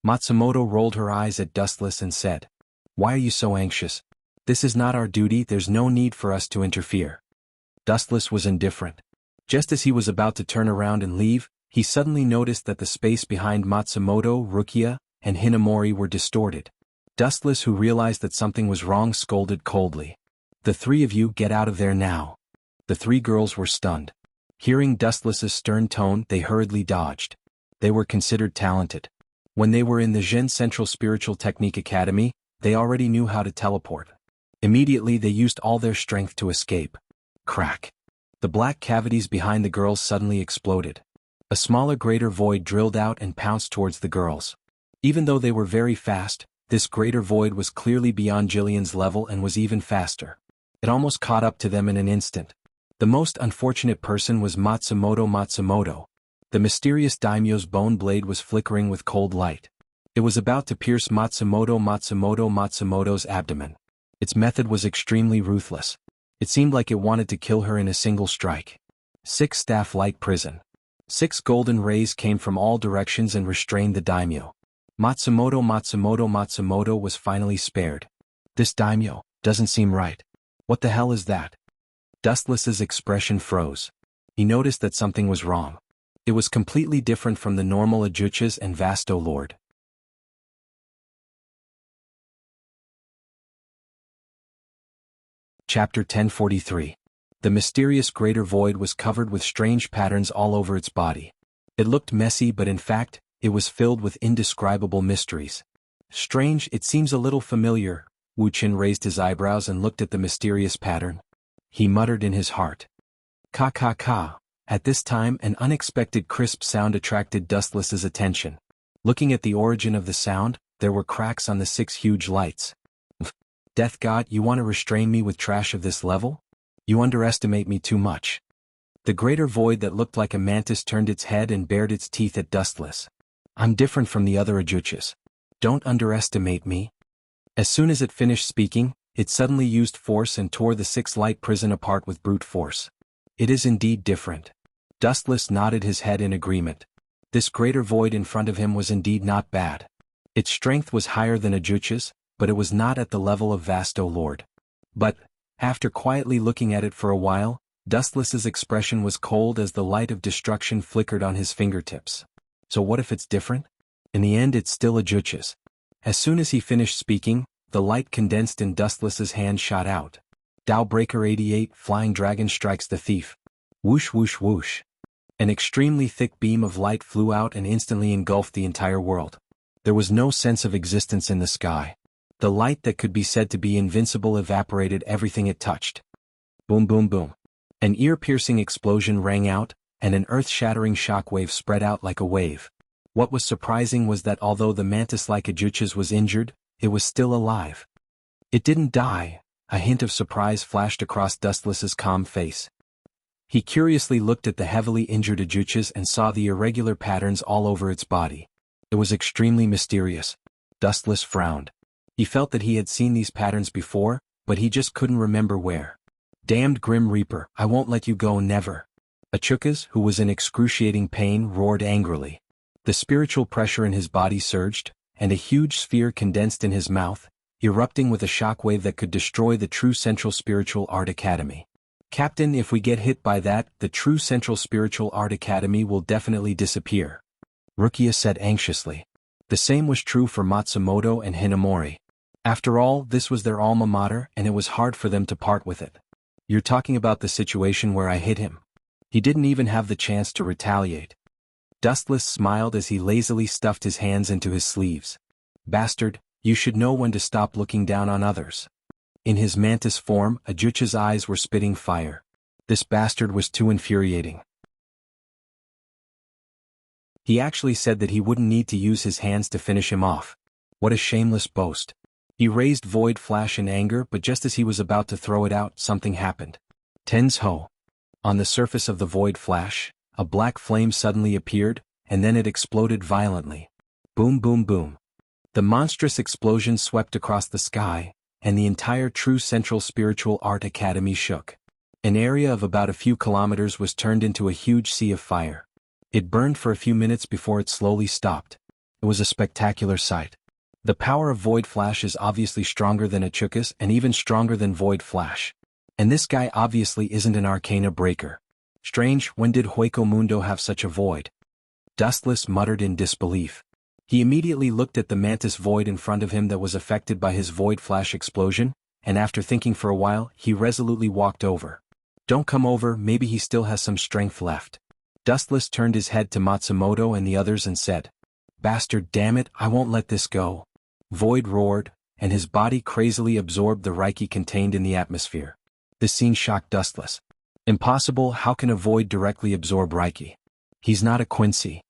Matsumoto rolled her eyes at Dustless and said, why are you so anxious? This is not our duty, there's no need for us to interfere. Dustless was indifferent. Just as he was about to turn around and leave, he suddenly noticed that the space behind Matsumoto, Rukia, and Hinamori were distorted. Dustless, who realized that something was wrong, scolded coldly. The three of you get out of there now. The three girls were stunned. Hearing Dustless's stern tone, they hurriedly dodged. They were considered talented. When they were in the Zhen Central Spiritual Technique Academy, they already knew how to teleport. Immediately they used all their strength to escape. Crack. The black cavities behind the girls suddenly exploded. A smaller greater void drilled out and pounced towards the girls. Even though they were very fast, this greater void was clearly beyond Jillian's level and was even faster. It almost caught up to them in an instant. The most unfortunate person was Matsumoto. The mysterious daimyo's bone blade was flickering with cold light. It was about to pierce Matsumoto's abdomen. Its method was extremely ruthless. It seemed like it wanted to kill her in a single strike. 6 staff light prison. 6 golden rays came from all directions and restrained the daimyo. Matsumoto was finally spared. This daimyo doesn't seem right. What the hell is that? Dustless's expression froze. He noticed that something was wrong. It was completely different from the normal Ajuchas and Vasto Lord. Chapter 1043. The mysterious greater void was covered with strange patterns all over its body. It looked messy, but in fact, it was filled with indescribable mysteries. Strange, it seems a little familiar. Wu Chen raised his eyebrows and looked at the mysterious pattern. He muttered in his heart. Ka ka ka. At this time, an unexpected crisp sound attracted Dustless's attention. Looking at the origin of the sound, there were cracks on the 6 huge lights. Death God, you want to restrain me with trash of this level? You underestimate me too much. The greater void that looked like a mantis turned its head and bared its teeth at Dustless. I'm different from the other Ajuchas. Don't underestimate me. As soon as it finished speaking, it suddenly used force and tore the 6 light prison apart with brute force. It is indeed different. Dustless nodded his head in agreement. This greater void in front of him was indeed not bad. Its strength was higher than Ajucha's, but it was not at the level of Vasto Lord. But, after quietly looking at it for a while, Dustless's expression was cold as the light of destruction flickered on his fingertips. So what if it's different? In the end it's still Ajucha's. As soon as he finished speaking, the light condensed in Dustless's hand shot out. Dowbreaker 88, Flying Dragon strikes the thief. Whoosh whoosh whoosh. An extremely thick beam of light flew out and instantly engulfed the entire world. There was no sense of existence in the sky. The light that could be said to be invincible evaporated everything it touched. Boom boom boom. An ear-piercing explosion rang out, and an earth-shattering shockwave spread out like a wave. What was surprising was that although the mantis-like Ajuchas was injured, it was still alive. It didn't die. A hint of surprise flashed across Dustless's calm face. He curiously looked at the heavily injured Ajuchas and saw the irregular patterns all over its body. It was extremely mysterious. Dustless frowned. He felt that he had seen these patterns before, but he just couldn't remember where. Damned Grim Reaper, I won't let you go, never. Achukas, who was in excruciating pain, roared angrily. The spiritual pressure in his body surged, and a huge sphere condensed in his mouth, erupting with a shockwave that could destroy the true Central Spiritual Art Academy. Captain, if we get hit by that, the true Central Spiritual Art Academy will definitely disappear. Rukia said anxiously. The same was true for Matsumoto and Hinamori. After all, this was their alma mater, and it was hard for them to part with it. You're talking about the situation where I hit him. He didn't even have the chance to retaliate. Dustless smiled as he lazily stuffed his hands into his sleeves. Bastard, you should know when to stop looking down on others. In his mantis form, Ajucha's eyes were spitting fire. This bastard was too infuriating. He actually said that he wouldn't need to use his hands to finish him off. What a shameless boast. He raised Void Flash in anger, but just as he was about to throw it out, something happened. Tensho. On the surface of the Void Flash, a black flame suddenly appeared, and then it exploded violently. Boom, boom, boom. The monstrous explosion swept across the sky, and the entire True Central Spiritual Art Academy shook. An area of about a few kilometers was turned into a huge sea of fire. It burned for a few minutes before it slowly stopped. It was a spectacular sight. The power of Void Flash is obviously stronger than Achukas and even stronger than Void Flash. And this guy obviously isn't an Arcana breaker. Strange, when did Hueco Mundo have such a void? Dustless muttered in disbelief. He immediately looked at the mantis void in front of him that was affected by his Void Flash explosion, and after thinking for a while, he resolutely walked over. Don't come over, maybe he still has some strength left. Dustless turned his head to Matsumoto and the others and said, Bastard, damn it, I won't let this go. Void roared, and his body crazily absorbed the Reiki contained in the atmosphere. This scene shocked Dustless. Impossible, how can a void directly absorb Reiki? He's not a Quincy.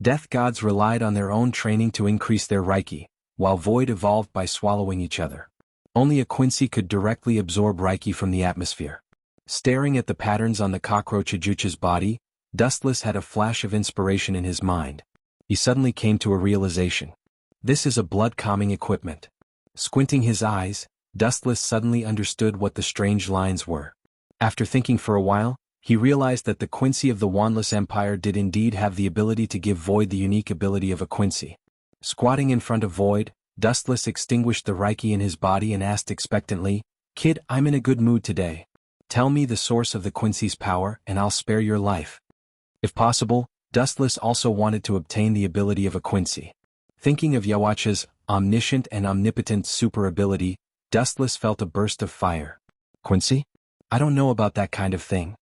Death gods relied on their own training to increase their Reiki, while void evolved by swallowing each other. Only a Quincy could directly absorb Reiki from the atmosphere. Staring at the patterns on the cockroach Ajucha's body, Dustless had a flash of inspiration in his mind. He suddenly came to a realization. This is a blood-calming equipment. Squinting his eyes, Dustless suddenly understood what the strange lines were. After thinking for a while, he realized that the Quincy of the Wandless Empire did indeed have the ability to give Void the unique ability of a Quincy. Squatting in front of Void, Dustless extinguished the Reiki in his body and asked expectantly, Kid, I'm in a good mood today. Tell me the source of the Quincy's power, and I'll spare your life. If possible, Dustless also wanted to obtain the ability of a Quincy. Thinking of Yawacha's omniscient and omnipotent super ability, Dustless felt a burst of fire. Quincy? I don't know about that kind of thing.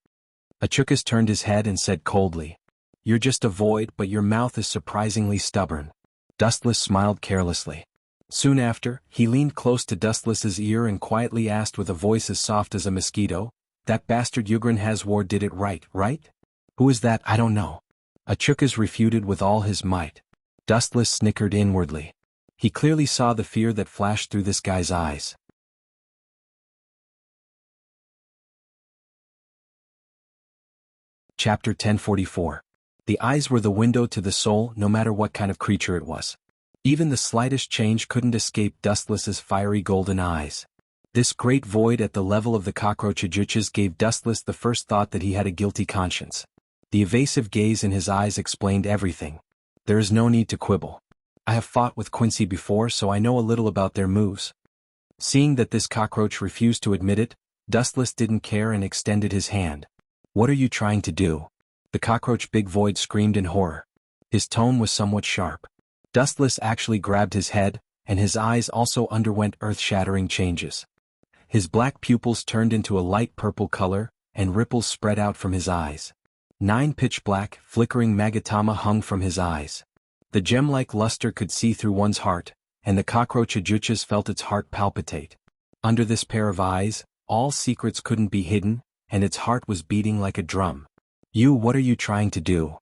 Achukas turned his head and said coldly. You're just a void, but your mouth is surprisingly stubborn. Dustless smiled carelessly. Soon after, he leaned close to Dustless's ear and quietly asked with a voice as soft as a mosquito, That bastard Yugran Hazwar did it right? Who is that? I don't know. Achukas refuted with all his might. Dustless snickered inwardly. He clearly saw the fear that flashed through this guy's eyes. Chapter 1044. The eyes were the window to the soul, no matter what kind of creature it was. Even the slightest change couldn't escape Dustless's fiery golden eyes. This great void at the level of the cockroach Ajuchas gave Dustless the first thought that he had a guilty conscience. The evasive gaze in his eyes explained everything. There is no need to quibble. I have fought with Quincy before, so I know a little about their moves. Seeing that this cockroach refused to admit it, Dustless didn't care and extended his hand. What are you trying to do? The cockroach Big Void screamed in horror. His tone was somewhat sharp. Dustless actually grabbed his head, and his eyes also underwent earth-shattering changes. His black pupils turned into a light purple color, and ripples spread out from his eyes. 9 pitch-black, flickering magatama hung from his eyes. The gem-like luster could see through one's heart, and the cockroach Ajuchas felt its heart palpitate. Under this pair of eyes, all secrets couldn't be hidden, and its heart was beating like a drum. What are you trying to do?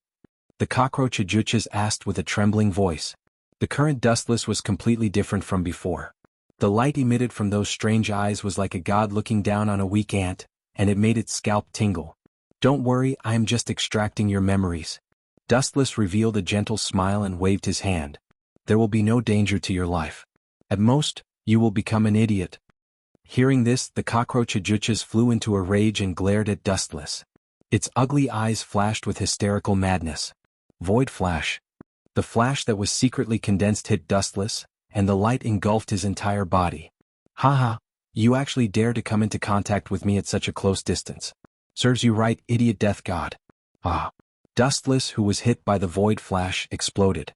The cockroach Ajuchas asked with a trembling voice. The current Dustless was completely different from before. The light emitted from those strange eyes was like a god looking down on a weak ant, and it made its scalp tingle. Don't worry, I am just extracting your memories. Dustless revealed a gentle smile and waved his hand. There will be no danger to your life. At most, you will become an idiot. Hearing this, the cockroach Ajuchas flew into a rage and glared at Dustless. Its ugly eyes flashed with hysterical madness. Void flash. The flash that was secretly condensed hit Dustless, and the light engulfed his entire body. Haha, you actually dare to come into contact with me at such a close distance. Serves you right, idiot death god. Ah. Dustless, who was hit by the void flash, exploded.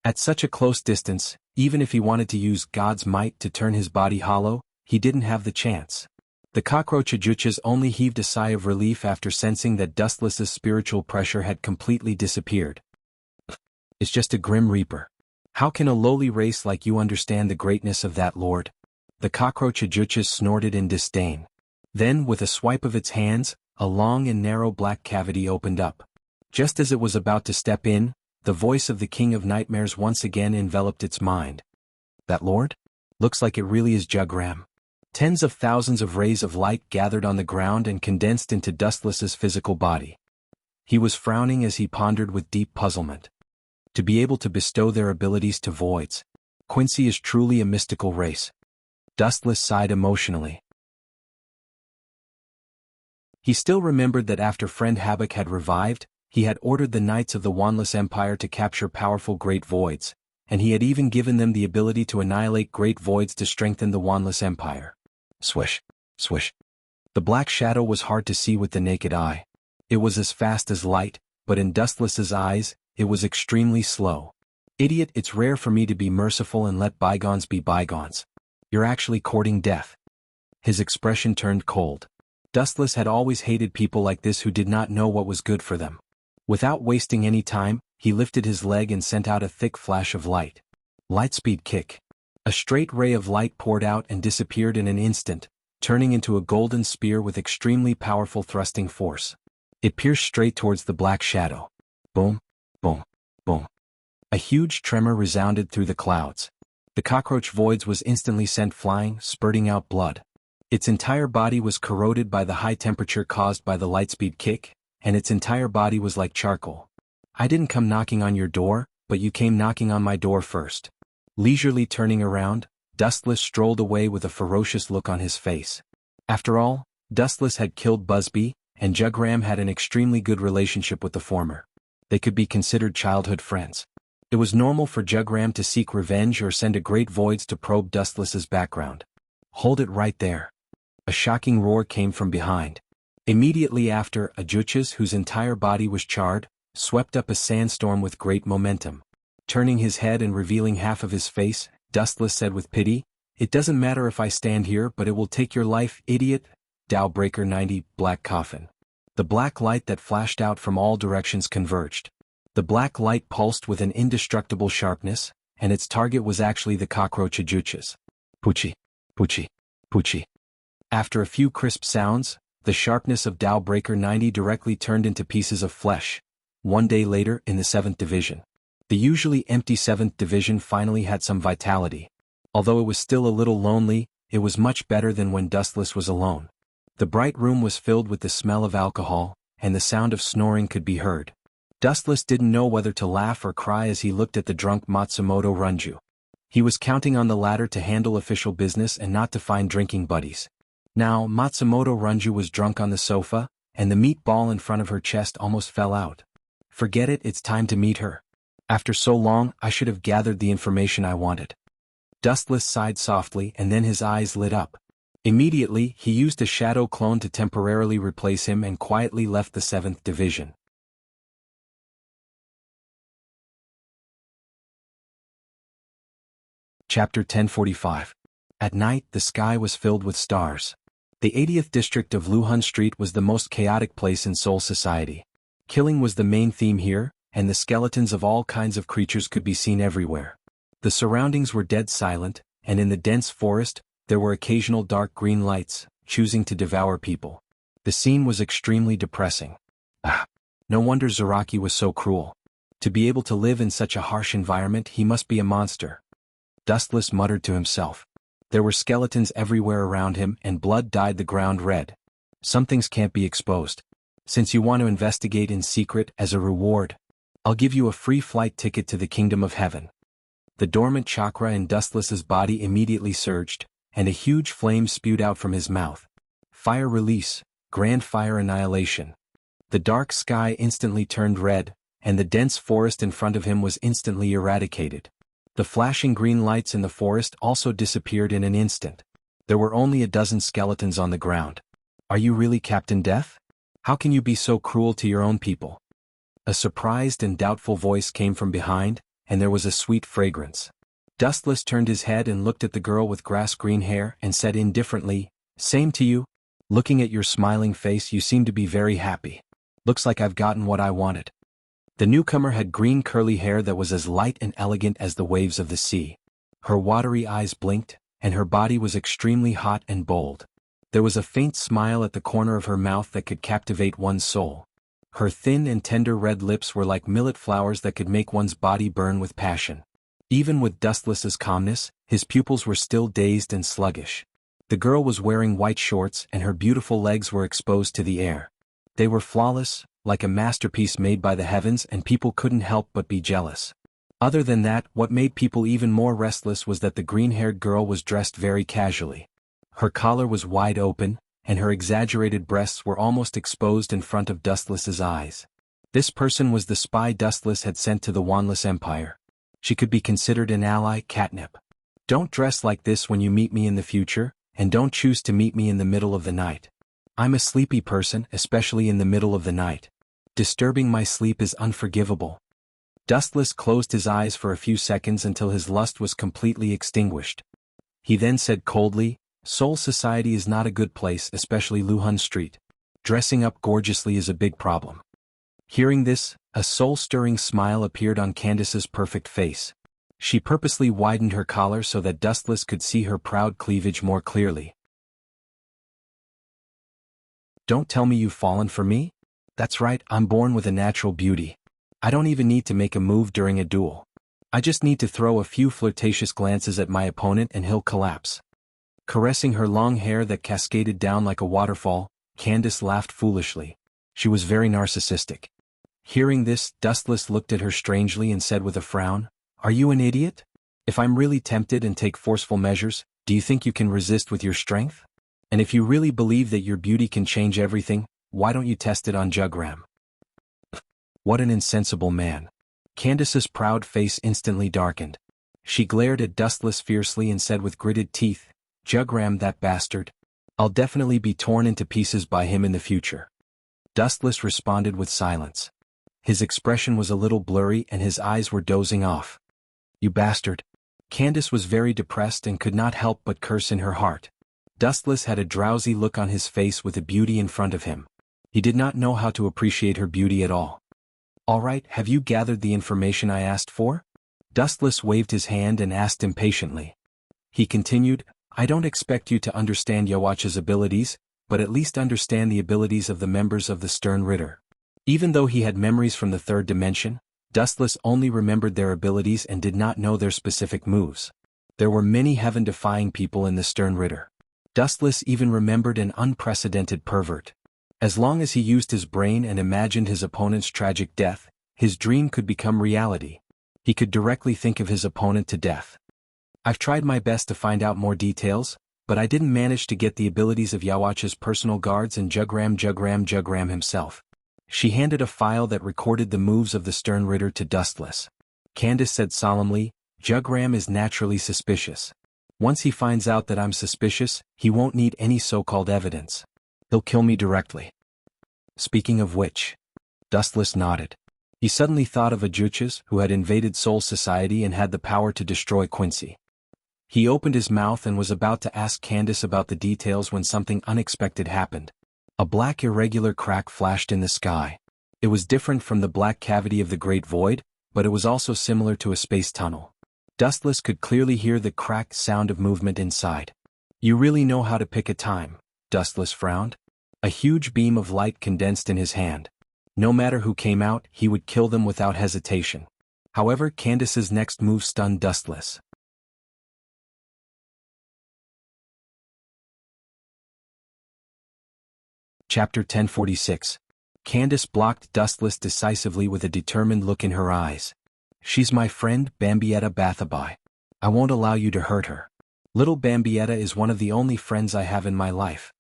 At such a close distance, even if he wanted to use God's might to turn his body hollow, he didn't have the chance. The cockroach Ajuchas only heaved a sigh of relief after sensing that Dustless's spiritual pressure had completely disappeared. It's just a grim reaper. How can a lowly race like you understand the greatness of that lord? The cockroach Ajuchas snorted in disdain. Then, with a swipe of its hands, a long and narrow black cavity opened up. Just as it was about to step in, the voice of the King of Nightmares once again enveloped its mind. That lord? Looks like it really is Jugram. Tens of thousands of rays of light gathered on the ground and condensed into Dustless's physical body. He was frowning as he pondered with deep puzzlement. To be able to bestow their abilities to voids, Quincy is truly a mystical race. Dustless sighed emotionally. He still remembered that after friend Habak had revived, he had ordered the Knights of the Wandless Empire to capture powerful Great Voids, and he had even given them the ability to annihilate Great Voids to strengthen the Wandless Empire. Swish, swish. The black shadow was hard to see with the naked eye. It was as fast as light, but in Dustless's eyes, it was extremely slow. Idiot, it's rare for me to be merciful and let bygones be bygones. You're actually courting death. His expression turned cold. Dustless had always hated people like this who did not know what was good for them. Without wasting any time, he lifted his leg and sent out a thick flash of light. Lightspeed kick. A straight ray of light poured out and disappeared in an instant, turning into a golden spear with extremely powerful thrusting force. It pierced straight towards the black shadow. Boom, boom, boom. A huge tremor resounded through the clouds. The cockroach voids was instantly sent flying, spurting out blood. Its entire body was corroded by the high temperature caused by the lightspeed kick, and its entire body was like charcoal. I didn't come knocking on your door, but you came knocking on my door first. Leisurely turning around, Dustless strolled away with a ferocious look on his face. After all, Dustless had killed Busby, and Jugram had an extremely good relationship with the former. They could be considered childhood friends. It was normal for Jugram to seek revenge or send a Great Voids to probe Dustless's background. Hold it right there. A shocking roar came from behind. Immediately after, Ajuchas, whose entire body was charred, swept up a sandstorm with great momentum. Turning his head and revealing half of his face, Dustless said with pity, "It doesn't matter if I stand here, but it will take your life, idiot." Dowbreaker 90, Black Coffin. The black light that flashed out from all directions converged. The black light pulsed with an indestructible sharpness, and its target was actually the cockroach Ajuchas. Poochie, poochie, poochie. After a few crisp sounds, the sharpness of Dowbreaker 90 directly turned into pieces of flesh. One day later, in the 7th Division. The usually empty 7th Division finally had some vitality. Although it was still a little lonely, it was much better than when Dustless was alone. The bright room was filled with the smell of alcohol, and the sound of snoring could be heard. Dustless didn't know whether to laugh or cry as he looked at the drunk Matsumoto Runju. He was counting on the latter to handle official business and not to find drinking buddies. Now, Matsumoto Runju was drunk on the sofa, and the meatball in front of her chest almost fell out. Forget it, it's time to meet her. After so long, I should have gathered the information I wanted. Dustless sighed softly and then his eyes lit up. Immediately, he used a shadow clone to temporarily replace him and quietly left the 7th Division. Chapter 1045. At night, the sky was filled with stars. The 80th district of Luhun Street was the most chaotic place in Seoul society. Killing was the main theme here, and the skeletons of all kinds of creatures could be seen everywhere. The surroundings were dead silent, and in the dense forest, there were occasional dark green lights, choosing to devour people. The scene was extremely depressing. No wonder Zaraki was so cruel. To be able to live in such a harsh environment, he must be a monster. Dustless muttered to himself. There were skeletons everywhere around him, and blood dyed the ground red. Some things can't be exposed. Since you want to investigate in secret as a reward. I'll give you a free flight ticket to the kingdom of heaven. The dormant chakra in Dustless's body immediately surged, and a huge flame spewed out from his mouth. Fire release, grand fire annihilation. The dark sky instantly turned red, and the dense forest in front of him was instantly eradicated. The flashing green lights in the forest also disappeared in an instant. There were only a dozen skeletons on the ground. Are you really Captain Death? How can you be so cruel to your own people? A surprised and doubtful voice came from behind, and there was a sweet fragrance. Dustless turned his head and looked at the girl with grass-green hair and said indifferently, "Same to you. Looking at your smiling face, you seem to be very happy. Looks like I've gotten what I wanted." The newcomer had green curly hair that was as light and elegant as the waves of the sea. Her watery eyes blinked, and her body was extremely hot and bold. There was a faint smile at the corner of her mouth that could captivate one's soul. Her thin and tender red lips were like millet flowers that could make one's body burn with passion. Even with Dustless's calmness, his pupils were still dazed and sluggish. The girl was wearing white shorts and her beautiful legs were exposed to the air. They were flawless, like a masterpiece made by the heavens, and people couldn't help but be jealous. Other than that, what made people even more restless was that the green-haired girl was dressed very casually. Her collar was wide open, and her exaggerated breasts were almost exposed in front of Dustless's eyes. This person was the spy Dustless had sent to the Wanless Empire. She could be considered an ally, Catnip. Don't dress like this when you meet me in the future, and don't choose to meet me in the middle of the night. I'm a sleepy person, especially in the middle of the night. Disturbing my sleep is unforgivable. Dustless closed his eyes for a few seconds until his lust was completely extinguished. He then said coldly, "Soul Society is not a good place, especially Luhun Street. Dressing up gorgeously is a big problem." Hearing this, a soul-stirring smile appeared on Candace's perfect face. She purposely widened her collar so that Dustless could see her proud cleavage more clearly. "Don't tell me you've fallen for me? That's right, I'm born with a natural beauty. I don't even need to make a move during a duel. I just need to throw a few flirtatious glances at my opponent and he'll collapse." Caressing her long hair that cascaded down like a waterfall, Candace laughed foolishly. She was very narcissistic. Hearing this, Dustless looked at her strangely and said with a frown, "Are you an idiot? If I'm really tempted and take forceful measures, do you think you can resist with your strength? And if you really believe that your beauty can change everything, why don't you test it on Jugram?" What an insensible man. Candace's proud face instantly darkened. She glared at Dustless fiercely and said with gritted teeth, "Jugram, that bastard. I'll definitely be torn into pieces by him in the future." Dustless responded with silence. His expression was a little blurry and his eyes were dozing off. "You bastard." Candace was very depressed and could not help but curse in her heart. Dustless had a drowsy look on his face with a beauty in front of him. He did not know how to appreciate her beauty at all. "All right, have you gathered the information I asked for?" Dustless waved his hand and asked impatiently. He continued, "I don't expect you to understand Yawach's abilities, but at least understand the abilities of the members of the Stern Ritter." Even though he had memories from the third dimension, Dustless only remembered their abilities and did not know their specific moves. There were many heaven-defying people in the Stern Ritter. Dustless even remembered an unprecedented pervert. As long as he used his brain and imagined his opponent's tragic death, his dream could become reality. He could directly think of his opponent to death. "I've tried my best to find out more details, but I didn't manage to get the abilities of Yawach's personal guards and Jugram himself." She handed a file that recorded the moves of the Stern Ritter to Dustless. Candace said solemnly, "Jugram is naturally suspicious. Once he finds out that I'm suspicious, he won't need any so-called evidence. He'll kill me directly." Speaking of which, Dustless nodded. He suddenly thought of Ajuchas, who had invaded Soul Society and had the power to destroy Quincy. He opened his mouth and was about to ask Candace about the details when something unexpected happened. A black irregular crack flashed in the sky. It was different from the black cavity of the Great Void, but it was also similar to a space tunnel. Dustless could clearly hear the cracked sound of movement inside. "You really know how to pick a time," Dustless frowned. A huge beam of light condensed in his hand. No matter who came out, he would kill them without hesitation. However, Candace's next move stunned Dustless. Chapter 1046. Candace blocked Dustless decisively with a determined look in her eyes. She's my friend, Bambietta Bathabai. I won't allow you to hurt her. Little Bambietta is one of the only friends I have in my life.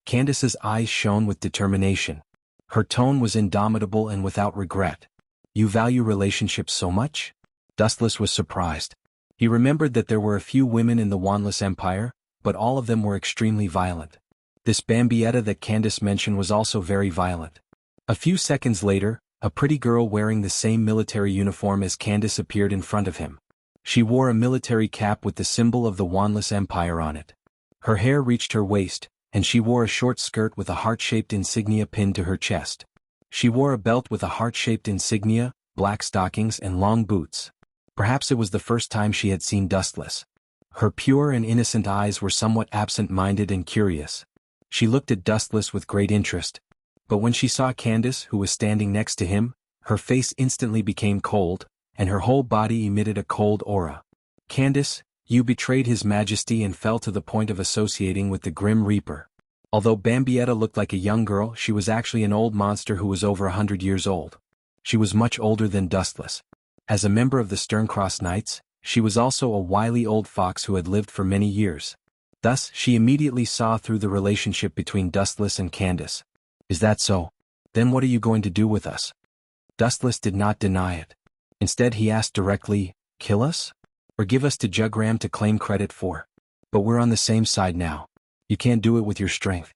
Candace's eyes shone with determination. Her tone was indomitable and without regret. You value relationships so much? Dustless was surprised. He remembered that there were a few women in the Wanless Empire, but all of them were extremely violent. This Bambietta that Candace mentioned was also very violent. A few seconds later, a pretty girl wearing the same military uniform as Candace appeared in front of him. She wore a military cap with the symbol of the Wanless Empire on it. Her hair reached her waist, and she wore a short skirt with a heart-shaped insignia pinned to her chest. She wore a belt with a heart-shaped insignia, black stockings and long boots. Perhaps it was the first time she had seen Dustless. Her pure and innocent eyes were somewhat absent-minded and curious. She looked at Dustless with great interest. But when she saw Candace, who was standing next to him, her face instantly became cold, and her whole body emitted a cold aura. Candace, you betrayed His Majesty and fell to the point of associating with the Grim Reaper. Although Bambietta looked like a young girl, she was actually an old monster who was over 100 years old. She was much older than Dustless. As a member of the Sterncross Knights, she was also a wily old fox who had lived for many years. Thus, she immediately saw through the relationship between Dustless and Candace. Is that so? Then what are you going to do with us? Dustless did not deny it. Instead he asked directly, kill us? Or give us to Jugram to claim credit for? But we're on the same side now. You can't do it with your strength.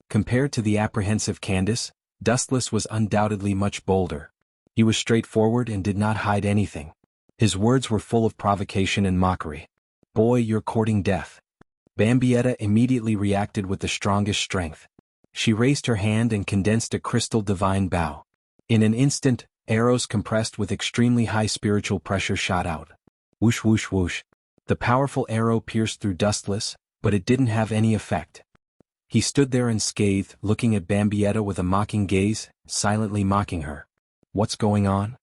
Compared to the apprehensive Candace, Dustless was undoubtedly much bolder. He was straightforward and did not hide anything. His words were full of provocation and mockery. Boy, you're courting death. Bambietta immediately reacted with the strongest strength. She raised her hand and condensed a crystal divine bow. In an instant, arrows compressed with extremely high spiritual pressure shot out. Whoosh whoosh whoosh. The powerful arrow pierced through Dustless, but it didn't have any effect. He stood there unscathed, looking at Bambietta with a mocking gaze, silently mocking her. What's going on?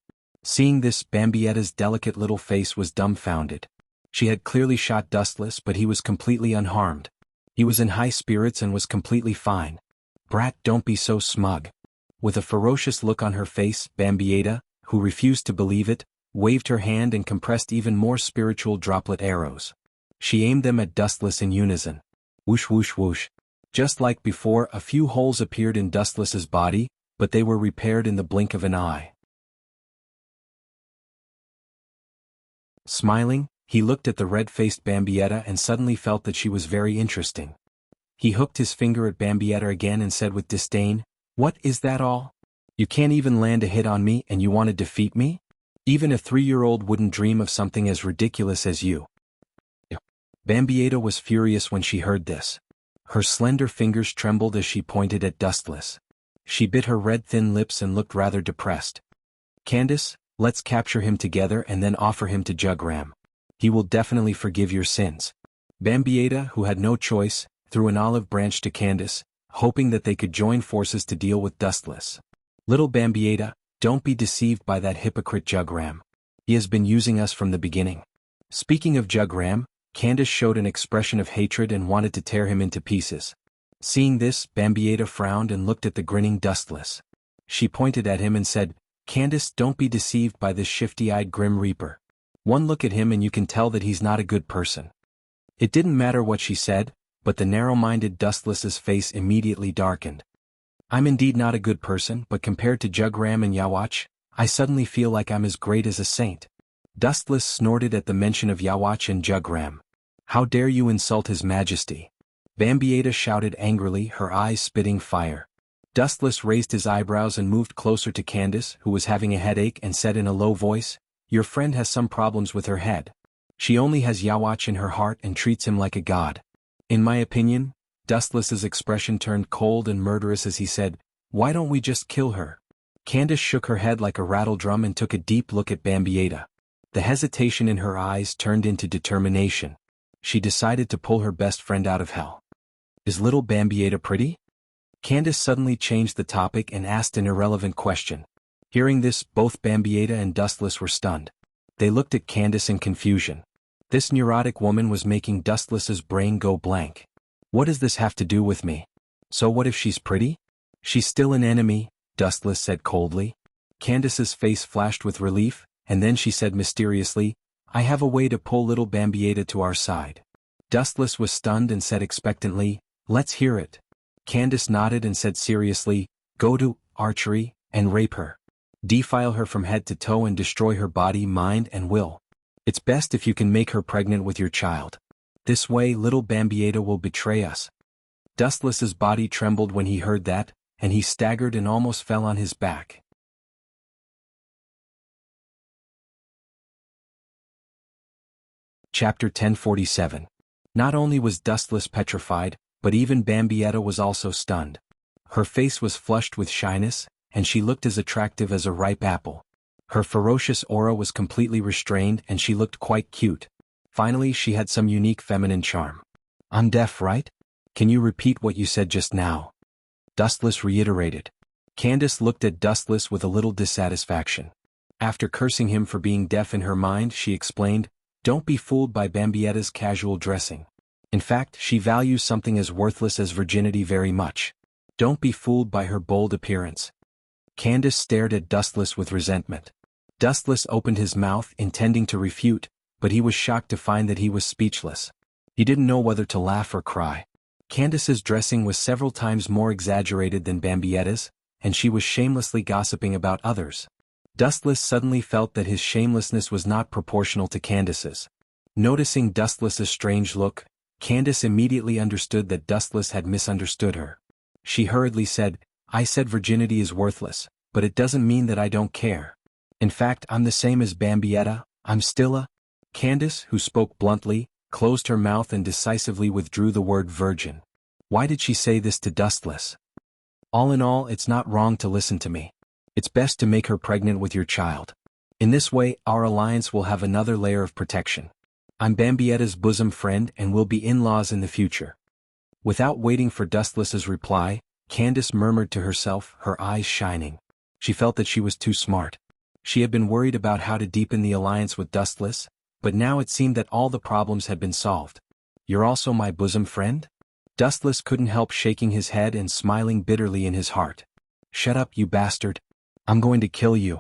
Seeing this, Bambietta's delicate little face was dumbfounded. She had clearly shot Dustless, but he was completely unharmed. He was in high spirits and was completely fine. Brat, don't be so smug. With a ferocious look on her face, Bambietta, who refused to believe it, waved her hand and compressed even more spiritual droplet arrows. She aimed them at Dustless in unison. Whoosh whoosh whoosh. Just like before, a few holes appeared in Dustless's body, but they were repaired in the blink of an eye. Smiling, he looked at the red-faced Bambietta and suddenly felt that she was very interesting. He hooked his finger at Bambietta again and said with disdain, What, is that all? You can't even land a hit on me and you want to defeat me? Even a 3-year-old wouldn't dream of something as ridiculous as you. Bambietta was furious when she heard this. Her slender fingers trembled as she pointed at Dustless. She bit her red thin lips and looked rather depressed. Candace, let's capture him together and then offer him to Jugram. He will definitely forgive your sins. Bambietta, who had no choice, threw an olive branch to Candace, hoping that they could join forces to deal with Dustless. Little Bambietta, don't be deceived by that hypocrite Jugram. He has been using us from the beginning. Speaking of Jugram, Candace showed an expression of hatred and wanted to tear him into pieces. Seeing this, Bambietta frowned and looked at the grinning Dustless. She pointed at him and said, Candace, don't be deceived by this shifty-eyed Grim Reaper. One look at him and you can tell that he's not a good person. It didn't matter what she said, but the narrow-minded Dustless's face immediately darkened. I'm indeed not a good person, but compared to Jugram and Yawach, I suddenly feel like I'm as great as a saint. Dustless snorted at the mention of Yawach and Jugram. How dare you insult His Majesty? Bambietta shouted angrily, her eyes spitting fire. Dustless raised his eyebrows and moved closer to Candace, who was having a headache, and said in a low voice, Your friend has some problems with her head. She only has Yawach in her heart and treats him like a god. In my opinion, Dustless's expression turned cold and murderous as he said, Why don't we just kill her? Candace shook her head like a rattledrum and took a deep look at Bambietta. The hesitation in her eyes turned into determination. She decided to pull her best friend out of hell. Is little Bambietta pretty? Candace suddenly changed the topic and asked an irrelevant question. Hearing this, both Bambietta and Dustless were stunned. They looked at Candace in confusion. This neurotic woman was making Dustless's brain go blank. What does this have to do with me? So what if she's pretty? She's still an enemy, Dustless said coldly. Candace's face flashed with relief, and then she said mysteriously, I have a way to pull little Bambietta to our side. Dustless was stunned and said expectantly, let's hear it. Candace nodded and said seriously, go to archery and rape her. Defile her from head to toe and destroy her body, mind and will. It's best if you can make her pregnant with your child. This way little Bambietta will betray us. Dustless's body trembled when he heard that, and he staggered and almost fell on his back. Chapter 1047. Not only was Dustless petrified, but even Bambietta was also stunned. Her face was flushed with shyness, and she looked as attractive as a ripe apple. Her ferocious aura was completely restrained and she looked quite cute. Finally she had some unique feminine charm. I'm deaf, right? Can you repeat what you said just now? Dustless reiterated. Candace looked at Dustless with a little dissatisfaction. After cursing him for being deaf in her mind, she explained, don't be fooled by Bambietta's casual dressing. In fact, she values something as worthless as virginity very much. Don't be fooled by her bold appearance. Candace stared at Dustless with resentment. Dustless opened his mouth intending to refute, but he was shocked to find that he was speechless. He didn't know whether to laugh or cry. Candace's dressing was several times more exaggerated than Bambietta's, and she was shamelessly gossiping about others. Dustless suddenly felt that his shamelessness was not proportional to Candace's. Noticing Dustless's strange look, Candace immediately understood that Dustless had misunderstood her. She hurriedly said, I said virginity is worthless, but it doesn't mean that I don't care. In fact, I'm the same as Bambietta, I'm still a... Candace, who spoke bluntly, closed her mouth and decisively withdrew the word virgin. Why did she say this to Dustless? All in all, it's not wrong to listen to me. It's best to make her pregnant with your child. In this way, our alliance will have another layer of protection. I'm Bambietta's bosom friend and we'll be in-laws in the future. Without waiting for Dustless's reply, Candace murmured to herself, her eyes shining. She felt that she was too smart. She had been worried about how to deepen the alliance with Dustless, but now it seemed that all the problems had been solved. You're also my bosom friend? Dustless couldn't help shaking his head and smiling bitterly in his heart. Shut up, you bastard. I'm going to kill you.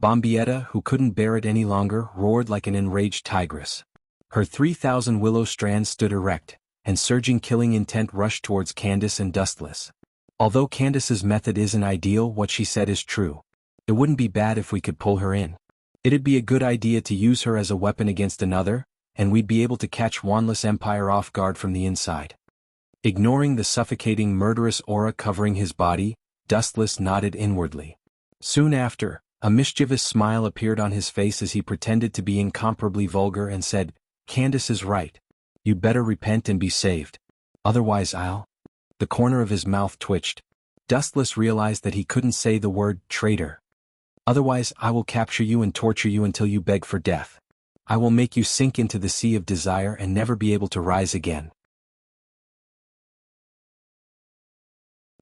Bambietta, who couldn't bear it any longer, roared like an enraged tigress. Her 3,000 willow strands stood erect, and surging killing intent rushed towards Candace and Dustless. Although Candace's method isn't ideal, what she said is true. It wouldn't be bad if we could pull her in. It'd be a good idea to use her as a weapon against another, and we'd be able to catch Wanless Empire off guard from the inside. Ignoring the suffocating murderous aura covering his body, Dustless nodded inwardly. Soon after, a mischievous smile appeared on his face as he pretended to be incomparably vulgar and said, Candace is right. You'd better repent and be saved. Otherwise I'll... The corner of his mouth twitched. Dustless realized that he couldn't say the word traitor. Otherwise I will capture you and torture you until you beg for death. I will make you sink into the sea of desire and never be able to rise again.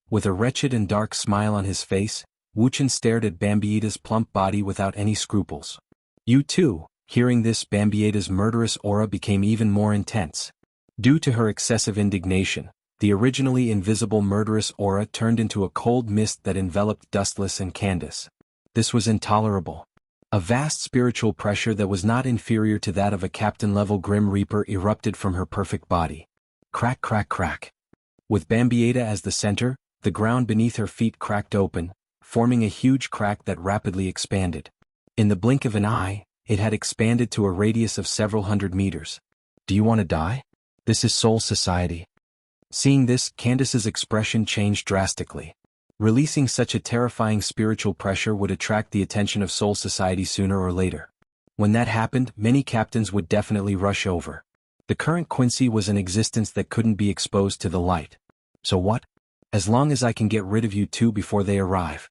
With a wretched and dark smile on his face, Wuxia stared at Bambietta's plump body without any scruples. You too. Hearing this, Bambietta's murderous aura became even more intense. Due to her excessive indignation, the originally invisible murderous aura turned into a cold mist that enveloped Dustless and Candace. This was intolerable. A vast spiritual pressure that was not inferior to that of a captain-level Grim Reaper erupted from her perfect body. Crack, crack, crack. With Bambietta as the center, the ground beneath her feet cracked open, forming a huge crack that rapidly expanded. In the blink of an eye, it had expanded to a radius of several hundred meters. Do you want to die? This is Soul Society. Seeing this, Candace's expression changed drastically. Releasing such a terrifying spiritual pressure would attract the attention of Soul Society sooner or later. When that happened, many captains would definitely rush over. The current Quincy was an existence that couldn't be exposed to the light. So what? As long as I can get rid of you two before they arrive.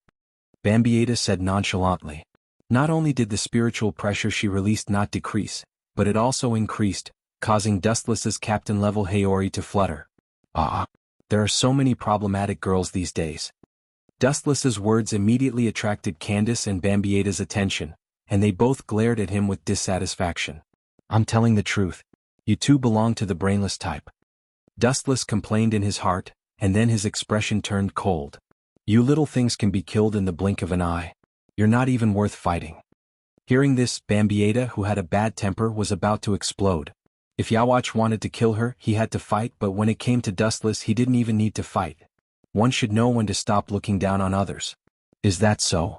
Bambietta said nonchalantly. Not only did the spiritual pressure she released not decrease, but it also increased, causing Dustless's captain-level Haori to flutter. There are so many problematic girls these days. Dustless's words immediately attracted Candace and Bambietta's attention, and they both glared at him with dissatisfaction. I'm telling the truth. You two belong to the brainless type. Dustless complained in his heart, and then his expression turned cold. You little things can be killed in the blink of an eye. You're not even worth fighting. Hearing this, Bambietta, who had a bad temper, was about to explode. If Yawach wanted to kill her, he had to fight, but when it came to Dustless, he didn't even need to fight. One should know when to stop looking down on others. Is that so?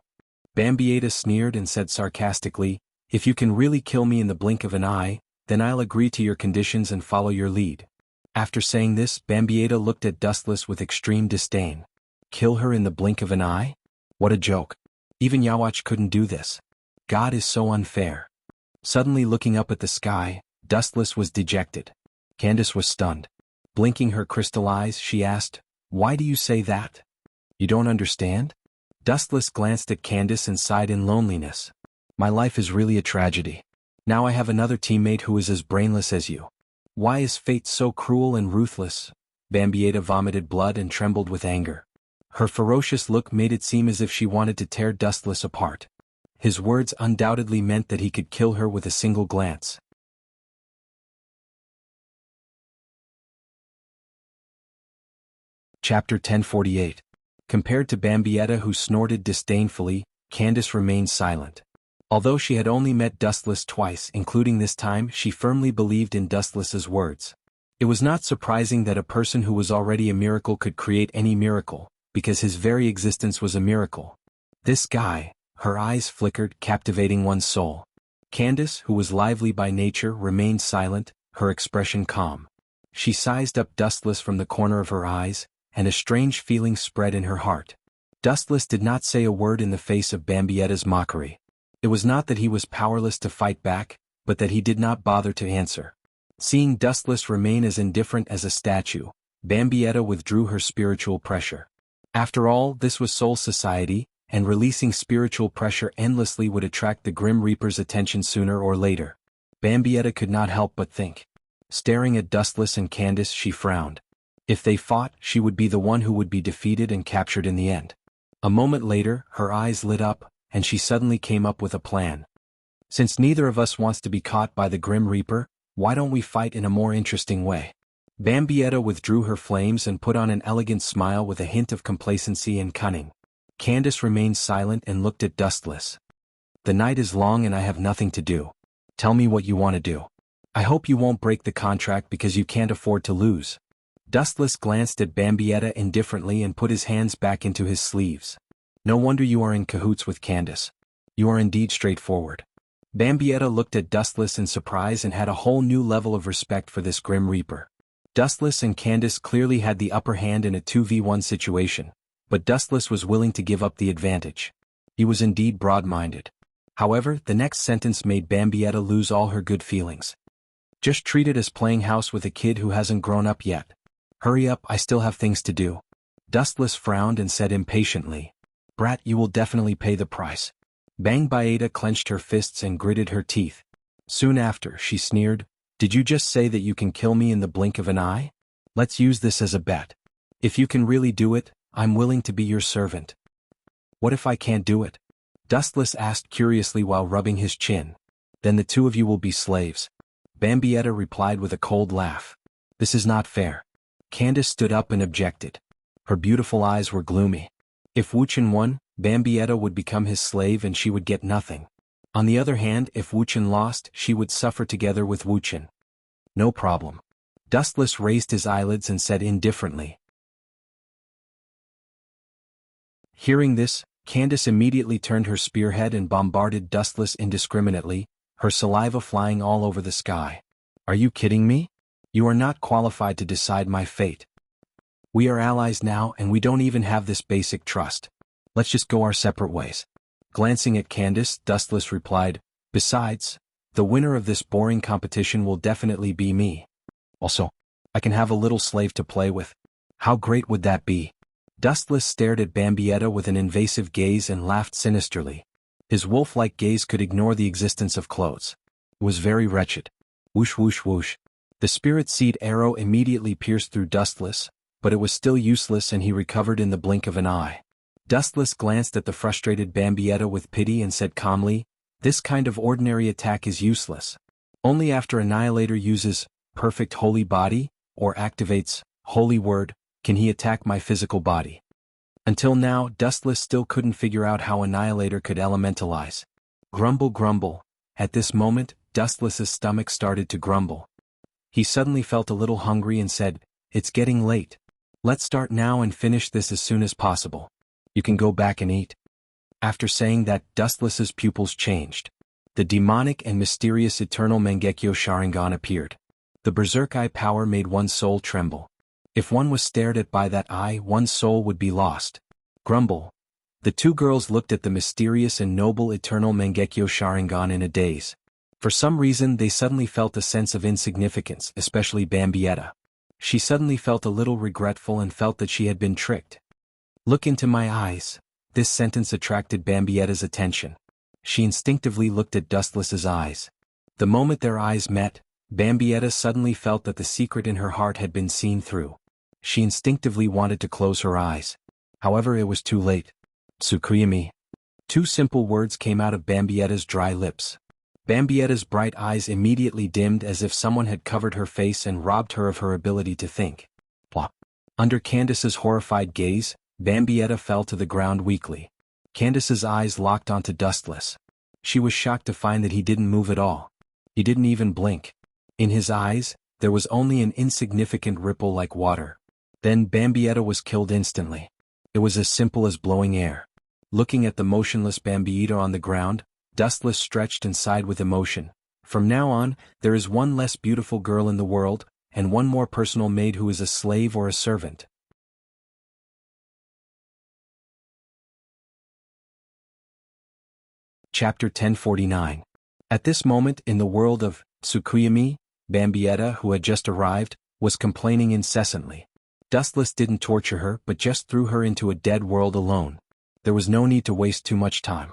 Bambietta sneered and said sarcastically, if you can really kill me in the blink of an eye, then I'll agree to your conditions and follow your lead. After saying this, Bambietta looked at Dustless with extreme disdain. Kill her in the blink of an eye? What a joke. Even Yawach couldn't do this. God is so unfair. Suddenly looking up at the sky, Dustless was dejected. Candace was stunned. Blinking her crystal eyes, she asked, why do you say that? You don't understand? Dustless glanced at Candace and sighed in loneliness. My life is really a tragedy. Now I have another teammate who is as brainless as you. Why is fate so cruel and ruthless? Bambietta vomited blood and trembled with anger. Her ferocious look made it seem as if she wanted to tear Dustless apart. His words undoubtedly meant that he could kill her with a single glance. Chapter 1048. Compared to Bambietta, who snorted disdainfully, Candace remained silent. Although she had only met Dustless twice, including this time, she firmly believed in Dustless's words. It was not surprising that a person who was already a miracle could create any miracle, because his very existence was a miracle. This guy, her eyes flickered, captivating one's soul. Candace, who was lively by nature, remained silent, her expression calm. She sized up Dustless from the corner of her eyes, and a strange feeling spread in her heart. Dustless did not say a word in the face of Bambietta's mockery. It was not that he was powerless to fight back, but that he did not bother to answer. Seeing Dustless remain as indifferent as a statue, Bambietta withdrew her spiritual pressure. After all, this was Soul Society, and releasing spiritual pressure endlessly would attract the Grim Reaper's attention sooner or later. Bambietta could not help but think. Staring at Dustless and Candace, she frowned. If they fought, she would be the one who would be defeated and captured in the end. A moment later, her eyes lit up, and she suddenly came up with a plan. Since neither of us wants to be caught by the Grim Reaper, why don't we fight in a more interesting way? Bambietta withdrew her flames and put on an elegant smile with a hint of complacency and cunning. Candace remained silent and looked at Dustless. The night is long and I have nothing to do. Tell me what you want to do. I hope you won't break the contract because you can't afford to lose. Dustless glanced at Bambietta indifferently and put his hands back into his sleeves. No wonder you are in cahoots with Candace. You are indeed straightforward. Bambietta looked at Dustless in surprise and had a whole new level of respect for this Grim Reaper. Dustless and Candace clearly had the upper hand in a 2v1 situation, but Dustless was willing to give up the advantage. He was indeed broad-minded. However, the next sentence made Bambietta lose all her good feelings. Just treat it as playing house with a kid who hasn't grown up yet. Hurry up, I still have things to do. Dustless frowned and said impatiently, Brat, you will definitely pay the price. Bambietta clenched her fists and gritted her teeth. Soon after, she sneered, Did you just say that you can kill me in the blink of an eye? Let's use this as a bet. If you can really do it, I'm willing to be your servant. What if I can't do it? Dustless asked curiously while rubbing his chin. Then the two of you will be slaves. Bambietta replied with a cold laugh. This is not fair. Candace stood up and objected. Her beautiful eyes were gloomy. If Wuchen won, Bambietta would become his slave and she would get nothing. On the other hand, if Wuchen lost, she would suffer together with Wuchen. No problem. Dustless raised his eyelids and said indifferently. Hearing this, Candace immediately turned her spearhead and bombarded Dustless indiscriminately, her saliva flying all over the sky. Are you kidding me? You are not qualified to decide my fate. We are allies now and we don't even have this basic trust. Let's just go our separate ways. Glancing at Candace, Dustless replied, Besides, the winner of this boring competition will definitely be me. Also, I can have a little slave to play with. How great would that be? Dustless stared at Bambietta with an invasive gaze and laughed sinisterly. His wolf-like gaze could ignore the existence of clothes. It was very wretched. Whoosh whoosh whoosh. The spirit seed arrow immediately pierced through Dustless, but it was still useless and he recovered in the blink of an eye. Dustless glanced at the frustrated Bambietta with pity and said calmly, This kind of ordinary attack is useless. Only after Annihilator uses Perfect Holy Body, or activates Holy Word, can he attack my physical body. Until now, Dustless still couldn't figure out how Annihilator could elementalize. Grumble grumble. At this moment, Dustless's stomach started to grumble. He suddenly felt a little hungry and said, "It's getting late. Let's start now and finish this as soon as possible. You can go back and eat." After saying that, Dustless's pupils changed. The demonic and mysterious Eternal Mangekyo Sharingan appeared. The Berserk Eye power made one's soul tremble. If one was stared at by that eye, one's soul would be lost. Grumble. The two girls looked at the mysterious and noble Eternal Mangekyo Sharingan in a daze. For some reason they suddenly felt a sense of insignificance, especially Bambietta. She suddenly felt a little regretful and felt that she had been tricked. "Look into my eyes." This sentence attracted Bambietta's attention. She instinctively looked at Dustless's eyes. The moment their eyes met, Bambietta suddenly felt that the secret in her heart had been seen through. She instinctively wanted to close her eyes. However, it was too late. "Tsukuyami." Two simple words came out of Bambietta's dry lips. Bambietta's bright eyes immediately dimmed as if someone had covered her face and robbed her of her ability to think. Plop. Under Candace's horrified gaze, Bambietta fell to the ground weakly. Candace's eyes locked onto Dustless. She was shocked to find that he didn't move at all. He didn't even blink. In his eyes, there was only an insignificant ripple like water. Then Bambietta was killed instantly. It was as simple as blowing air. Looking at the motionless Bambietta on the ground, Dustless stretched and sighed with emotion. From now on, there is one less beautiful girl in the world, and one more personal maid who is a slave or a servant. Chapter 1049. At this moment in the world of Tsukuyami, Bambietta, who had just arrived, was complaining incessantly. Dustless didn't torture her but just threw her into a dead world alone. There was no need to waste too much time.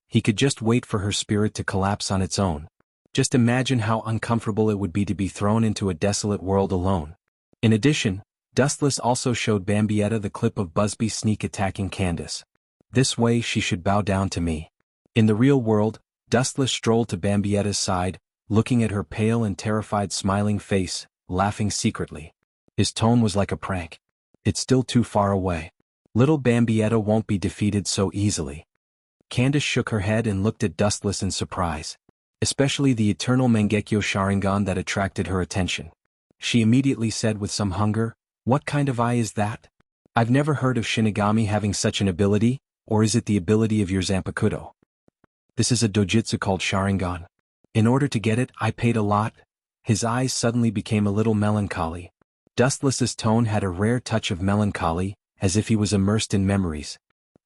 He could just wait for her spirit to collapse on its own. Just imagine how uncomfortable it would be to be thrown into a desolate world alone. In addition, Dustless also showed Bambietta the clip of Busby sneak attacking Candace. "This way she should bow down to me." In the real world, Dustless strolled to Bambietta's side, looking at her pale and terrified smiling face, laughing secretly. His tone was like a prank. "It's still too far away. Little Bambietta won't be defeated so easily." Candace shook her head and looked at Dustless in surprise. Especially the Eternal Mangekyo Sharingan that attracted her attention. She immediately said with some hunger, "What kind of eye is that? I've never heard of Shinigami having such an ability, or is it the ability of your Zanpakuto?" "This is a dojutsu called Sharingan. In order to get it, I paid a lot." His eyes suddenly became a little melancholy. Dustless's tone had a rare touch of melancholy, as if he was immersed in memories.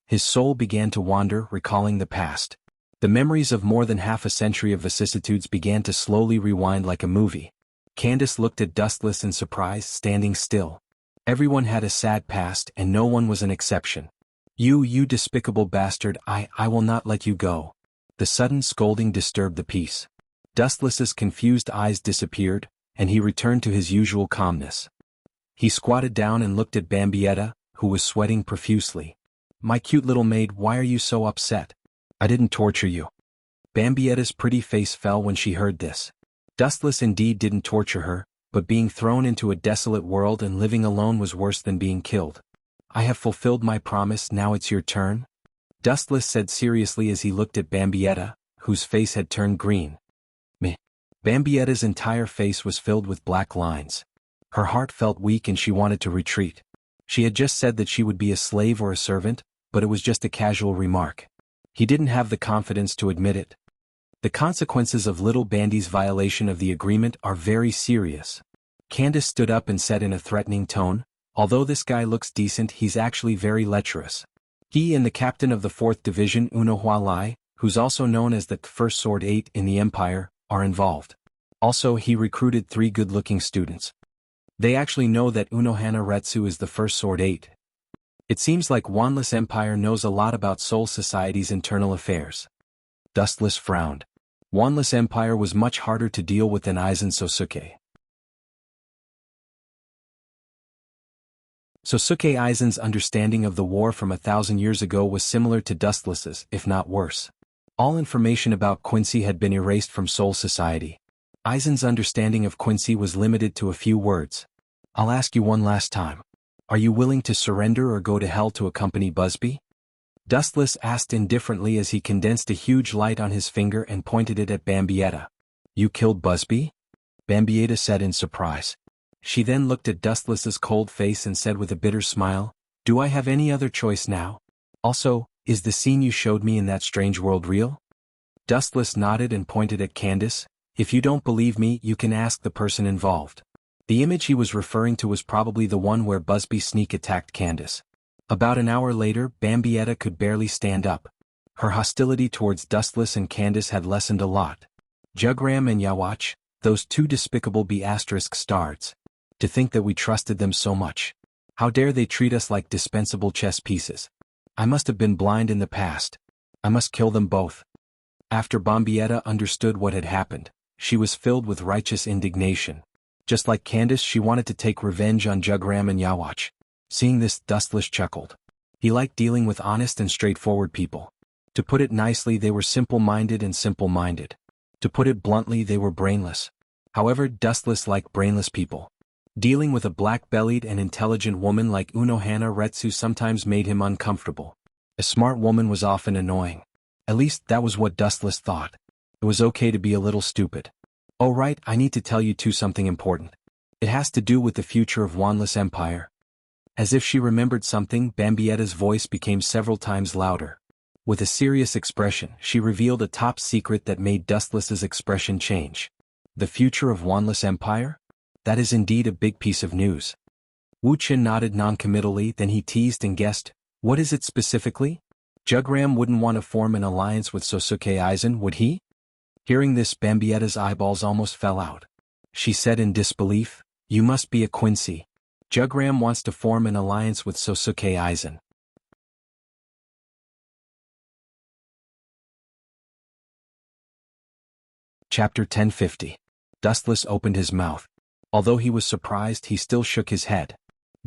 His soul began to wander, recalling the past. The memories of more than half a century of vicissitudes began to slowly rewind like a movie. Candace looked at Dustless in surprise, standing still. Everyone had a sad past and no one was an exception. You despicable bastard, I will not let you go." The sudden scolding disturbed the peace. Dustless's confused eyes disappeared, and he returned to his usual calmness. He squatted down and looked at Bambietta, who was sweating profusely. "My cute little maid, why are you so upset? I didn't torture you." Bambietta's pretty face fell when she heard this. Dustless indeed didn't torture her, but being thrown into a desolate world and living alone was worse than being killed. "I have fulfilled my promise, now it's your turn," Dustless said seriously as he looked at Bambietta, whose face had turned green. Meh. Bambietta's entire face was filled with black lines. Her heart felt weak and she wanted to retreat. She had just said that she would be a slave or a servant, but it was just a casual remark. He didn't have the confidence to admit it. The consequences of little Bandy's violation of the agreement are very serious. Candace stood up and said in a threatening tone, "Although this guy looks decent, he's actually very lecherous. He and the captain of the 4th Division Unohua Lai, who's also known as the First Sword 8 in the Empire, are involved. Also, he recruited 3 good-looking students. They actually know that Unohana Retsu is the First Sword 8. It seems like Wanless Empire knows a lot about Soul Society's internal affairs." Dustless frowned. Wanless Empire was much harder to deal with than Aizen Sosuke. Sosuke Aizen's understanding of the war from 1,000 years ago was similar to Dustless's, if not worse. All information about Quincy had been erased from Soul Society. Aizen's understanding of Quincy was limited to a few words. "I'll ask you one last time. Are you willing to surrender or go to hell to accompany Busby? Dustless asked indifferently as he condensed a huge light on his finger and pointed it at Bambietta. You killed Busby? Bambietta said in surprise. She then looked at Dustless's cold face and said with a bitter smile, Do I have any other choice now? Also, is the scene you showed me in that strange world real? Dustless nodded and pointed at Candace. If you don't believe me, you can ask the person involved. The image he was referring to was probably the one where Busby sneak attacked Candace. About an hour later, Bambietta could barely stand up. Her hostility towards Dustless and Candace had lessened a lot. Jugram and Yawach, those two despicable B***stards. To think that we trusted them so much. How dare they treat us like dispensable chess pieces. I must have been blind in the past. I must kill them both. After Bambietta understood what had happened, she was filled with righteous indignation. Just like Candace, she wanted to take revenge on Jugram and Yawach. Seeing this, Dustless chuckled. He liked dealing with honest and straightforward people. To put it nicely, they were simple-minded and simple-minded. To put it bluntly, they were brainless. However, Dustless liked brainless people. Dealing with a black-bellied and intelligent woman like Unohana Retsu sometimes made him uncomfortable. A smart woman was often annoying. At least that was what Dustless thought. It was okay to be a little stupid. Oh right, I need to tell you too something important. It has to do with the future of Wanless Empire. As if she remembered something, Bambietta's voice became several times louder. With a serious expression, she revealed a top secret that made Dustless's expression change. The future of Wanless Empire? That is indeed a big piece of news. Wuxia nodded noncommittally, then he teased and guessed, What is it specifically? Jugram wouldn't want to form an alliance with Sosuke Aizen, would he? Hearing this, Bambietta's eyeballs almost fell out. She said in disbelief, You must be a Quincy. Jugram wants to form an alliance with Sosuke Aizen. Chapter 1050. Dustless opened his mouth. Although he was surprised, he still shook his head.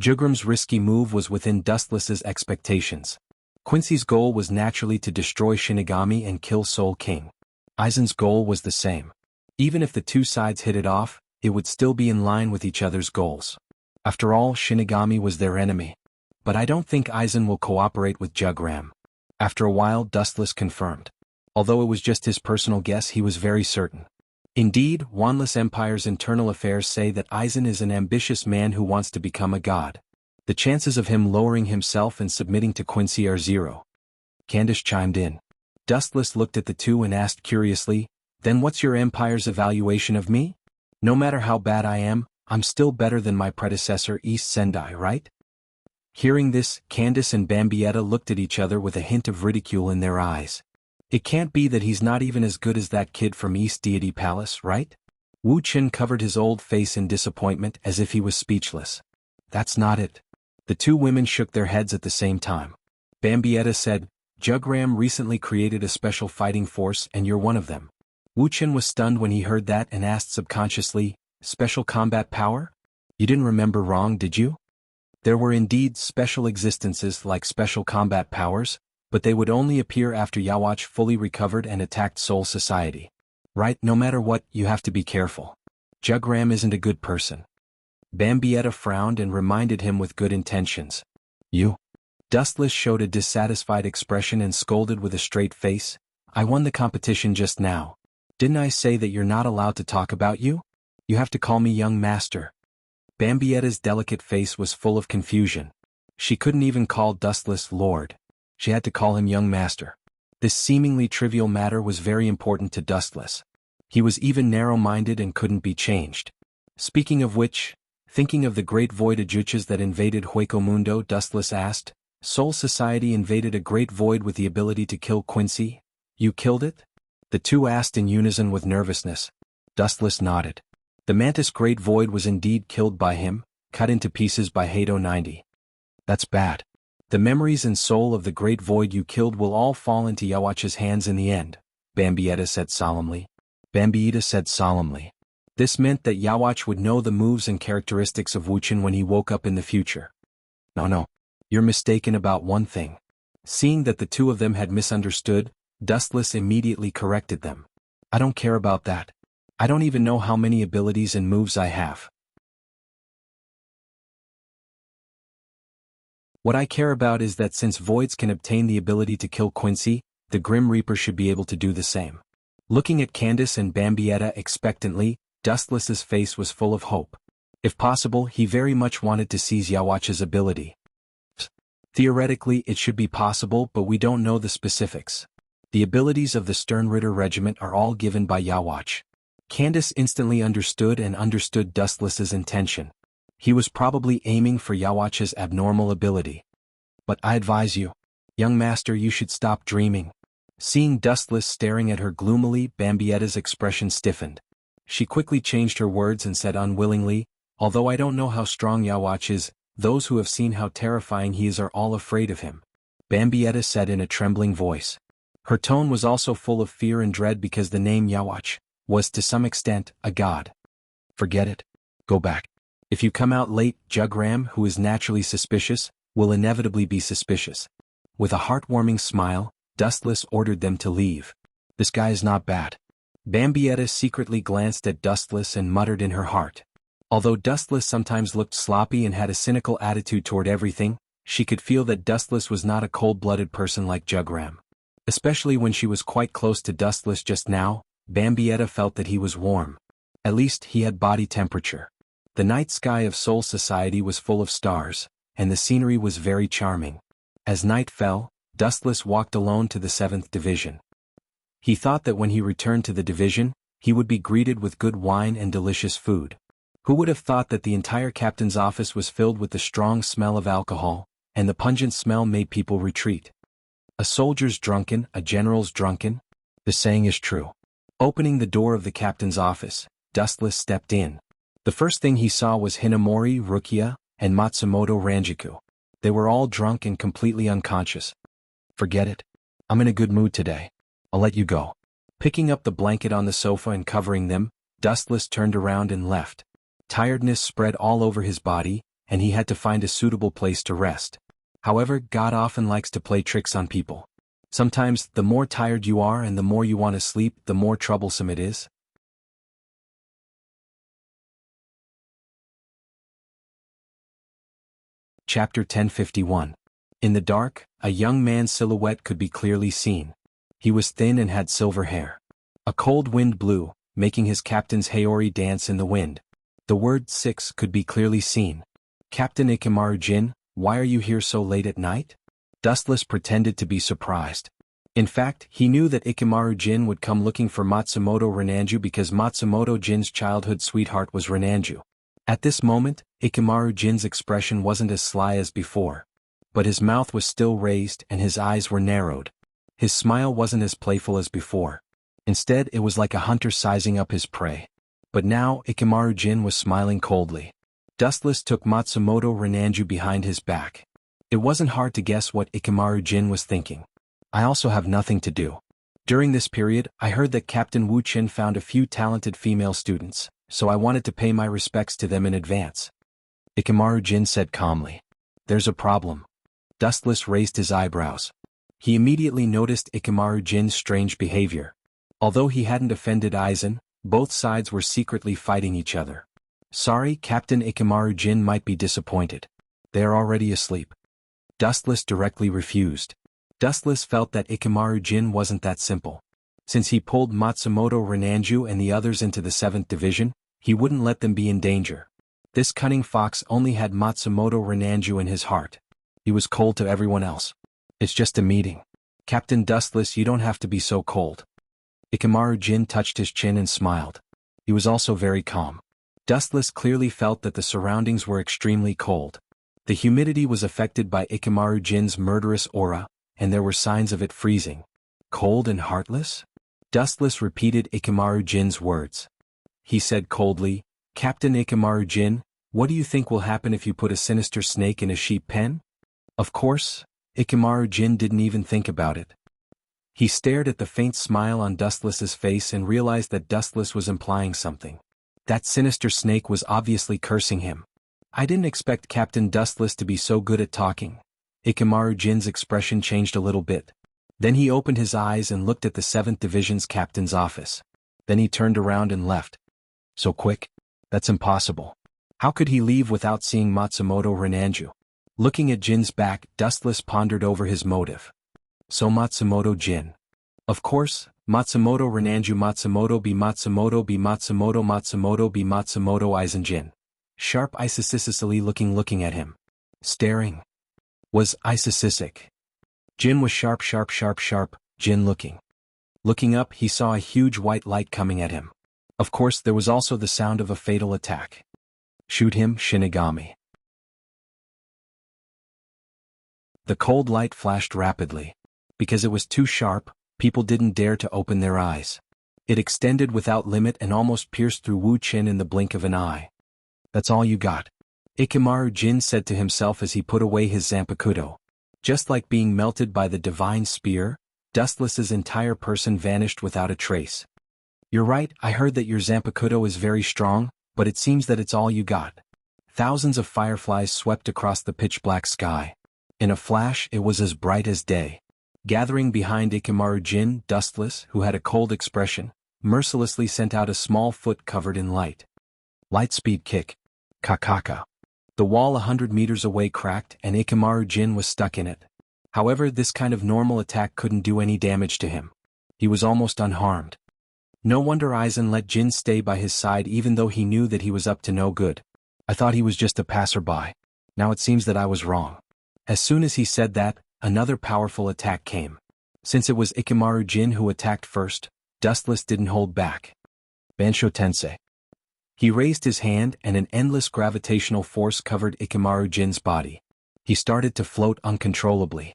Jugram's risky move was within Dustless's expectations. Quincy's goal was naturally to destroy Shinigami and kill Soul King. Aizen's goal was the same. Even if the two sides hit it off, it would still be in line with each other's goals. After all, Shinigami was their enemy. But I don't think Aizen will cooperate with Jugram. After a while, Dustless confirmed. Although it was just his personal guess, he was very certain. Indeed, Wanless Empire's internal affairs say that Aizen is an ambitious man who wants to become a god. The chances of him lowering himself and submitting to Quincy are zero. Candace chimed in. Dustless looked at the two and asked curiously, Then what's your empire's evaluation of me? No matter how bad I am, I'm still better than my predecessor East Sendai, right? Hearing this, Candace and Bambietta looked at each other with a hint of ridicule in their eyes. It can't be that he's not even as good as that kid from East Deity Palace, right? Wu Qin covered his old face in disappointment as if he was speechless. That's not it. The two women shook their heads at the same time. Bambietta said, Jugram recently created a special fighting force and you're one of them. Wu Qin was stunned when he heard that and asked subconsciously, Special combat power? You didn't remember wrong, did you? There were indeed special existences like special combat powers, but they would only appear after Yawach fully recovered and attacked Soul Society. Right, no matter what, you have to be careful. Jugram isn't a good person. Bambietta frowned and reminded him with good intentions. You? Dustless showed a dissatisfied expression and scolded with a straight face. I won the competition just now. Didn't I say that you're not allowed to talk about you? You have to call me young master. Bambietta's delicate face was full of confusion. She couldn't even call Dustless Lord. She had to call him young master. This seemingly trivial matter was very important to Dustless. He was even narrow-minded and couldn't be changed. Speaking of which, thinking of the great void ajuchas that invaded Huecomundo, Dustless asked, Soul Society invaded a great void with the ability to kill Quincy. You killed it? The two asked in unison with nervousness. Dustless nodded. The Mantis Great Void was indeed killed by him, cut into pieces by Hado 90. That's bad. The memories and soul of the Great Void you killed will all fall into Yawach's hands in the end, Bambietta said solemnly. This meant that Yawach would know the moves and characteristics of Wuchen when he woke up in the future. No. You're mistaken about one thing. Seeing that the two of them had misunderstood, Dustless immediately corrected them. I don't care about that. I don't even know how many abilities and moves I have. What I care about is that since voids can obtain the ability to kill Quincy, the Grim Reaper should be able to do the same. Looking at Candace and Bambietta expectantly, Dustless's face was full of hope. If possible, he very much wanted to seize Yawach's ability. Theoretically, it should be possible, but we don't know the specifics. The abilities of the Sternritter Regiment are all given by Yawach. Candace instantly understood Dustless's intention. He was probably aiming for Yawach's abnormal ability. But I advise you, young master, you should stop dreaming. Seeing Dustless staring at her gloomily, Bambietta's expression stiffened. She quickly changed her words and said unwillingly, although I don't know how strong Yawach is, those who have seen how terrifying he is are all afraid of him. Bambietta said in a trembling voice. Her tone was also full of fear and dread because the name Yawach was to some extent a god. Forget it. Go back. If you come out late, Jugram, who is naturally suspicious, will inevitably be suspicious. With a heartwarming smile, Dustless ordered them to leave. This guy is not bad. Bambietta secretly glanced at Dustless and muttered in her heart. Although Dustless sometimes looked sloppy and had a cynical attitude toward everything, she could feel that Dustless was not a cold-blooded person like Jugram. Especially when she was quite close to Dustless just now, Bambietta felt that he was warm. At least he had body temperature. The night sky of Soul Society was full of stars, and the scenery was very charming. As night fell, Dustless walked alone to the 7th Division. He thought that when he returned to the division, he would be greeted with good wine and delicious food. Who would have thought that the entire captain's office was filled with the strong smell of alcohol, and the pungent smell made people retreat. A soldier's drunken, a general's drunken? The saying is true. Opening the door of the captain's office, Dustless stepped in. The first thing he saw was Hinamori, Wuxia, and Matsumoto Ranjiku. They were all drunk and completely unconscious. Forget it. I'm in a good mood today. I'll let you go. Picking up the blanket on the sofa and covering them, Dustless turned around and left. Tiredness spread all over his body, and he had to find a suitable place to rest. However, God often likes to play tricks on people. Sometimes, the more tired you are and the more you want to sleep, the more troublesome it is. Chapter 1051. In the dark, a young man's silhouette could be clearly seen. He was thin and had silver hair. A cold wind blew, making his captain's Haori dance in the wind. The word 6 could be clearly seen. Captain Ikemaru Jin, why are you here so late at night? Dustless pretended to be surprised. In fact, he knew that Ikemaru Jin would come looking for Matsumoto Renanju because Matsumoto Jin's childhood sweetheart was Renanju. At this moment, Ikemaru Jin's expression wasn't as sly as before. But his mouth was still raised and his eyes were narrowed. His smile wasn't as playful as before. Instead, it was like a hunter sizing up his prey. But now, Ikemaru Jin was smiling coldly. Dustless took Matsumoto Renanju behind his back. It wasn't hard to guess what Ikemaru Jin was thinking. I also have nothing to do. During this period, I heard that Captain Wu Qin found a few talented female students, so I wanted to pay my respects to them in advance. Ikemaru Jin said calmly. There's a problem. Dustless raised his eyebrows. He immediately noticed Ikemaru Jin's strange behavior. Although he hadn't offended Aizen, both sides were secretly fighting each other. Sorry, Captain Ikemaru Jin might be disappointed. They are already asleep. Dustless directly refused. Dustless felt that Ikemaru Jin wasn't that simple. Since he pulled Matsumoto Renanju and the others into the 7th Division, he wouldn't let them be in danger. This cunning fox only had Matsumoto Renanju in his heart. He was cold to everyone else. It's just a meeting. Captain Dustless, you don't have to be so cold. Ikemaru Jin touched his chin and smiled. He was also very calm. Dustless clearly felt that the surroundings were extremely cold. The humidity was affected by Ikemaru Jin's murderous aura, and there were signs of it freezing. Cold and heartless? Dustless repeated Ikemaru Jin's words. He said coldly, Captain Ikemaru Jin, what do you think will happen if you put a sinister snake in a sheep pen? Of course, Ikemaru Jin didn't even think about it. He stared at the faint smile on Dustless's face and realized that Dustless was implying something. That sinister snake was obviously cursing him. I didn't expect Captain Dustless to be so good at talking. Ikemaru Jin's expression changed a little bit. Then he opened his eyes and looked at the 7th Division's captain's office. Then he turned around and left. So quick? That's impossible. How could he leave without seeing Matsumoto Renanju? Looking at Jin's back, Dustless pondered over his motive. So Matsumoto Jin. Of course, Matsumoto Renanju Matsumoto B Matsumoto B Matsumoto Matsumoto B Matsumoto Aizen Jin. Sharp Isisisically looking at him. Staring. Was Isisisic. Jin was sharp, Jin looking. Looking up, he saw a huge white light coming at him. Of course, there was also the sound of a fatal attack. Shoot him, Shinigami. The cold light flashed rapidly. Because it was too sharp, people didn't dare to open their eyes. It extended without limit and almost pierced through Wu Qin in the blink of an eye. That's all you got. Ikemaru Jin said to himself as he put away his Zanpakuto. Just like being melted by the divine spear, Dustless's entire person vanished without a trace. You're right, I heard that your Zanpakuto is very strong, but it seems that it's all you got. Thousands of fireflies swept across the pitch-black sky. In a flash, it was as bright as day. Gathering behind Ikemaru Jin, Dustless, who had a cold expression, mercilessly sent out a small foot covered in light. Lightspeed kick. Kakaka. The wall 100 meters away cracked and Ikemaru Jin was stuck in it. However, this kind of normal attack couldn't do any damage to him. He was almost unharmed. No wonder Aizen let Jin stay by his side even though he knew that he was up to no good. I thought he was just a passerby. Now it seems that I was wrong. As soon as he said that, another powerful attack came. Since it was Ikemaru Jin who attacked first, Dustless didn't hold back. Bansho Tensei. He raised his hand and an endless gravitational force covered Ikemaru Jin's body. He started to float uncontrollably.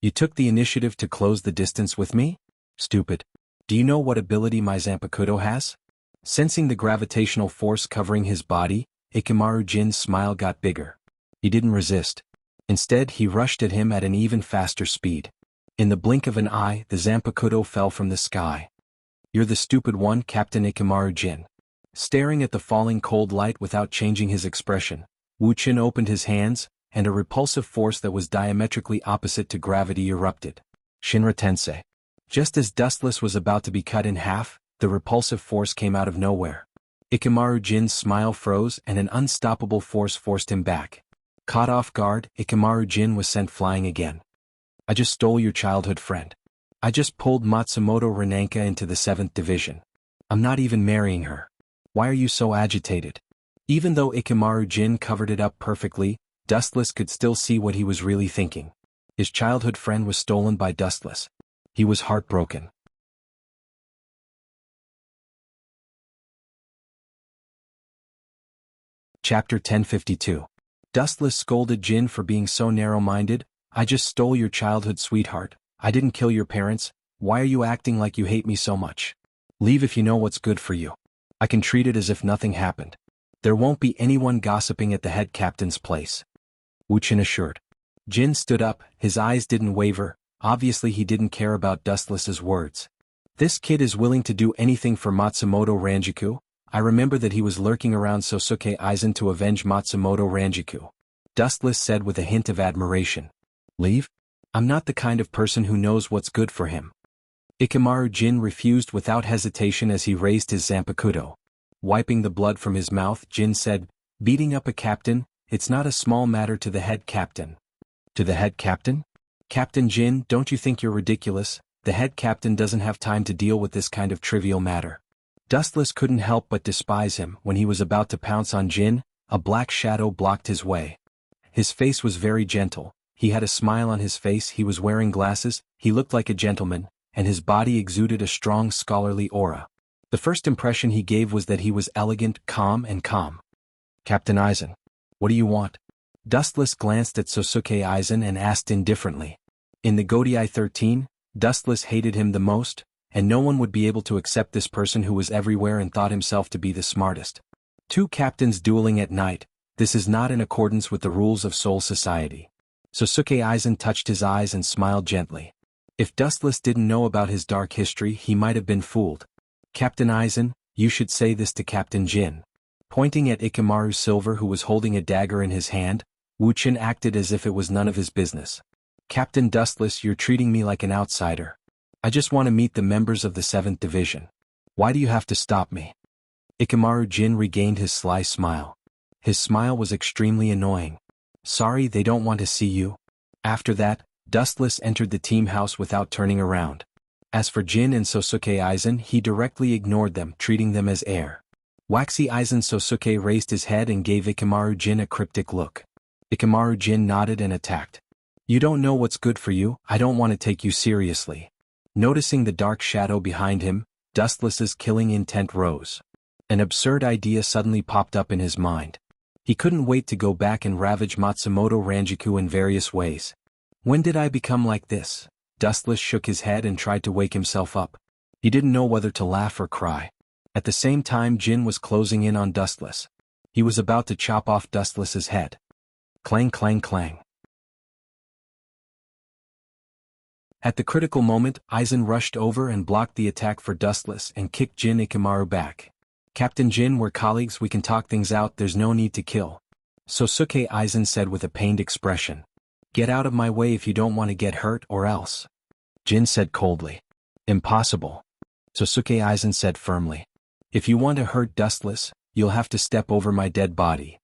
You took the initiative to close the distance with me? Stupid. Do you know what ability my Zanpakuto has? Sensing the gravitational force covering his body, Ikemaru Jin's smile got bigger. He didn't resist. Instead, he rushed at him at an even faster speed. In the blink of an eye, the Zanpakuto fell from the sky. You're the stupid one, Captain Ikemaru Jin. Staring at the falling cold light without changing his expression, Wu Qin opened his hands, and a repulsive force that was diametrically opposite to gravity erupted. Shinra Tensei. Just as Dustless was about to be cut in half, the repulsive force came out of nowhere. Ikemaru Jin's smile froze and an unstoppable force forced him back. Caught off guard, Ikemaru Jin was sent flying again. I just stole your childhood friend. I just pulled Matsumoto Renanka into the 7th division. I'm not even marrying her. Why are you so agitated? Even though Ikemaru Jin covered it up perfectly, Dustless could still see what he was really thinking. His childhood friend was stolen by Dustless. He was heartbroken. Chapter 1052. Dustless scolded Jin for being so narrow-minded. I just stole your childhood sweetheart. I didn't kill your parents. Why are you acting like you hate me so much? Leave if you know what's good for you. I can treat it as if nothing happened. There won't be anyone gossiping at the head captain's place. Wu Qin assured. Jin stood up, his eyes didn't waver. Obviously he didn't care about Dustless's words. This kid is willing to do anything for Matsumoto Ranjiku. I remember that he was lurking around Sosuke Aizen to avenge Matsumoto Ranjiku. Dustless said with a hint of admiration. Leave? I'm not the kind of person who knows what's good for him. Ikemaru Jin refused without hesitation as he raised his Zanpakuto. Wiping the blood from his mouth, Jin said, beating up a captain, it's not a small matter to the head captain. To the head captain? Captain Jin, don't you think you're ridiculous? The head captain doesn't have time to deal with this kind of trivial matter. Dustless couldn't help but despise him. When he was about to pounce on Jin, a black shadow blocked his way. His face was very gentle. He had a smile on his face, he was wearing glasses, he looked like a gentleman, and his body exuded a strong scholarly aura. The first impression he gave was that he was elegant, calm. Captain Aizen. What do you want? Dustless glanced at Sosuke Aizen and asked indifferently. In the Godai 13, Dustless hated him the most, and no one would be able to accept this person who was everywhere and thought himself to be the smartest. Two captains dueling at night, this is not in accordance with the rules of Soul Society. Sosuke Aizen touched his eyes and smiled gently. If Dustless didn't know about his dark history, he might have been fooled. Captain Aizen, you should say this to Captain Jin. Pointing at Ikemaru Silver who was holding a dagger in his hand, Wu Qin acted as if it was none of his business. Captain Dustless, you're treating me like an outsider. I just want to meet the members of the 7th Division. Why do you have to stop me? Ikemaru Jin regained his sly smile. His smile was extremely annoying. Sorry, they don't want to see you. After that, Dustless entered the team house without turning around. As for Jin and Sosuke Aizen, he directly ignored them, treating them as air. Waxy Aizen Sosuke raised his head and gave Ikamaru Jin a cryptic look. Ikamaru Jin nodded and attacked. You don't know what's good for you, I don't want to take you seriously. Noticing the dark shadow behind him, Dustless's killing intent rose. An absurd idea suddenly popped up in his mind. He couldn't wait to go back and ravage Matsumoto Ranjiku in various ways. When did I become like this? Dustless shook his head and tried to wake himself up. He didn't know whether to laugh or cry. At the same time, Jin was closing in on Dustless. He was about to chop off Dustless's head. Clang clang clang. At the critical moment, Aizen rushed over and blocked the attack for Dustless and kicked Jin Ikamaru back. Captain Jin, we're colleagues, we can talk things out, there's no need to kill. Sosuke Aizen said with a pained expression. Get out of my way if you don't want to get hurt or else. Jin said coldly. Impossible. Sosuke Aizen said firmly. If you want to hurt Dustless, you'll have to step over my dead body.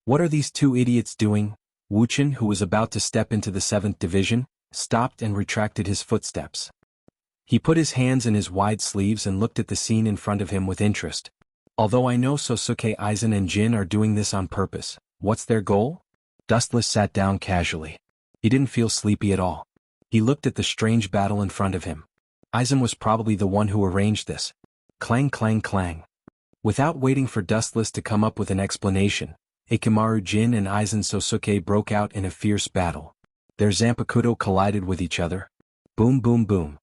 What are these two idiots doing? Wuchen, who was about to step into the 7th Division, stopped and retracted his footsteps. He put his hands in his wide sleeves and looked at the scene in front of him with interest. Although I know Sosuke Aizen and Jin are doing this on purpose, what's their goal? Dustless sat down casually. He didn't feel sleepy at all. He looked at the strange battle in front of him. Aizen was probably the one who arranged this. Clang clang clang. Without waiting for Dustless to come up with an explanation, Ikamaru Jin and Aizen Sosuke broke out in a fierce battle. Their Zanpakuto collided with each other. Boom boom boom.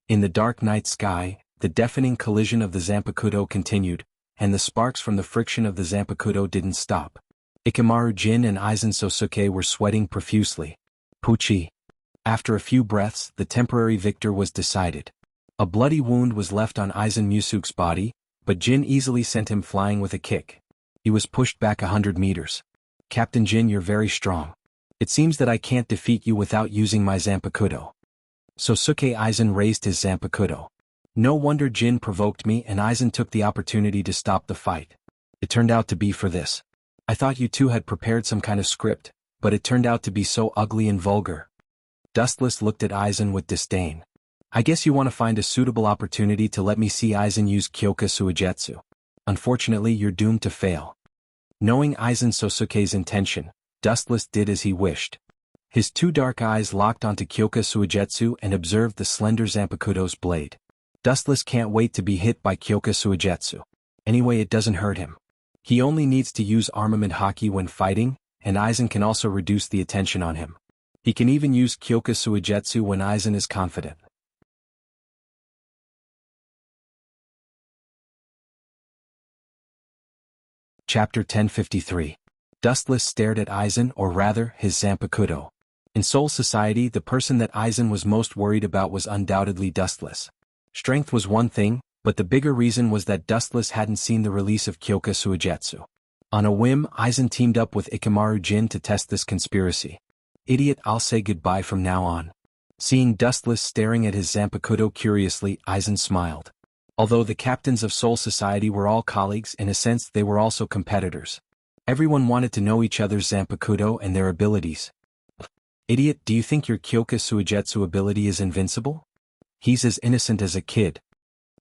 In the dark night sky, the deafening collision of the Zanpakuto continued, and the sparks from the friction of the Zanpakuto didn't stop. Ikamaru Jin and Aizen Sosuke were sweating profusely. Puchi. After a few breaths, the temporary victor was decided. A bloody wound was left on Aizen Musuk's body, but Jin easily sent him flying with a kick. He was pushed back 100 meters. Captain Jin, you're very strong. It seems that I can't defeat you without using my Zanpakuto. Sosuke Aizen raised his Zanpakuto. No wonder Jin provoked me and Aizen took the opportunity to stop the fight. It turned out to be for this. I thought you two had prepared some kind of script, but it turned out to be so ugly and vulgar. Dustless looked at Aizen with disdain. I guess you want to find a suitable opportunity to let me see Aizen use Kyoka Suigetsu. Unfortunately, you're doomed to fail. Knowing Aizen Sosuke's intention, Dustless did as he wished. His two dark eyes locked onto Kyoka Suigetsu and observed the slender Zanpakuto's blade. Dustless can't wait to be hit by Kyoka Suigetsu. Anyway, it doesn't hurt him. He only needs to use armament haki when fighting, and Aizen can also reduce the attention on him. He can even use Kyoka Suigetsu when Aizen is confident. Chapter 1053. Dustless stared at Aizen, or rather, his Zanpakuto. In Soul Society, the person that Aizen was most worried about was undoubtedly Dustless. Strength was one thing, but the bigger reason was that Dustless hadn't seen the release of Kyoka Suigetsu. On a whim, Aizen teamed up with Ikamaru Jin to test this conspiracy. Idiot, I'll say goodbye from now on. Seeing Dustless staring at his Zanpakuto curiously, Aizen smiled. Although the captains of Soul Society were all colleagues, in a sense they were also competitors. Everyone wanted to know each other's Zanpakuto and their abilities. Idiot, do you think your Kyoka Suigetsu ability is invincible? He's as innocent as a kid.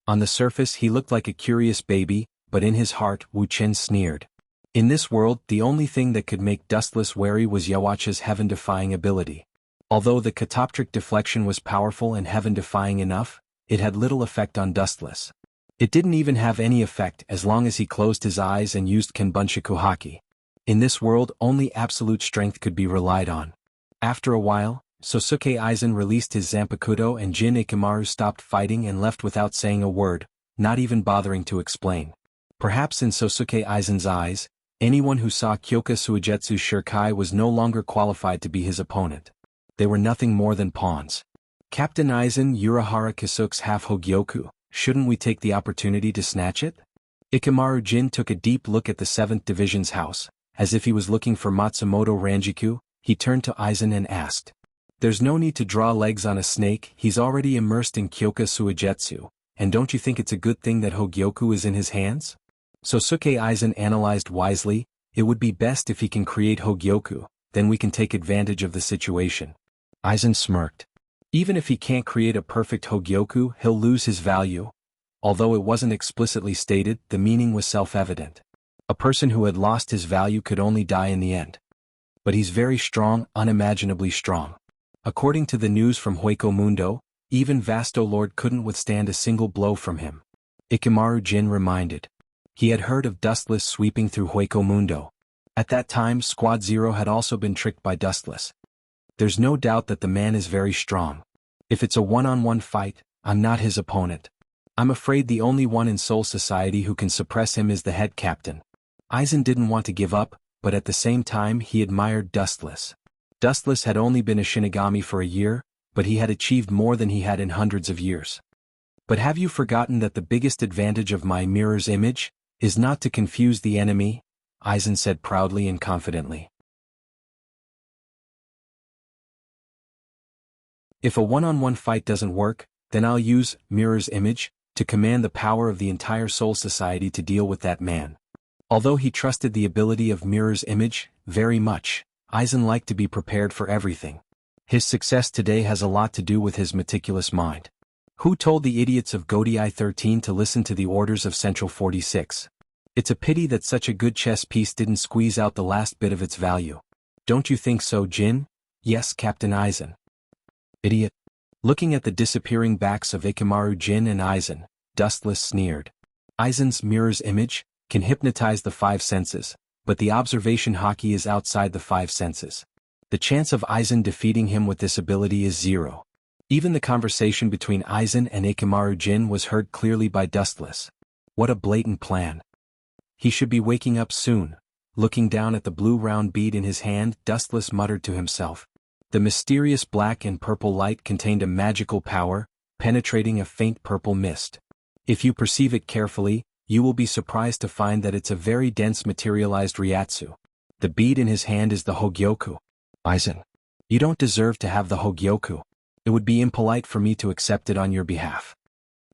On the surface he looked like a curious baby, but in his heart Wu Chen sneered. In this world, the only thing that could make Dustless wary was Yawacha's heaven-defying ability. Although the catoptric deflection was powerful and heaven-defying enough, it had little effect on Dustless. It didn't even have any effect as long as he closed his eyes and used Kenbunshiku Haki. In this world, only absolute strength could be relied on. After a while, Sosuke Aizen released his Zanpakuto and Jin Ikamaru stopped fighting and left without saying a word, not even bothering to explain. Perhaps in Sosuke Aizen's eyes, anyone who saw Kyoka Suigetsu's Shurikai was no longer qualified to be his opponent. They were nothing more than pawns. Captain Aizen, Urahara Kisuke's half-Hogyoku, shouldn't we take the opportunity to snatch it? Ikamaru Jin took a deep look at the 7th Division's house. As if he was looking for Matsumoto Ranjiku, he turned to Aizen and asked. There's no need to draw legs on a snake, he's already immersed in Kyoka Suigetsu, and don't you think it's a good thing that Hogyoku is in his hands? Sosuke Aizen analyzed wisely, it would be best if he can create Hogyoku, then we can take advantage of the situation. Aizen smirked. Even if he can't create a perfect Hogyoku, he'll lose his value. Although it wasn't explicitly stated, the meaning was self-evident. A person who had lost his value could only die in the end. But he's very strong, unimaginably strong. According to the news from Hueco Mundo, even Vasto Lord couldn't withstand a single blow from him. Ikemaru Jin reminded. He had heard of Dustless sweeping through Hueco Mundo. At that time, Squad Zero had also been tricked by Dustless. There's no doubt that the man is very strong. If it's a one-on-one fight, I'm not his opponent. I'm afraid the only one in Soul Society who can suppress him is the head captain. Aizen didn't want to give up, but at the same time he admired Dustless. Dustless had only been a Shinigami for a year, but he had achieved more than he had in hundreds of years. But have you forgotten that the biggest advantage of my mirror's image is not to confuse the enemy? Aizen said proudly and confidently. If a one-on-one fight doesn't work, then I'll use mirror's image to command the power of the entire Soul Society to deal with that man. Although he trusted the ability of mirror's image very much, Aizen liked to be prepared for everything. His success today has a lot to do with his meticulous mind. Who told the idiots of Godii 13 to listen to the orders of Central 46? It's a pity that such a good chess piece didn't squeeze out the last bit of its value. Don't you think so, Jin? Yes, Captain Aizen. Idiot. Looking at the disappearing backs of Ikemaru Jin and Aizen, Dustless sneered. Aizen's mirror's image can hypnotize the five senses, but the observation haki is outside the five senses. The chance of Aizen defeating him with this ability is 0. Even the conversation between Aizen and Ikemaru Jin was heard clearly by Dustless. What a blatant plan. He should be waking up soon. Looking down at the blue round bead in his hand, Dustless muttered to himself. The mysterious black and purple light contained a magical power, penetrating a faint purple mist. If you perceive it carefully, you will be surprised to find that it's a very dense materialized Ryatsu. The bead in his hand is the Hogyoku. Aizen, you don't deserve to have the Hogyoku. It would be impolite for me to accept it on your behalf.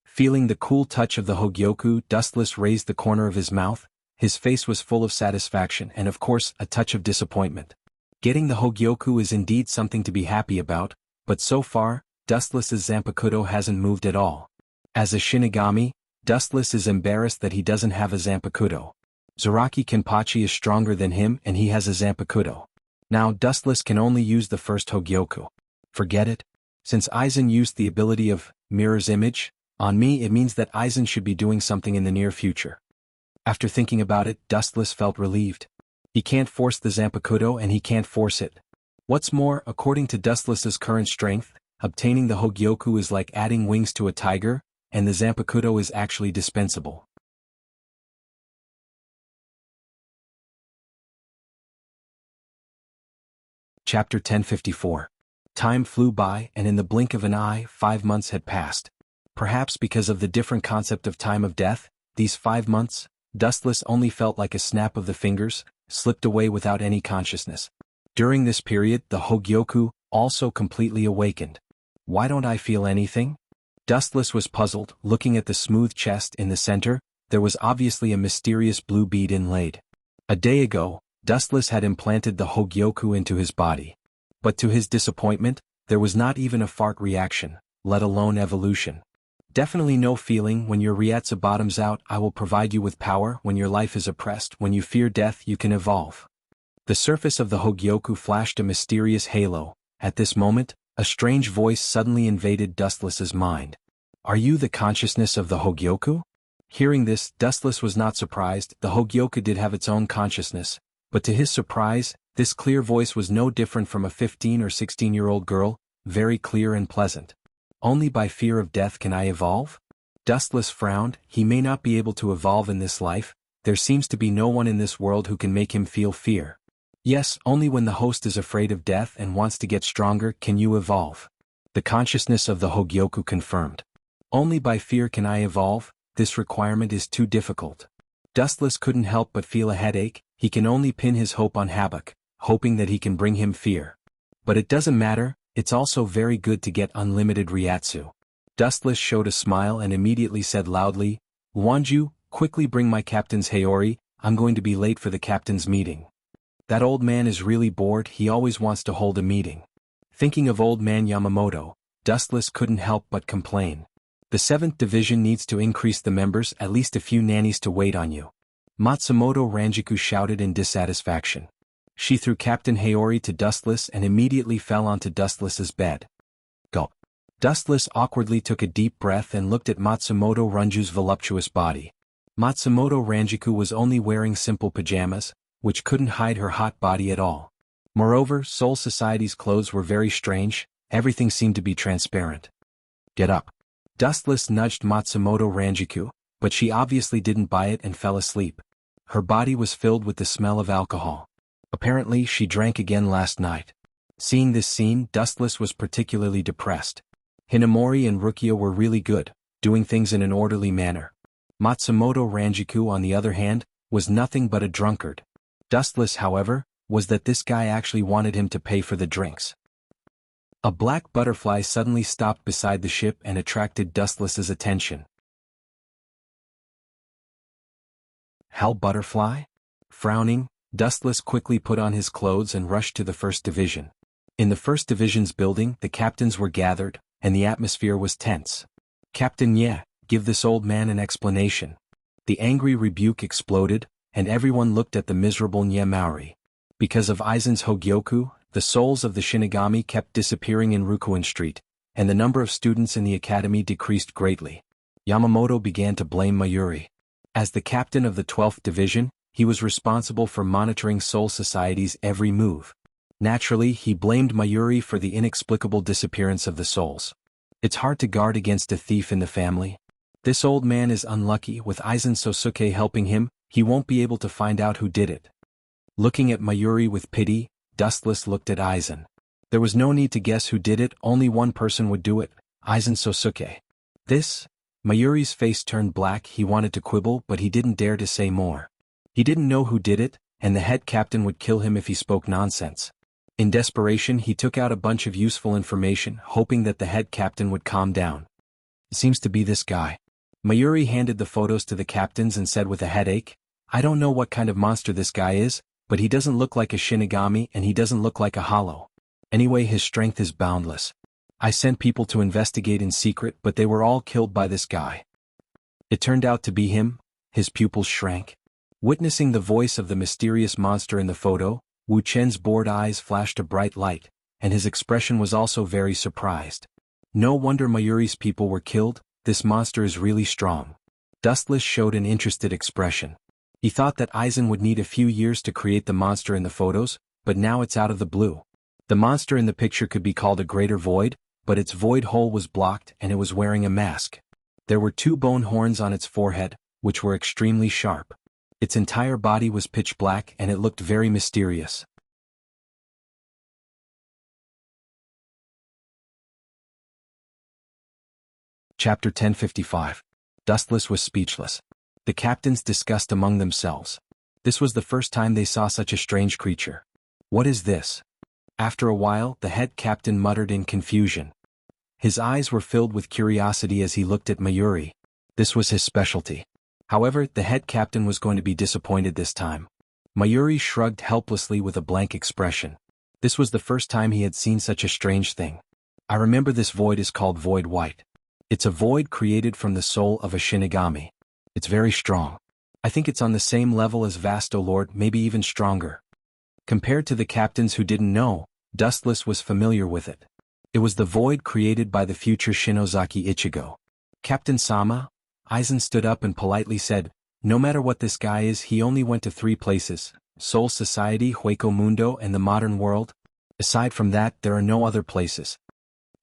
Feeling the cool touch of the Hogyoku, Dustless raised the corner of his mouth. His face was full of satisfaction and of course a touch of disappointment. Getting the Hogyoku is indeed something to be happy about, but so far, Dustless's Zanpakuto hasn't moved at all. As a Shinigami, Dustless is embarrassed that he doesn't have a Zanpakuto. Zaraki Kenpachi is stronger than him and he has a Zanpakuto. Now Dustless can only use the first Hogyoku. Forget it. Since Aizen used the ability of mirror's image on me, it means that Aizen should be doing something in the near future. After thinking about it, Dustless felt relieved. He can't force the Zanpakuto and he can't force it. What's more, according to Dustless's current strength, obtaining the Hogyoku is like adding wings to a tiger, and the Zanpakuto is actually dispensable. Chapter 1054. Time flew by and in the blink of an eye 5 months had passed. Perhaps because of the different concept of time of death, these 5 months, Dustless only felt like a snap of the fingers, slipped away without any consciousness. During this period, the Hogyoku also completely awakened. Why don't I feel anything? Dustless was puzzled. Looking at the smooth chest in the center, there was obviously a mysterious blue bead inlaid. A day ago, Dustless had implanted the Hogyoku into his body. But to his disappointment, there was not even a fart reaction, let alone evolution. Definitely no feeling. When your Ryatsu bottoms out, I will provide you with power. When your life is oppressed, when you fear death, you can evolve. The surface of the Hogyoku flashed a mysterious halo. At this moment, a strange voice suddenly invaded Dustless's mind. Are you the consciousness of the Hogyoku? Hearing this, Dustless was not surprised. The Hogyoku did have its own consciousness, but to his surprise, this clear voice was no different from a 15 or 16-year-old girl, very clear and pleasant. Only by fear of death can I evolve? Dustless frowned. He may not be able to evolve in this life. There seems to be no one in this world who can make him feel fear. Yes, only when the host is afraid of death and wants to get stronger can you evolve. The consciousness of the Hogyoku confirmed. Only by fear can I evolve. This requirement is too difficult. Dustless couldn't help but feel a headache. He can only pin his hope on Habak, hoping that he can bring him fear. But it doesn't matter. It's also very good to get unlimited Ryatsu. Dustless showed a smile and immediately said loudly, Wanju, quickly bring my captain's Haori, I'm going to be late for the captain's meeting. That old man is really bored, he always wants to hold a meeting. Thinking of old man Yamamoto, Dustless couldn't help but complain. The 7th Division needs to increase the members, at least a few nannies to wait on you. Matsumoto Ranjiku shouted in dissatisfaction. She threw Captain Haori to Dustless and immediately fell onto Dustless's bed. Gulp. Dustless awkwardly took a deep breath and looked at Matsumoto Ranju's voluptuous body. Matsumoto Ranjiku was only wearing simple pajamas, which couldn't hide her hot body at all. Moreover, Soul Society's clothes were very strange, everything seemed to be transparent. Get up. Dustless nudged Matsumoto Ranjiku, but she obviously didn't buy it and fell asleep. Her body was filled with the smell of alcohol. Apparently, she drank again last night. Seeing this scene, Dustless was particularly depressed. Hinamori and Rukia were really good, doing things in an orderly manner. Matsumoto Ranjiku, on the other hand, was nothing but a drunkard. Dustless, however, was that this guy actually wanted him to pay for the drinks. A black butterfly suddenly stopped beside the ship and attracted Dustless's attention. Hell butterfly? Frowning, Dustless quickly put on his clothes and rushed to the 1st Division. In the 1st Division's building, the captains were gathered, and the atmosphere was tense. Captain Ye, give this old man an explanation. The angry rebuke exploded, and everyone looked at the miserable Nye Maori. Because of Aizen's Hogyoku, the souls of the Shinigami kept disappearing in Rukuin Street, and the number of students in the academy decreased greatly. Yamamoto began to blame Mayuri. As the captain of the 12th Division, he was responsible for monitoring Soul Society's every move. Naturally, he blamed Mayuri for the inexplicable disappearance of the souls. It's hard to guard against a thief in the family. This old man is unlucky. With Aizen Sosuke helping him, he won't be able to find out who did it. Looking at Mayuri with pity, Dustless looked at Aizen. There was no need to guess who did it, only one person would do it, Aizen Sosuke. This? Mayuri's face turned black. He wanted to quibble, but he didn't dare to say more. He didn't know who did it, and the head captain would kill him if he spoke nonsense. In desperation, he took out a bunch of useful information, hoping that the head captain would calm down. It seems to be this guy. Mayuri handed the photos to the captains and said with a headache, I don't know what kind of monster this guy is, but he doesn't look like a Shinigami and he doesn't look like a hollow. Anyway, his strength is boundless. I sent people to investigate in secret, but they were all killed by this guy. It turned out to be him. His pupils shrank. Witnessing the voice of the mysterious monster in the photo, Wu Chen's bored eyes flashed a bright light, and his expression was also very surprised. No wonder Mayuri's people were killed, this monster is really strong. Dustless showed an interested expression. He thought that Aizen would need a few years to create the monster in the photos, but now it's out of the blue. The monster in the picture could be called a greater void, but its void hole was blocked and it was wearing a mask. There were 2 bone horns on its forehead, which were extremely sharp. Its entire body was pitch black and it looked very mysterious. Chapter 1055. Dustless was speechless. The captains discussed among themselves. This was the first time they saw such a strange creature. What is this? After a while, the head captain muttered in confusion. His eyes were filled with curiosity as he looked at Mayuri. This was his specialty. However, the head captain was going to be disappointed this time. Mayuri shrugged helplessly with a blank expression. This was the first time he had seen such a strange thing. I remember this void is called Void White. It's a void created from the soul of a Shinigami. It's very strong. I think it's on the same level as Vasto Lord, maybe even stronger. Compared to the captains who didn't know, Dustless was familiar with it. It was the void created by the future Shinozaki Ichigo. Captain Sama? Aizen stood up and politely said, no matter what this guy is, he only went to 3 places, Soul Society, Hueco Mundo, and the modern world. Aside from that, there are no other places.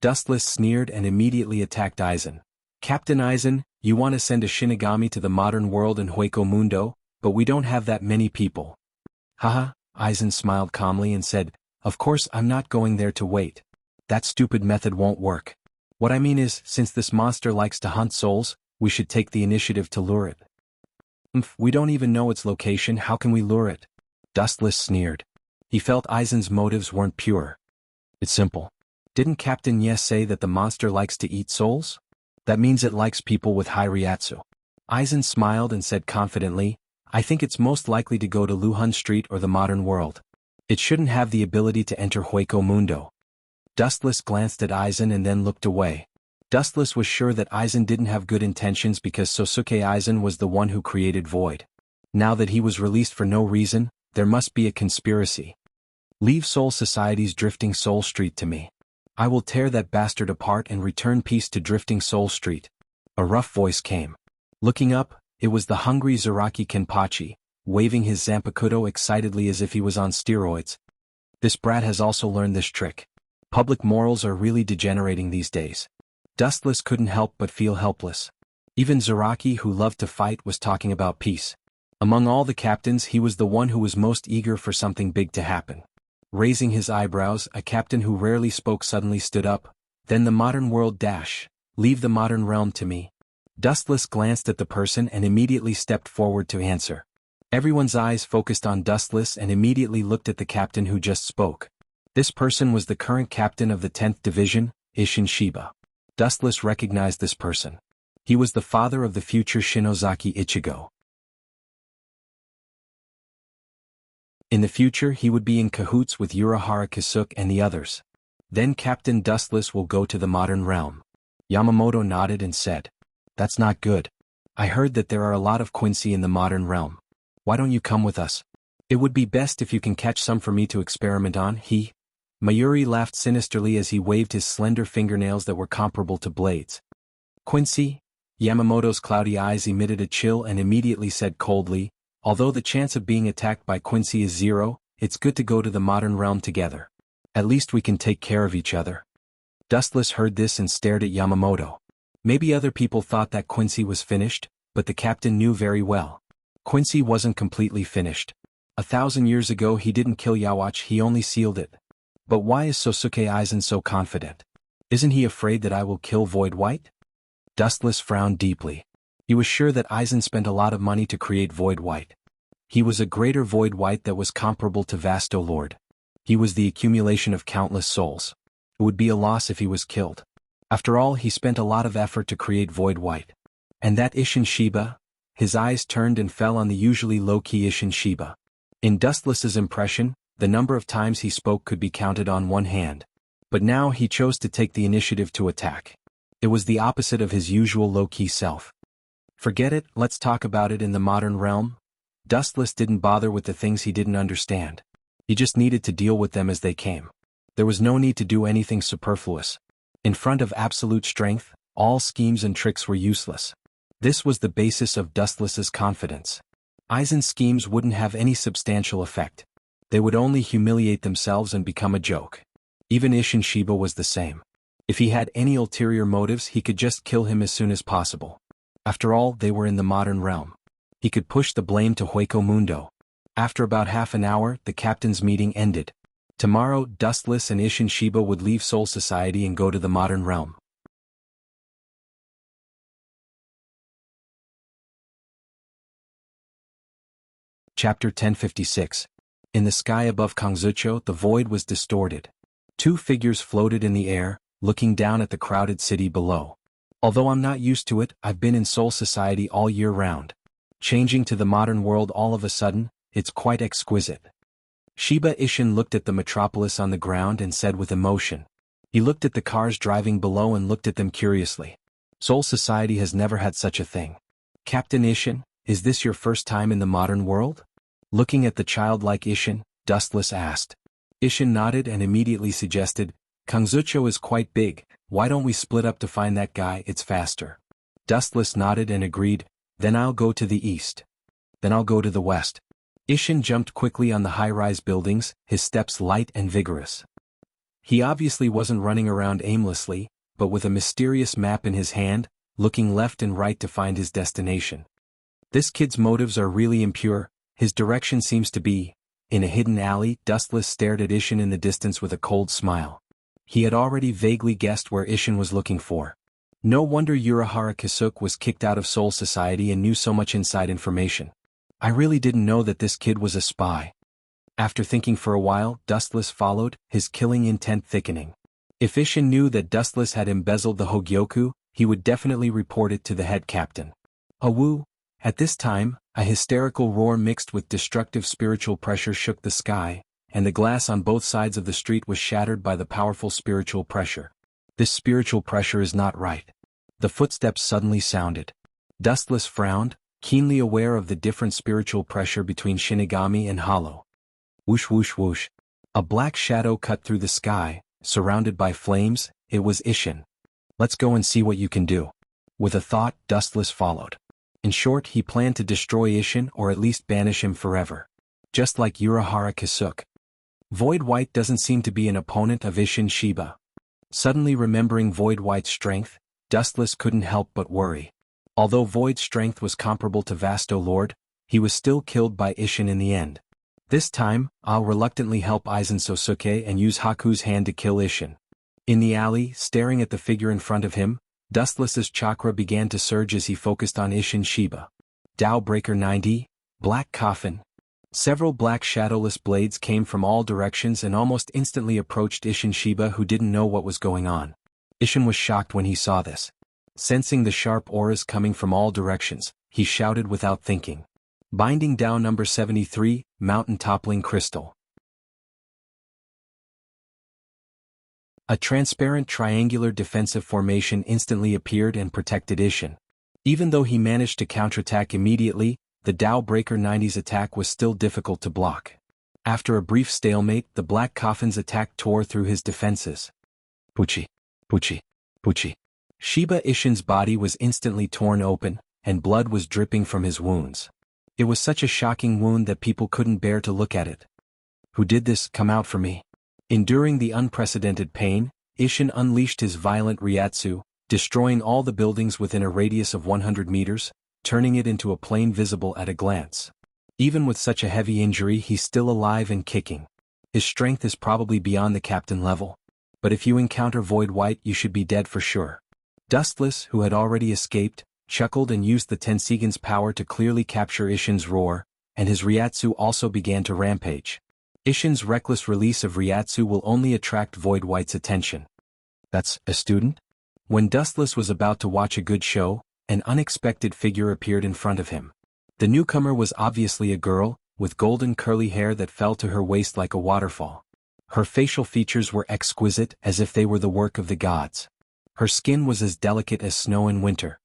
Dustless sneered and immediately attacked Aizen. Captain Aizen, you want to send a Shinigami to the modern world in Hueco Mundo, but we don't have that many people. Haha, Aizen smiled calmly and said, of course I'm not going there to wait. That stupid method won't work. What I mean is, since this monster likes to hunt souls, we should take the initiative to lure it. We don't even know its location, how can we lure it? Dustless sneered. He felt Aizen's motives weren't pure. It's simple. Didn't Captain Yes say that the monster likes to eat souls? That means it likes people with high Ryatsu. Aizen smiled and said confidently, I think it's most likely to go to Luhun Street or the modern world. It shouldn't have the ability to enter Hueco Mundo. Dustless glanced at Aizen and then looked away. Dustless was sure that Aizen didn't have good intentions because Sosuke Aizen was the one who created Void. Now that he was released for no reason, there must be a conspiracy. Leave Soul Society's Drifting Soul Street to me. I will tear that bastard apart and return peace to Drifting Soul Street. A rough voice came. Looking up, it was the hungry Zaraki Kenpachi, waving his Zanpakuto excitedly as if he was on steroids. This brat has also learned this trick. Public morals are really degenerating these days. Dustless couldn't help but feel helpless. Even Zaraki, who loved to fight, was talking about peace. Among all the captains, he was the one who was most eager for something big to happen. Raising his eyebrows, a captain who rarely spoke suddenly stood up. Then the modern world dash. Leave the modern realm to me. Dustless glanced at the person and immediately stepped forward to answer. Everyone's eyes focused on Dustless and immediately looked at the captain who just spoke. This person was the current captain of the 10th Division, Isshin Shiba. Dustless recognized this person. He was the father of the future Shinozaki Ichigo. In the future he would be in cahoots with Urahara Kisuke and the others. Then Captain Dustless will go to the modern realm. Yamamoto nodded and said, "That's not good. I heard that there are a lot of Quincy in the modern realm. Why don't you come with us? It would be best if you can catch some for me to experiment on." Mayuri laughed sinisterly as he waved his slender fingernails that were comparable to blades. "Quincy?" Yamamoto's cloudy eyes emitted a chill and immediately said coldly, "Although the chance of being attacked by Quincy is 0, it's good to go to the modern realm together. At least we can take care of each other." Dustless heard this and stared at Yamamoto. Maybe other people thought that Quincy was finished, but the captain knew very well. Quincy wasn't completely finished. 1,000 years ago he didn't kill Yawatch, he only sealed it. But why is Sosuke Aizen so confident? Isn't he afraid that I will kill Void White? Dustless frowned deeply. He was sure that Aizen spent a lot of money to create Void White. He was a greater Void White that was comparable to Vasto Lord. He was the accumulation of countless souls. It would be a loss if he was killed. After all, he spent a lot of effort to create Void White. And that Isshin Shiba? His eyes turned and fell on the usually low-key Isshin Shiba. In Dustless's impression, the number of times he spoke could be counted on one hand. But now he chose to take the initiative to attack. It was the opposite of his usual low-key self. "Forget it, let's talk about it in the modern realm." Dustless didn't bother with the things he didn't understand. He just needed to deal with them as they came. There was no need to do anything superfluous. In front of absolute strength, all schemes and tricks were useless. This was the basis of Dustless's confidence. Aizen's schemes wouldn't have any substantial effect. They would only humiliate themselves and become a joke. Even Isshin Shiba was the same. If he had any ulterior motives, he could just kill him as soon as possible. After all, they were in the modern realm. He could push the blame to Hueco Mundo. After about half an hour, the captain's meeting ended. Tomorrow, Dustless and Isshin Shiba would leave Soul Society and go to the modern realm. Chapter 1056. In the sky above Kangzucho, the void was distorted. Two figures floated in the air, looking down at the crowded city below. Although I'm not used to it, I've been in Soul Society all year round. Changing to the modern world all of a sudden, it's quite exquisite. Shiba Isshin looked at the metropolis on the ground and said with emotion. He looked at the cars driving below and looked at them curiously. Soul Society has never had such a thing. "Captain Isshin, is this your first time in the modern world?" Looking at the childlike Isshin, Dustless asked. Isshin nodded and immediately suggested, "Kangzucho is quite big, why don't we split up to find that guy, it's faster." Dustless nodded and agreed, "Then I'll go to the east. Then I'll go to the west." Isshin jumped quickly on the high-rise buildings, his steps light and vigorous. He obviously wasn't running around aimlessly, but with a mysterious map in his hand, looking left and right to find his destination. This kid's motives are really impure, his direction seems to be. In a hidden alley, Dustless stared at Isshin in the distance with a cold smile. He had already vaguely guessed where Isshin was looking for. No wonder Urahara Kisuke was kicked out of Soul Society and knew so much inside information. I really didn't know that this kid was a spy. After thinking for a while, Dustless followed, his killing intent thickening. If Isshin knew that Dustless had embezzled the Hogyoku, he would definitely report it to the head captain. Awoo! At this time, a hysterical roar mixed with destructive spiritual pressure shook the sky. and the glass on both sides of the street was shattered by the powerful spiritual pressure. This spiritual pressure is not right. The footsteps suddenly sounded. Dustless frowned, keenly aware of the different spiritual pressure between Shinigami and Hollow. Whoosh whoosh whoosh. A black shadow cut through the sky, surrounded by flames. It was Ishin. Let's go and see what you can do. With a thought, Dustless followed. In short, he planned to destroy Ishin or at least banish him forever. Just like Urahara Kisuke. Void White doesn't seem to be an opponent of Ishin Shiba. Suddenly remembering Void White's strength, Dustless couldn't help but worry. Although Void's strength was comparable to Vasto Lord, he was still killed by Ishin in the end. This time, I'll reluctantly help Aizen Sosuke and use Haku's hand to kill Ishin. In the alley, staring at the figure in front of him, Dustless's chakra began to surge as he focused on Ishin Shiba. Tao Breaker 90, Black Coffin. Several black shadowless blades came from all directions and almost instantly approached Ishin Shiba, who didn't know what was going on. Ishin was shocked when he saw this. Sensing the sharp auras coming from all directions, he shouted without thinking. Binding Tao number 73, Mountain Toppling Crystal. A transparent triangular defensive formation instantly appeared and protected Ishin. Even though he managed to counterattack immediately, the Tao Breaker 90's attack was still difficult to block. After a brief stalemate, the Black Coffin's attack tore through his defenses. Puchi, puchi, puchi. Shiba Ishin's body was instantly torn open, and blood was dripping from his wounds. It was such a shocking wound that people couldn't bear to look at it. Who did this? Come out for me. Enduring the unprecedented pain, Ishin unleashed his violent Ryatsu, destroying all the buildings within a radius of 100 meters, turning it into a plain visible at a glance. Even with such a heavy injury, he's still alive and kicking. His strength is probably beyond the captain level. But if you encounter Void White, you should be dead for sure. Dustless, who had already escaped, chuckled and used the Tensigan's power to clearly capture Ishin's roar, and his Ryatsu also began to rampage. Ishin's reckless release of Ryatsu will only attract Void White's attention. That's a student? When Dustless was about to watch a good show, an unexpected figure appeared in front of him. The newcomer was obviously a girl, with golden curly hair that fell to her waist like a waterfall. Her facial features were exquisite, as if they were the work of the gods. Her skin was as delicate as snow in winter.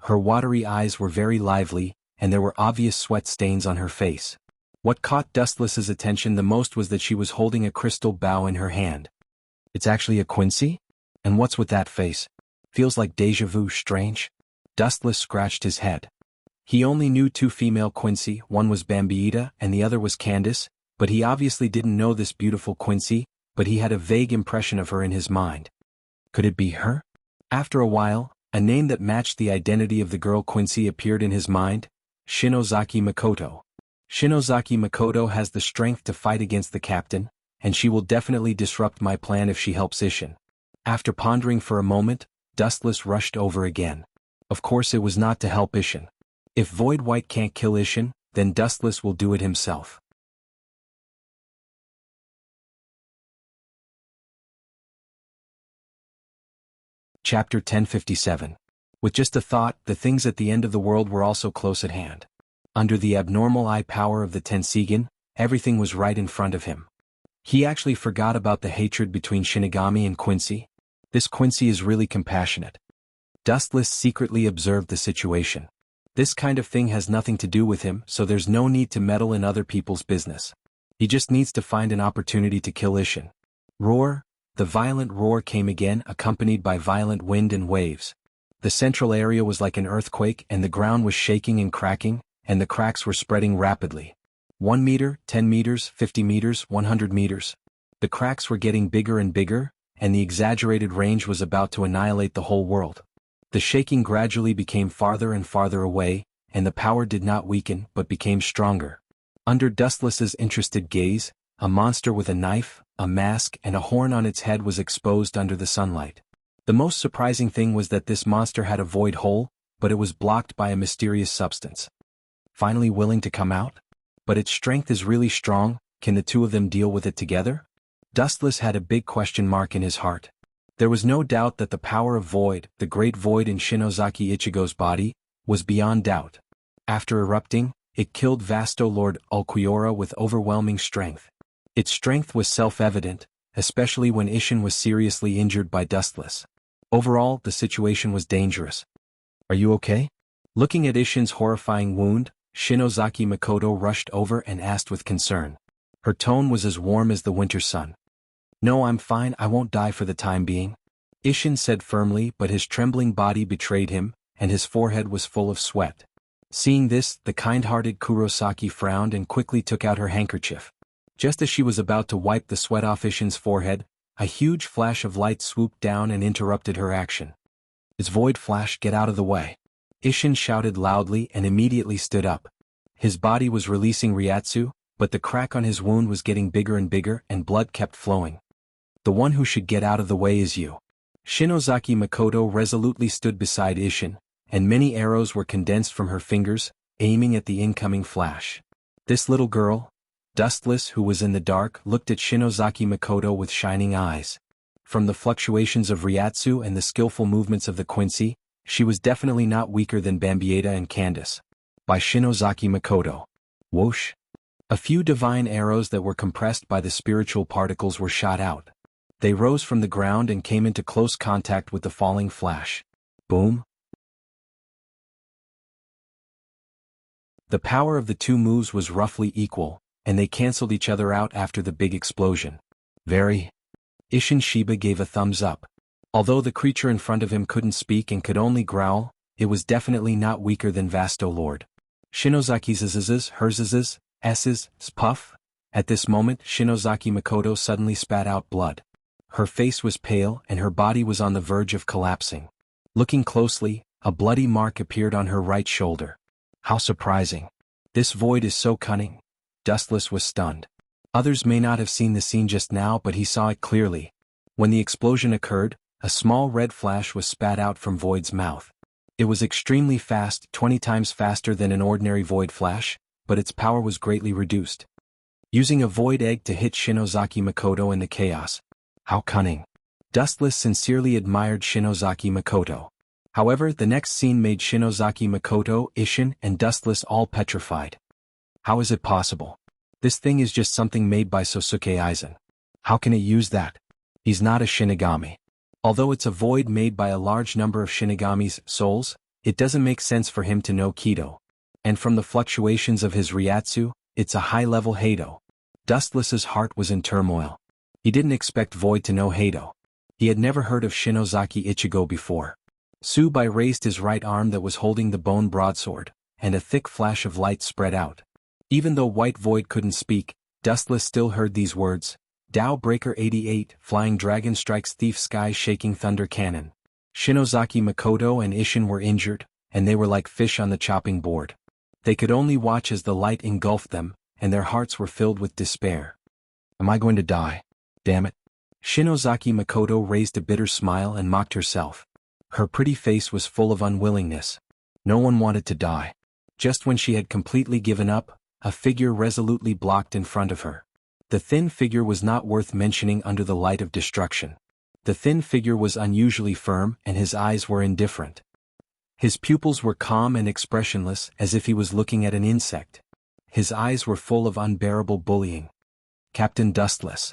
Her watery eyes were very lively, and there were obvious sweat stains on her face. What caught Dustless's attention the most was that she was holding a crystal bow in her hand. It's actually a Quincy? And what's with that face? Feels like déjà vu. Strange. Dustless scratched his head. He only knew two female Quincy, one was Bambiita and the other was Candace, but he obviously didn't know this beautiful Quincy, but he had a vague impression of her in his mind. Could it be her? After a while, a name that matched the identity of the girl Quincy appeared in his mind: Shinozaki Makoto. Shinozaki Makoto has the strength to fight against the captain, and she will definitely disrupt my plan if she helps Ishin. After pondering for a moment, Dustless rushed over again. Of course it was not to help Ishin. If Void White can't kill Ishin, then Dustless will do it himself. Chapter 1057. With just a thought, the things at the end of the world were also close at hand. Under the abnormal eye power of the Tensigan, everything was right in front of him. He actually forgot about the hatred between Shinigami and Quincy. This Quincy is really compassionate. Dustless secretly observed the situation. This kind of thing has nothing to do with him, so there's no need to meddle in other people's business. He just needs to find an opportunity to kill Ishin. Roar! The violent roar came again, accompanied by violent wind and waves. The central area was like an earthquake, and the ground was shaking and cracking, and the cracks were spreading rapidly. 1 meter, 10 meters, 50 meters, 100 meters. The cracks were getting bigger and bigger, and the exaggerated range was about to annihilate the whole world. The shaking gradually became farther and farther away, and the power did not weaken but became stronger. Under Dustless's interested gaze, a monster with a knife, a mask, and a horn on its head was exposed under the sunlight. The most surprising thing was that this monster had a void hole, but it was blocked by a mysterious substance. Finally willing to come out? But its strength is really strong. Can the two of them deal with it together? Dustless had a big question mark in his heart. There was no doubt that the power of Void, the great void in Shinozaki Ichigo's body, was beyond doubt. After erupting, it killed Vasto Lord Ulquiorra with overwhelming strength. Its strength was self-evident, especially when Ishin was seriously injured by Dustless. Overall, the situation was dangerous. "Are you okay?" Looking at Ishin's horrifying wound, Shinozaki Makoto rushed over and asked with concern. Her tone was as warm as the winter sun. "No, I'm fine, I won't die for the time being," Ishin said firmly, but his trembling body betrayed him, and his forehead was full of sweat. Seeing this, the kind-hearted Kurosaki frowned and quickly took out her handkerchief. Just as she was about to wipe the sweat off Ishin's forehead, a huge flash of light swooped down and interrupted her action. "It's Void Flash, get out of the way!" Ishin shouted loudly and immediately stood up. His body was releasing Ryatsu, but the crack on his wound was getting bigger and bigger and blood kept flowing. "The one who should get out of the way is you." Shinozaki Makoto resolutely stood beside Ishin, and many arrows were condensed from her fingers, aiming at the incoming flash. This little girl, Dustless, who was in the dark, looked at Shinozaki Makoto with shining eyes. From the fluctuations of Ryatsu and the skillful movements of the Quincy, she was definitely not weaker than Bambieta and Candace. By Shinozaki Makoto. Whoosh! A few divine arrows that were compressed by the spiritual particles were shot out. They rose from the ground and came into close contact with the falling flash. Boom! The power of the two moves was roughly equal, and they cancelled each other out after the big explosion. Very. Ishin Shiba gave a thumbs up. Although the creature in front of him couldn't speak and could only growl, it was definitely not weaker than Vasto Lord. Shinozaki's zzz's, hers's, s's, puff. At this moment, Shinozaki Makoto suddenly spat out blood. Her face was pale and her body was on the verge of collapsing. Looking closely, a bloody mark appeared on her right shoulder. How surprising. This void is so cunning. Dustless was stunned. Others may not have seen the scene just now, but he saw it clearly. When the explosion occurred, a small red flash was spat out from Void's mouth. It was extremely fast, 20 times faster than an ordinary Void flash, but its power was greatly reduced. Using a Void egg to hit Shinozaki Makoto in the chaos. How cunning. Dustless sincerely admired Shinozaki Makoto. However, the next scene made Shinozaki Makoto, Ishin, and Dustless all petrified. How is it possible? This thing is just something made by Sosuke Aizen. How can it use that? He's not a Shinigami. Although it's a void made by a large number of Shinigami's souls, it doesn't make sense for him to know Kido. And from the fluctuations of his Ryatsu, it's a high-level Heido. Dustless's heart was in turmoil. He didn't expect Void to know Heido. He had never heard of Shinozaki Ichigo before. Subai raised his right arm that was holding the bone broadsword, and a thick flash of light spread out. Even though White Void couldn't speak, Dustless still heard these words. Tao Breaker 88, Flying Dragon Strikes Thief Sky Shaking Thunder Cannon. Shinozaki Makoto and Ishin were injured, and they were like fish on the chopping board. They could only watch as the light engulfed them, and their hearts were filled with despair. Am I going to die? Damn it. Shinozaki Makoto raised a bitter smile and mocked herself. Her pretty face was full of unwillingness. No one wanted to die. Just when she had completely given up, a figure resolutely blocked in front of her. The thin figure was not worth mentioning under the light of destruction. The thin figure was unusually firm and his eyes were indifferent. His pupils were calm and expressionless as if he was looking at an insect. His eyes were full of unbearable bullying. Captain Dustless.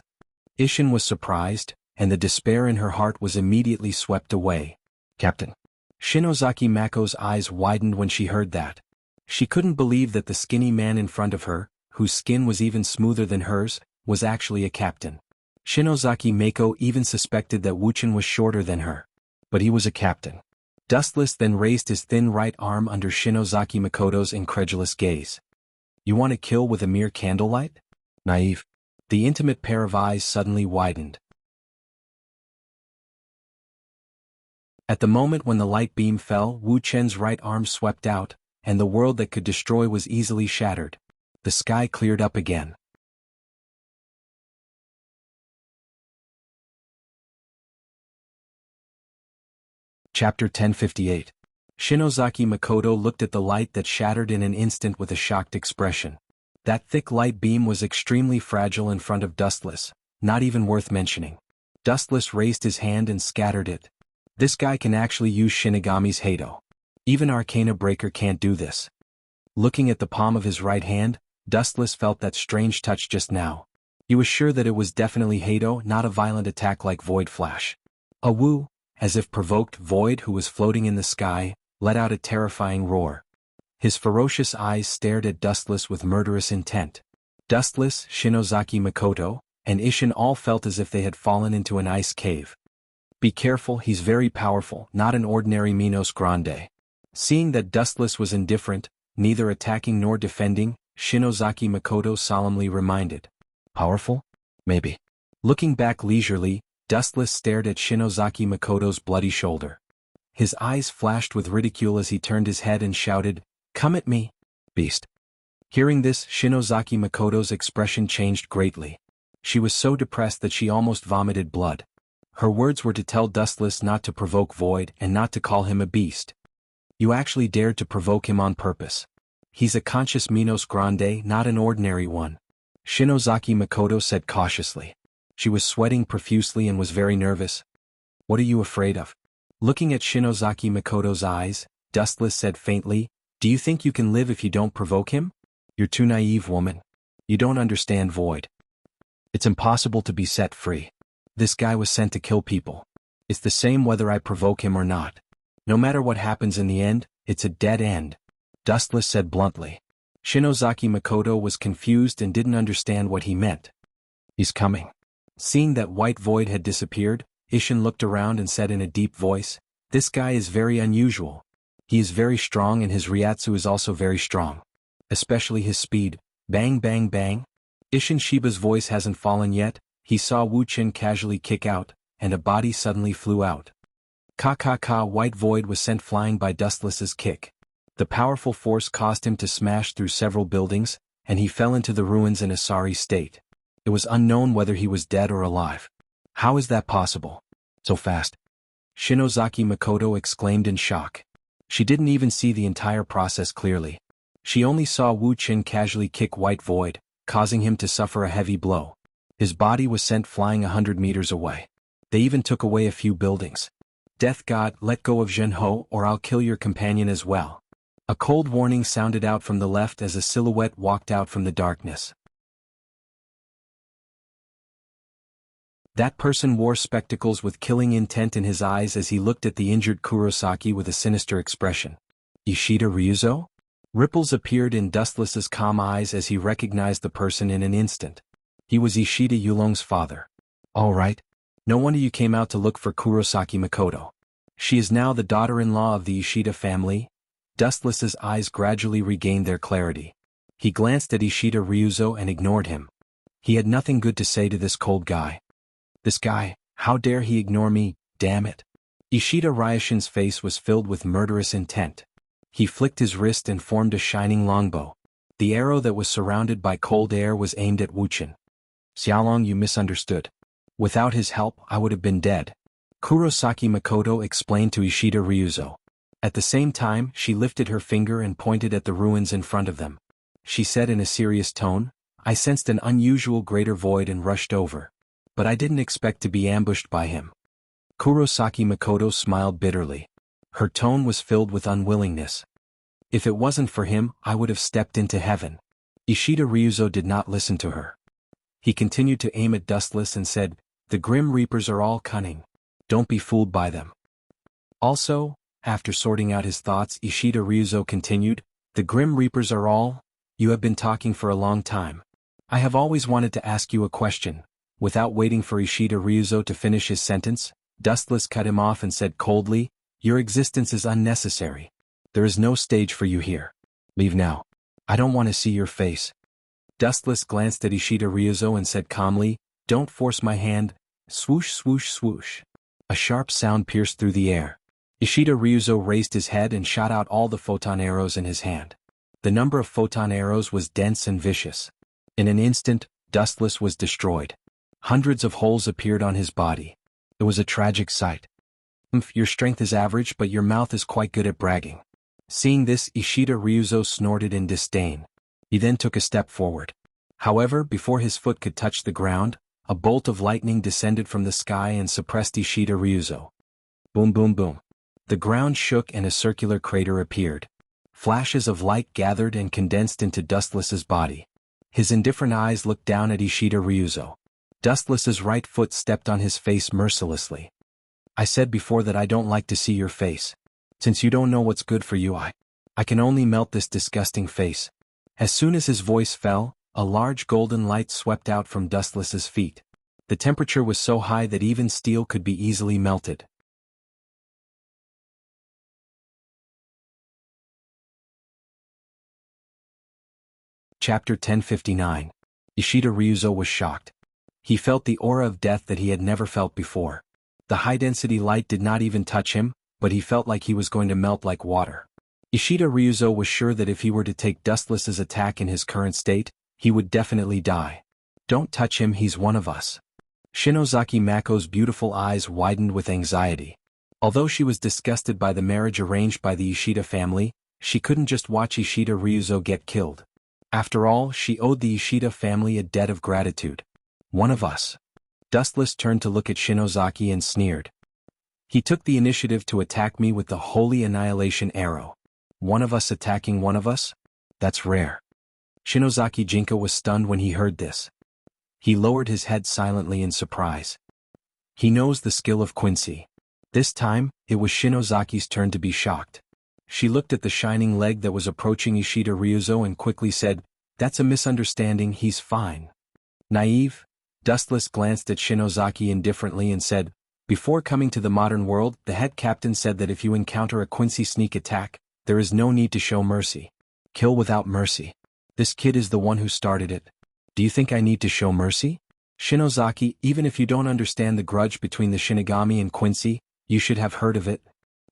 Ishin was surprised, and the despair in her heart was immediately swept away. Captain. Shinozaki Mako's eyes widened when she heard that. She couldn't believe that the skinny man in front of her, whose skin was even smoother than hers, was actually a captain. Shinozaki Mako even suspected that Wuchin was shorter than her. But he was a captain. Dustless then raised his thin right arm under Shinozaki Makoto's incredulous gaze. You want to kill with a mere candlelight? Naive. The intimate pair of eyes suddenly widened. At the moment when the light beam fell, Wu Chen's right arm swept out, and the world that could destroy was easily shattered. The sky cleared up again. Chapter 1058. Shinozaki Makoto looked at the light that shattered in an instant with a shocked expression. That thick light beam was extremely fragile in front of Dustless, not even worth mentioning. Dustless raised his hand and scattered it. This guy can actually use Shinigami's Heido. Even Arcana Breaker can't do this. Looking at the palm of his right hand, Dustless felt that strange touch just now. He was sure that it was definitely Hado, not a violent attack like Void Flash. A woo, as if provoked, Void, who was floating in the sky, let out a terrifying roar. His ferocious eyes stared at Dustless with murderous intent. Dustless, Shinozaki Makoto, and Ishin all felt as if they had fallen into an ice cave. Be careful, he's very powerful, not an ordinary Minos Grande. Seeing that Dustless was indifferent, neither attacking nor defending, Shinozaki Makoto solemnly reminded. Powerful? Maybe. Looking back leisurely, Dustless stared at Shinozaki Makoto's bloody shoulder. His eyes flashed with ridicule as he turned his head and shouted, "Come at me, beast." Hearing this, Shinozaki Makoto's expression changed greatly. She was so depressed that she almost vomited blood. Her words were to tell Dustless not to provoke Void and not to call him a beast. You actually dared to provoke him on purpose. He's a conscious Minos Grande, not an ordinary one. Shinozaki Makoto said cautiously. She was sweating profusely and was very nervous. What are you afraid of? Looking at Shinozaki Makoto's eyes, Dustless said faintly, do you think you can live if you don't provoke him? You're too naive, woman. You don't understand Void. It's impossible to be set free. This guy was sent to kill people. It's the same whether I provoke him or not. No matter what happens in the end, it's a dead end. Dustless said bluntly. Shinozaki Makoto was confused and didn't understand what he meant. He's coming. Seeing that White Void had disappeared, Ishin looked around and said in a deep voice, this guy is very unusual. He is very strong and his Ryatsu is also very strong. Especially his speed. Bang bang bang. Ishin Shiba's voice hasn't fallen yet. He saw Wu Qin casually kick out, and a body suddenly flew out. Ka. White Void was sent flying by Dustless's kick. The powerful force caused him to smash through several buildings, and he fell into the ruins in a sorry state. It was unknown whether he was dead or alive. How is that possible? So fast? Shinozaki Makoto exclaimed in shock. She didn't even see the entire process clearly. She only saw Wu Qin casually kick White Void, causing him to suffer a heavy blow. His body was sent flying 100 meters away. They even took away a few buildings. Death God, let go of Jianghu or I'll kill your companion as well. A cold warning sounded out from the left as a silhouette walked out from the darkness. That person wore spectacles with killing intent in his eyes as he looked at the injured Kurosaki with a sinister expression. Ishida Ryuzo? Ripples appeared in Dustless's calm eyes as he recognized the person in an instant. He was Ishida Yulong's father. All right. No wonder you came out to look for Kurosaki Makoto. She is now the daughter-in-law of the Ishida family. Dustless's eyes gradually regained their clarity. He glanced at Ishida Ryuzo and ignored him. He had nothing good to say to this cold guy. This guy, how dare he ignore me, damn it. Ishida Ryushin's face was filled with murderous intent. He flicked his wrist and formed a shining longbow. The arrow that was surrounded by cold air was aimed at Wu Qin. Xiaolong, you misunderstood. Without his help, I would have been dead. Kurosaki Makoto explained to Ishida Ryuzo. At the same time, she lifted her finger and pointed at the ruins in front of them. She said in a serious tone, I sensed an unusual greater void and rushed over. But I didn't expect to be ambushed by him. Kurosaki Makoto smiled bitterly. Her tone was filled with unwillingness. If it wasn't for him, I would have stepped into heaven. Ishida Ryuzo did not listen to her. He continued to aim at Dustless and said, the Grim Reapers are all cunning. Don't be fooled by them. Also, after sorting out his thoughts, Ishida Ryuzo continued, the Grim Reapers are all, you have been talking for a long time. I have always wanted to ask you a question. Without waiting for Ishida Ryuzo to finish his sentence, Dustless cut him off and said coldly, your existence is unnecessary. There is no stage for you here. Leave now. I don't want to see your face. Dustless glanced at Ishida Ryuzo and said calmly, don't force my hand. Swoosh swoosh swoosh. A sharp sound pierced through the air. Ishida Ryuzo raised his head and shot out all the photon arrows in his hand. The number of photon arrows was dense and vicious. In an instant, Dustless was destroyed. Hundreds of holes appeared on his body. It was a tragic sight. Your strength is average, but your mouth is quite good at bragging. Seeing this, Ishida Ryuzo snorted in disdain. He then took a step forward. However, before his foot could touch the ground, a bolt of lightning descended from the sky and suppressed Ishida Ryuzo. Boom boom boom. The ground shook and a circular crater appeared. Flashes of light gathered and condensed into Dustless's body. His indifferent eyes looked down at Ishida Ryuzo. Dustless's right foot stepped on his face mercilessly. I said before that I don't like to see your face. Since you don't know what's good for you, I can only melt this disgusting face. As soon as his voice fell, a large golden light swept out from Dustless's feet. The temperature was so high that even steel could be easily melted. Chapter 1059. Ishida Ryuzo was shocked. He felt the aura of death that he had never felt before. The high-density light did not even touch him, but he felt like he was going to melt like water. Ishida Ryuzo was sure that if he were to take Dustless's attack in his current state, he would definitely die. Don't touch him, he's one of us. Shinozaki Mako's beautiful eyes widened with anxiety. Although she was disgusted by the marriage arranged by the Ishida family, she couldn't just watch Ishida Ryuzo get killed. After all, she owed the Ishida family a debt of gratitude. One of us. Dustless turned to look at Shinozaki and sneered. He took the initiative to attack me with the Holy Annihilation Arrow. One of us attacking one of us? That's rare. Shinozaki Jinka was stunned when he heard this. He lowered his head silently in surprise. He knows the skill of Quincy. This time, it was Shinozaki's turn to be shocked. She looked at the shining leg that was approaching Ishida Ryuzo and quickly said, "That's a misunderstanding, he's fine." Naive, Dustless glanced at Shinozaki indifferently and said, "Before coming to the modern world, the head captain said that if you encounter a Quincy sneak attack, there is no need to show mercy. Kill without mercy. This kid is the one who started it. Do you think I need to show mercy?" Shinozaki, even if you don't understand the grudge between the Shinigami and Quincy, you should have heard of it.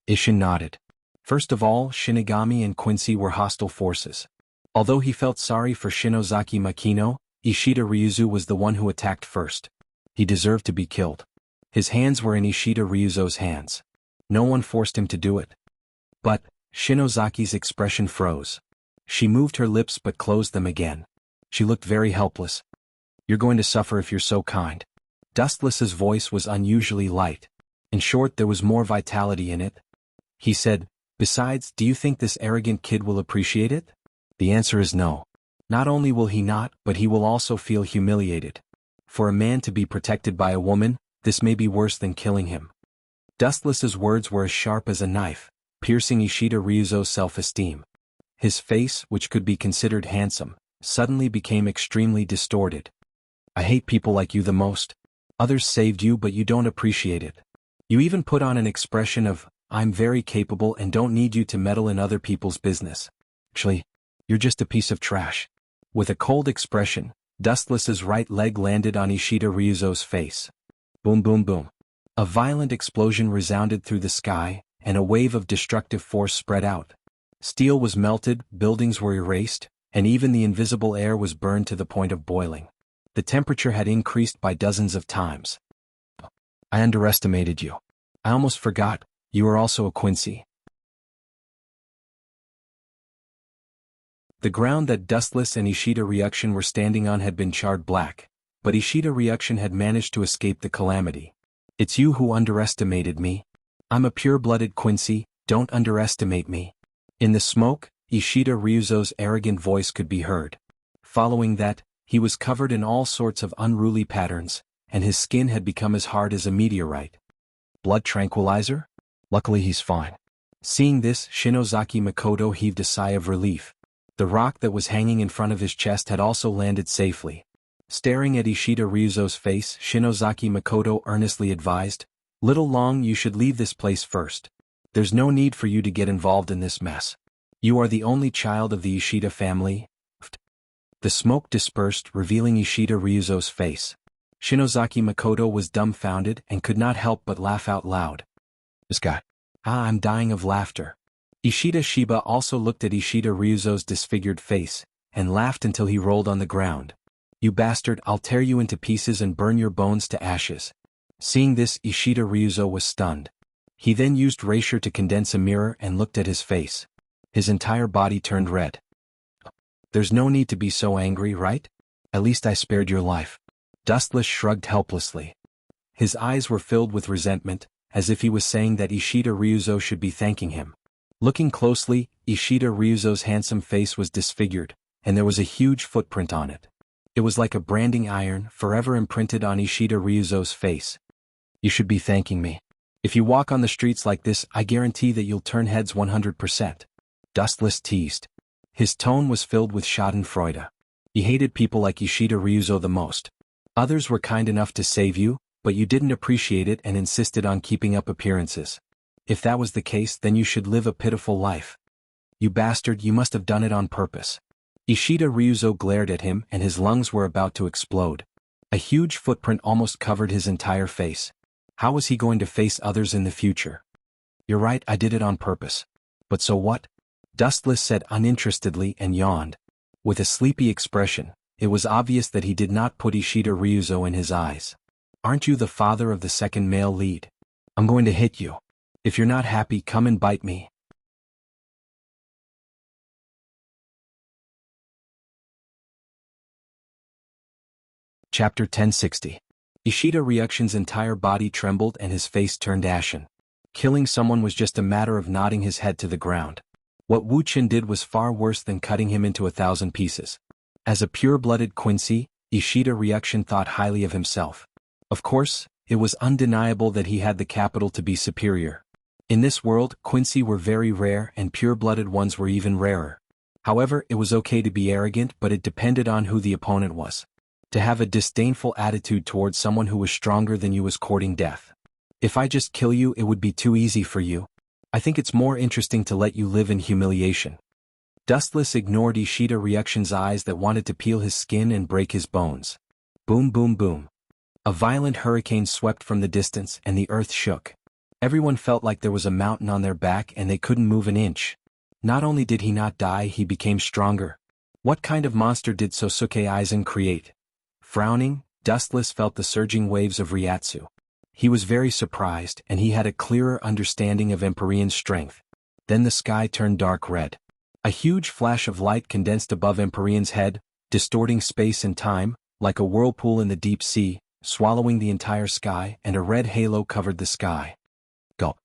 Ishin nodded. First of all, Shinigami and Quincy were hostile forces. Although he felt sorry for Shinozaki Makino, Ishida Ryuzo was the one who attacked first. He deserved to be killed. His hands were in Ishida Ryuzo's hands. No one forced him to do it. But, Shinozaki's expression froze. She moved her lips but closed them again. She looked very helpless. "You're going to suffer if you're so kind." Dustless's voice was unusually light. In short, there was more vitality in it. He said, "Besides, do you think this arrogant kid will appreciate it?" The answer is no. Not only will he not, but he will also feel humiliated. For a man to be protected by a woman, this may be worse than killing him. Dustless's words were as sharp as a knife, piercing Ishida Ryuzo's self-esteem. His face, which could be considered handsome, suddenly became extremely distorted. "I hate people like you the most. Others saved you but you don't appreciate it. You even put on an expression of, 'I'm very capable and don't need you to meddle in other people's business.' Actually, you're just a piece of trash." With a cold expression, Dustless's right leg landed on Ishida Ryuzo's face. Boom boom boom. A violent explosion resounded through the sky, and a wave of destructive force spread out. Steel was melted, buildings were erased, and even the invisible air was burned to the point of boiling. The temperature had increased by dozens of times. "I underestimated you. I almost forgot, you are also a Quincy." The ground that Dustless and Ishida Ryukshin were standing on had been charred black, but Ishida Ryukshin had managed to escape the calamity. "It's you who underestimated me. I'm a pure-blooded Quincy, don't underestimate me." In the smoke, Ishida Ryuzo's arrogant voice could be heard. Following that, he was covered in all sorts of unruly patterns, and his skin had become as hard as a meteorite. Blood tranquilizer? Luckily he's fine. Seeing this, Shinozaki Makoto heaved a sigh of relief. The rock that was hanging in front of his chest had also landed safely. Staring at Ishida Ryuzo's face, Shinozaki Makoto earnestly advised, "Little Long, you should leave this place first. There's no need for you to get involved in this mess. You are the only child of the Ishida family." The smoke dispersed, revealing Ishida Ryuzo's face. Shinozaki Makoto was dumbfounded and could not help but laugh out loud. "This guy. I'm dying of laughter." Ishida Shiba also looked at Ishida Ryuzo's disfigured face, and laughed until he rolled on the ground. "You bastard, I'll tear you into pieces and burn your bones to ashes." Seeing this, Ishida Ryuzo was stunned. He then used Raisher to condense a mirror and looked at his face. His entire body turned red. "There's no need to be so angry, right? At least I spared your life." Dustless shrugged helplessly. His eyes were filled with resentment, as if he was saying that Ishida Ryuzo should be thanking him. Looking closely, Ishida Ryuzo's handsome face was disfigured, and there was a huge footprint on it. It was like a branding iron, forever imprinted on Ishida Ryuzo's face. You should be thanking me. If you walk on the streets like this, I guarantee that you'll turn heads 100%. Dustless teased. His tone was filled with schadenfreude. He hated people like Ishida Ryuzo the most. Others were kind enough to save you, but you didn't appreciate it and insisted on keeping up appearances. If that was the case, then you should live a pitiful life. You bastard, you must have done it on purpose. Ishida Ryuzo glared at him and his lungs were about to explode. A huge footprint almost covered his entire face. How was he going to face others in the future? You're right, I did it on purpose. But so what? Dustless said uninterestedly and yawned. With a sleepy expression, it was obvious that he did not put Ishida Ryuzo in his eyes. Aren't you the father of the second male lead? I'm going to hit you. If you're not happy, come and bite me. Chapter 1060. Ishida Ryukshin's entire body trembled and his face turned ashen. Killing someone was just a matter of nodding his head to the ground. What Wuxia did was far worse than cutting him into 1,000 pieces. As a pure-blooded Quincy, Ishida Ryukshin thought highly of himself. Of course, it was undeniable that he had the capital to be superior. In this world, Quincy were very rare and pure-blooded ones were even rarer. However, it was okay to be arrogant, but it depended on who the opponent was. To have a disdainful attitude towards someone who was stronger than you was courting death. If I just kill you, it would be too easy for you. I think it's more interesting to let you live in humiliation. Dustless ignored Ishida Ryukshin's eyes that wanted to peel his skin and break his bones. Boom boom boom. A violent hurricane swept from the distance and the earth shook. Everyone felt like there was a mountain on their back and they couldn't move an inch. Not only did he not die, he became stronger. What kind of monster did Sosuke Aizen create? Frowning, Dustless felt the surging waves of Ryatsu. He was very surprised and he had a clearer understanding of Empyrean's strength. Then the sky turned dark red. A huge flash of light condensed above Empyrean's head, distorting space and time, like a whirlpool in the deep sea, swallowing the entire sky, and a red halo covered the sky. Go.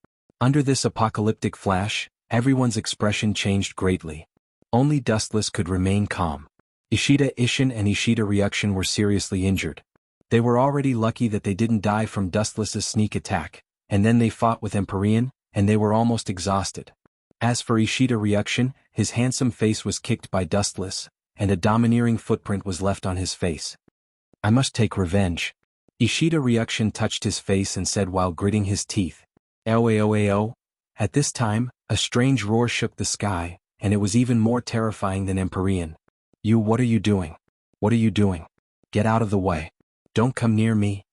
Under this apocalyptic flash, everyone's expression changed greatly. Only Dustless could remain calm. Ishida Isshin and Ishida Ryukshin were seriously injured. They were already lucky that they didn't die from Dustless's sneak attack, and then they fought with Empyrean, and they were almost exhausted. As for Ishida Ryukshin, his handsome face was kicked by Dustless, and a domineering footprint was left on his face. I must take revenge. Ishida Ryukshin touched his face and said while gritting his teeth. Ao. At this time, a strange roar shook the sky, and it was even more terrifying than Empyrean. What are you doing? What are you doing? Get out of the way. Don't come near me.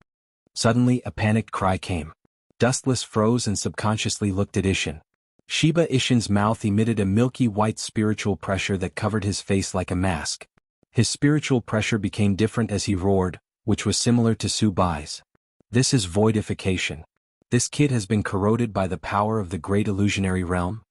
Suddenly a panicked cry came. Dustless froze and subconsciously looked at Isshin. Shiba Isshin's mouth emitted a milky white spiritual pressure that covered his face like a mask. His spiritual pressure became different as he roared, which was similar to Subai's. This is voidification. This kid has been corroded by the power of the great illusionary realm.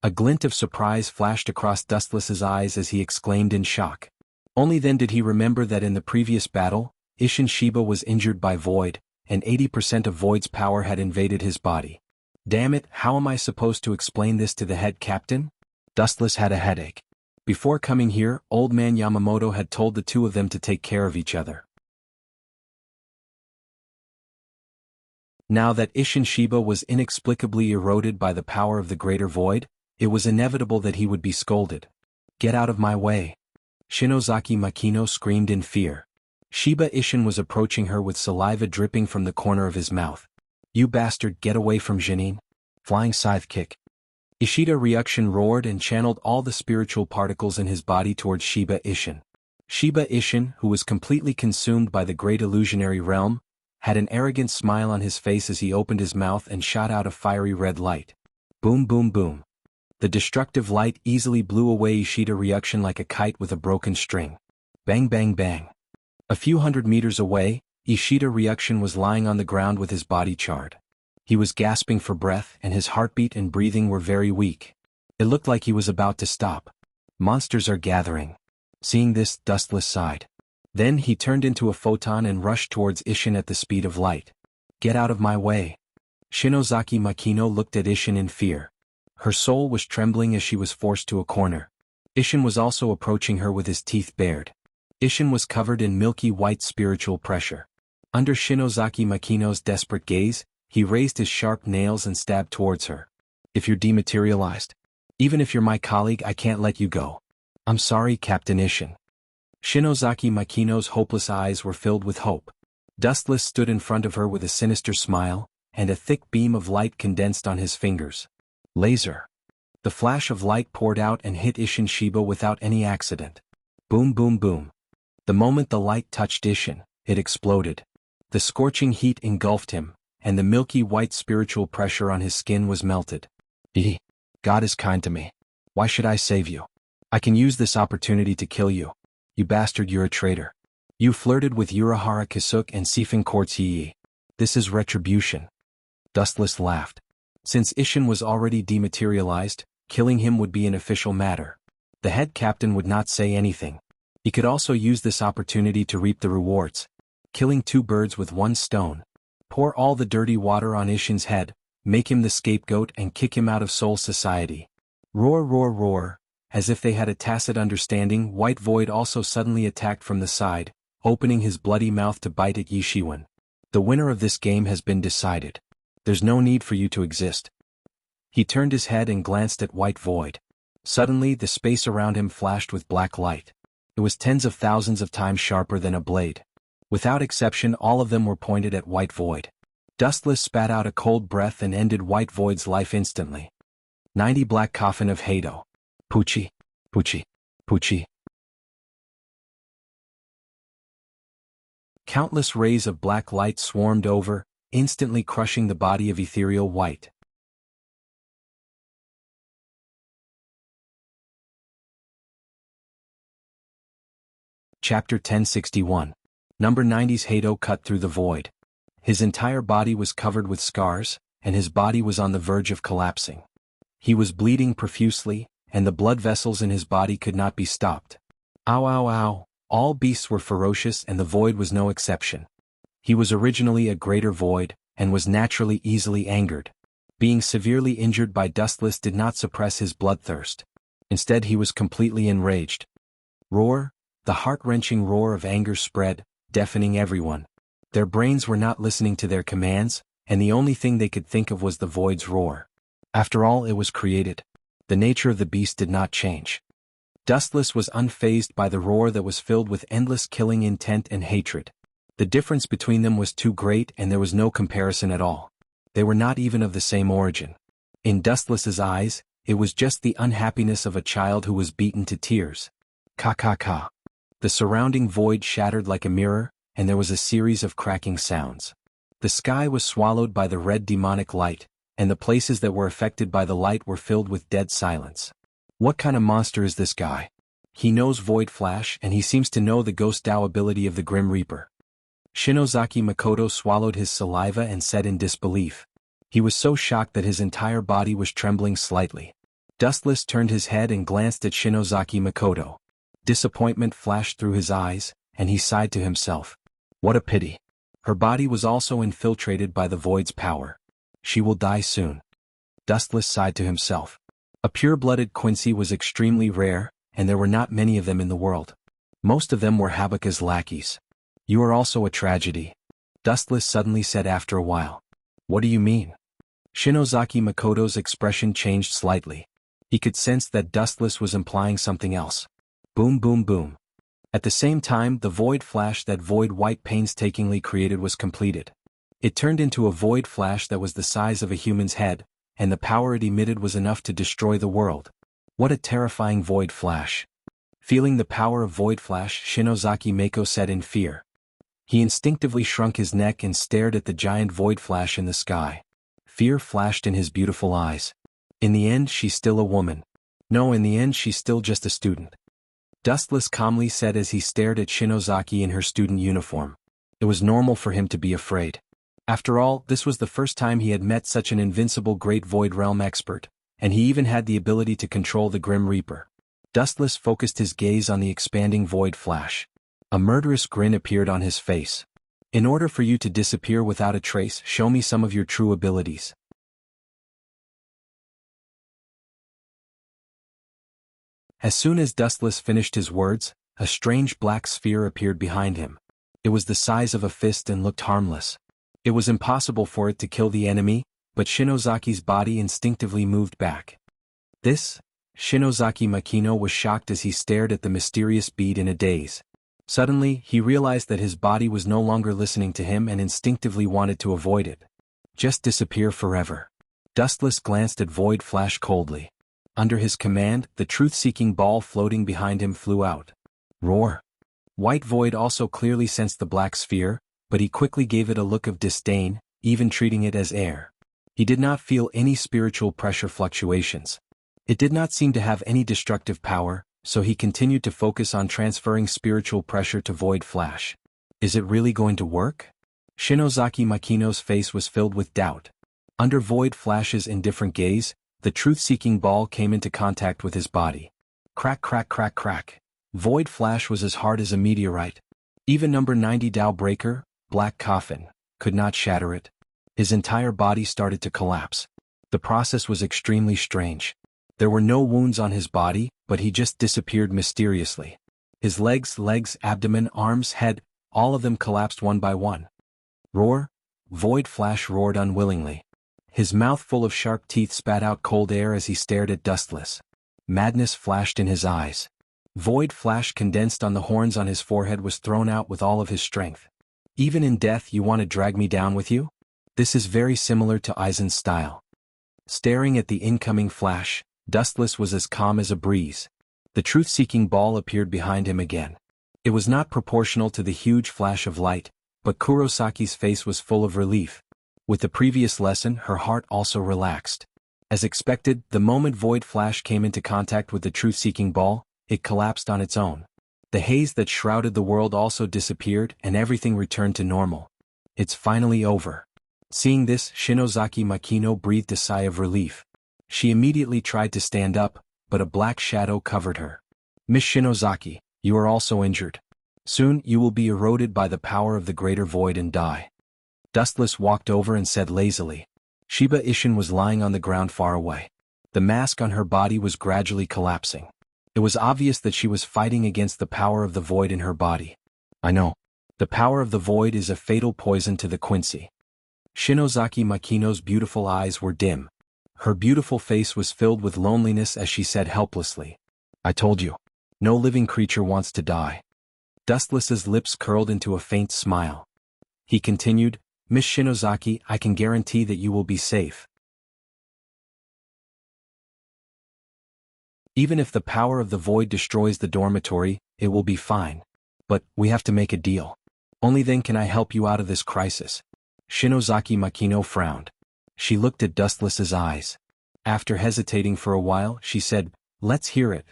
A glint of surprise flashed across Dustless's eyes as he exclaimed in shock. Only then did he remember that in the previous battle, Isshin Shiba was injured by Void, and 80% of Void's power had invaded his body. Damn it, how am I supposed to explain this to the head captain? Dustless had a headache. Before coming here, Old Man Yamamoto had told the two of them to take care of each other. Now that Isshin Shiba was inexplicably eroded by the power of the greater void, it was inevitable that he would be scolded. Get out of my way. Shinozaki Makino screamed in fear. Shiba Isshin was approaching her with saliva dripping from the corner of his mouth. You bastard, get away from Jinin. Flying scythe kick. Ishida Ryukshin roared and channeled all the spiritual particles in his body towards Shiba Isshin. Shiba Isshin, who was completely consumed by the great illusionary realm, had an arrogant smile on his face as he opened his mouth and shot out a fiery red light. Boom boom boom. The destructive light easily blew away Ishida Ryukshin like a kite with a broken string. Bang bang bang. A few hundred meters away, Ishida Ryukshin was lying on the ground with his body charred. He was gasping for breath and his heartbeat and breathing were very weak. It looked like he was about to stop. Monsters are gathering. Seeing this, Dustless sighed. Then he turned into a photon and rushed towards Isshin at the speed of light. Get out of my way. Shinozaki Makino looked at Isshin in fear. Her soul was trembling as she was forced to a corner. Ishin was also approaching her with his teeth bared. Ishin was covered in milky white spiritual pressure. Under Shinozaki Makino's desperate gaze, he raised his sharp nails and stabbed towards her. If you're dematerialized, even if you're my colleague, I can't let you go. I'm sorry, Captain Ishin. Shinozaki Makino's hopeless eyes were filled with hope. Dustless stood in front of her with a sinister smile, and a thick beam of light condensed on his fingers. Laser. The flash of light poured out and hit Ishin Shiba without any accident. Boom boom boom. The moment the light touched Ishin, it exploded. The scorching heat engulfed him, and the milky white spiritual pressure on his skin was melted. God is kind to me. Why should I save you? I can use this opportunity to kill you. You bastard, you're a traitor. You flirted with Urahara Kisuk and Sifin Courts Yi. This is retribution. Dustless laughed. Since Ishin was already dematerialized, killing him would be an official matter. The head captain would not say anything. He could also use this opportunity to reap the rewards. Killing two birds with one stone. Pour all the dirty water on Ishin's head, make him the scapegoat and kick him out of Soul Society. Roar roar roar. As if they had a tacit understanding, White Void also suddenly attacked from the side, opening his bloody mouth to bite at Yishiwan. The winner of this game has been decided. There's no need for you to exist. He turned his head and glanced at White Void. Suddenly the space around him flashed with black light. It was tens of thousands of times sharper than a blade. Without exception, all of them were pointed at White Void. Dustless spat out a cold breath and ended White Void's life instantly. 90 Black Coffin of Hado. Pucci, Pucci, Pucci. Countless rays of black light swarmed over, instantly crushing the body of Ethereal White. Chapter 1061. Number 90's Hado cut through the void. His entire body was covered with scars, and his body was on the verge of collapsing. He was bleeding profusely, and the blood vessels in his body could not be stopped. Ow ow ow. All beasts were ferocious and the void was no exception. He was originally a greater void, and was naturally easily angered. Being severely injured by Dustless did not suppress his bloodthirst. Instead he was completely enraged. Roar. The heart-wrenching roar of anger spread, deafening everyone. Their brains were not listening to their commands, and the only thing they could think of was the void's roar. After all, it was created. The nature of the beast did not change. Dustless was unfazed by the roar that was filled with endless killing intent and hatred. The difference between them was too great and there was no comparison at all. They were not even of the same origin. In Dustless's eyes, it was just the unhappiness of a child who was beaten to tears. Ka ka ka. The surrounding void shattered like a mirror, and there was a series of cracking sounds. The sky was swallowed by the red demonic light, and the places that were affected by the light were filled with dead silence. What kind of monster is this guy? He knows Void Flash and he seems to know the Ghost Dao ability of the Grim Reaper. Shinozaki Makoto swallowed his saliva and said in disbelief. He was so shocked that his entire body was trembling slightly. Dustless turned his head and glanced at Shinozaki Makoto. Disappointment flashed through his eyes, and he sighed to himself. What a pity. Her body was also infiltrated by the Void's power. She will die soon. Dustless sighed to himself. A pure-blooded Quincy was extremely rare, and there were not many of them in the world. Most of them were Habaku's lackeys. You are also a tragedy. Dustless suddenly said after a while. What do you mean? Shinozaki Makoto's expression changed slightly. He could sense that Dustless was implying something else. Boom boom boom. At the same time, the void flash that Void White painstakingly created was completed. It turned into a void flash that was the size of a human's head, and the power it emitted was enough to destroy the world. What a terrifying void flash. Feeling the power of void flash, Shinozaki Mako said in fear. He instinctively shrunk his neck and stared at the giant void flash in the sky. Fear flashed in his beautiful eyes. In the end, she's still a woman. No, in the end, she's still just a student. Dustless calmly said as he stared at Shinozaki in her student uniform. It was normal for him to be afraid. After all, this was the first time he had met such an invincible great Void Realm expert, and he even had the ability to control the Grim Reaper. Dustless focused his gaze on the expanding Void Flash. A murderous grin appeared on his face. In order for you to disappear without a trace, show me some of your true abilities. As soon as Dustless finished his words, a strange black sphere appeared behind him. It was the size of a fist and looked harmless. It was impossible for it to kill the enemy, but Shinozaki's body instinctively moved back. This? Shinozaki Makino was shocked as he stared at the mysterious bead in a daze. Suddenly, he realized that his body was no longer listening to him and instinctively wanted to avoid it. Just disappear forever. Dustless glanced at Void Flash coldly. Under his command, the truth-seeking ball floating behind him flew out. Roar! White Void also clearly sensed the black sphere, but he quickly gave it a look of disdain, even treating it as air. He did not feel any spiritual pressure fluctuations. It did not seem to have any destructive power, so he continued to focus on transferring spiritual pressure to Void Flash. Is it really going to work? Shinozaki Makino's face was filled with doubt. Under Void Flash's indifferent gaze, the truth-seeking ball came into contact with his body. Crack crack crack crack. Void Flash was as hard as a meteorite. Even number 90 Tao Breaker, Black Coffin, could not shatter it. His entire body started to collapse. The process was extremely strange. There were no wounds on his body, but he just disappeared mysteriously. His legs, abdomen, arms, head, all of them collapsed one by one. Roar! Void Flash roared unwillingly. His mouth full of sharp teeth spat out cold air as he stared at Dustless. Madness flashed in his eyes. Void Flash condensed on the horns on his forehead was thrown out with all of his strength. Even in death you want to drag me down with you? This is very similar to Aizen's style. Staring at the incoming flash, Dustless was as calm as a breeze. The truth-seeking ball appeared behind him again. It was not proportional to the huge flash of light, but Kurosaki's face was full of relief. With the previous lesson, her heart also relaxed. As expected, the moment Void Flash came into contact with the truth-seeking ball, it collapsed on its own. The haze that shrouded the world also disappeared and everything returned to normal. It's finally over. Seeing this, Shinozaki Makino breathed a sigh of relief. She immediately tried to stand up, but a black shadow covered her. Miss Shinozaki, you are also injured. Soon you will be eroded by the power of the greater void and die. Dustless walked over and said lazily. Shiba Ishin was lying on the ground far away. The mask on her body was gradually collapsing. It was obvious that she was fighting against the power of the void in her body. I know. The power of the void is a fatal poison to the Quincy. Shinozaki Makino's beautiful eyes were dim. Her beautiful face was filled with loneliness as she said helplessly. I told you. No living creature wants to die. Dustless's lips curled into a faint smile. He continued, Miss Shinozaki, I can guarantee that you will be safe. Even if the power of the void destroys the dormitory, it will be fine. But, we have to make a deal. Only then can I help you out of this crisis. Shinozaki Makino frowned. She looked at Dustless's eyes. After hesitating for a while, she said, Let's hear it.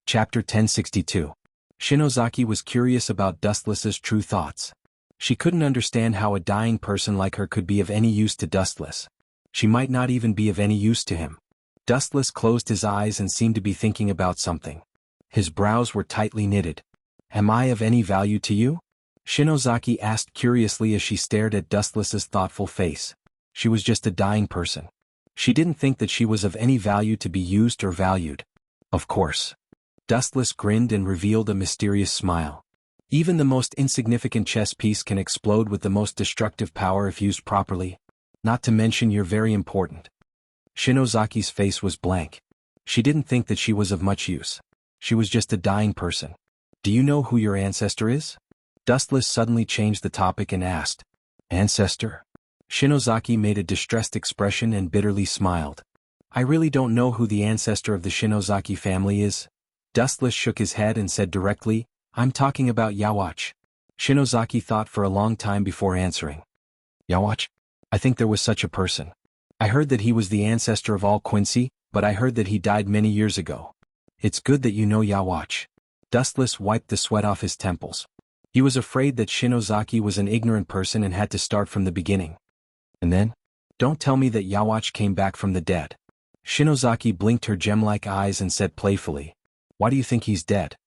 Chapter 1062. Shinozaki was curious about Dustless's true thoughts. She couldn't understand how a dying person like her could be of any use to Dustless. She might not even be of any use to him. Dustless closed his eyes and seemed to be thinking about something. His brows were tightly knitted. Am I of any value to you? Shinozaki asked curiously as she stared at Dustless's thoughtful face. She was just a dying person. She didn't think that she was of any value to be used or valued. Of course. Dustless grinned and revealed a mysterious smile. Even the most insignificant chess piece can explode with the most destructive power if used properly. Not to mention you're very important. Shinozaki's face was blank. She didn't think that she was of much use. She was just a dying person. Do you know who your ancestor is? Dustless suddenly changed the topic and asked. Ancestor? Shinozaki made a distressed expression and bitterly smiled. I really don't know who the ancestor of the Shinozaki family is. Dustless shook his head and said directly, I'm talking about Yawach. Shinozaki thought for a long time before answering. Yawach? I think there was such a person. I heard that he was the ancestor of all Quincy, but I heard that he died many years ago. It's good that you know Yawach. Dustless wiped the sweat off his temples. He was afraid that Shinozaki was an ignorant person and had to start from the beginning. And then? Don't tell me that Yawach came back from the dead. Shinozaki blinked her gem-like eyes and said playfully. Why do you think he's dead?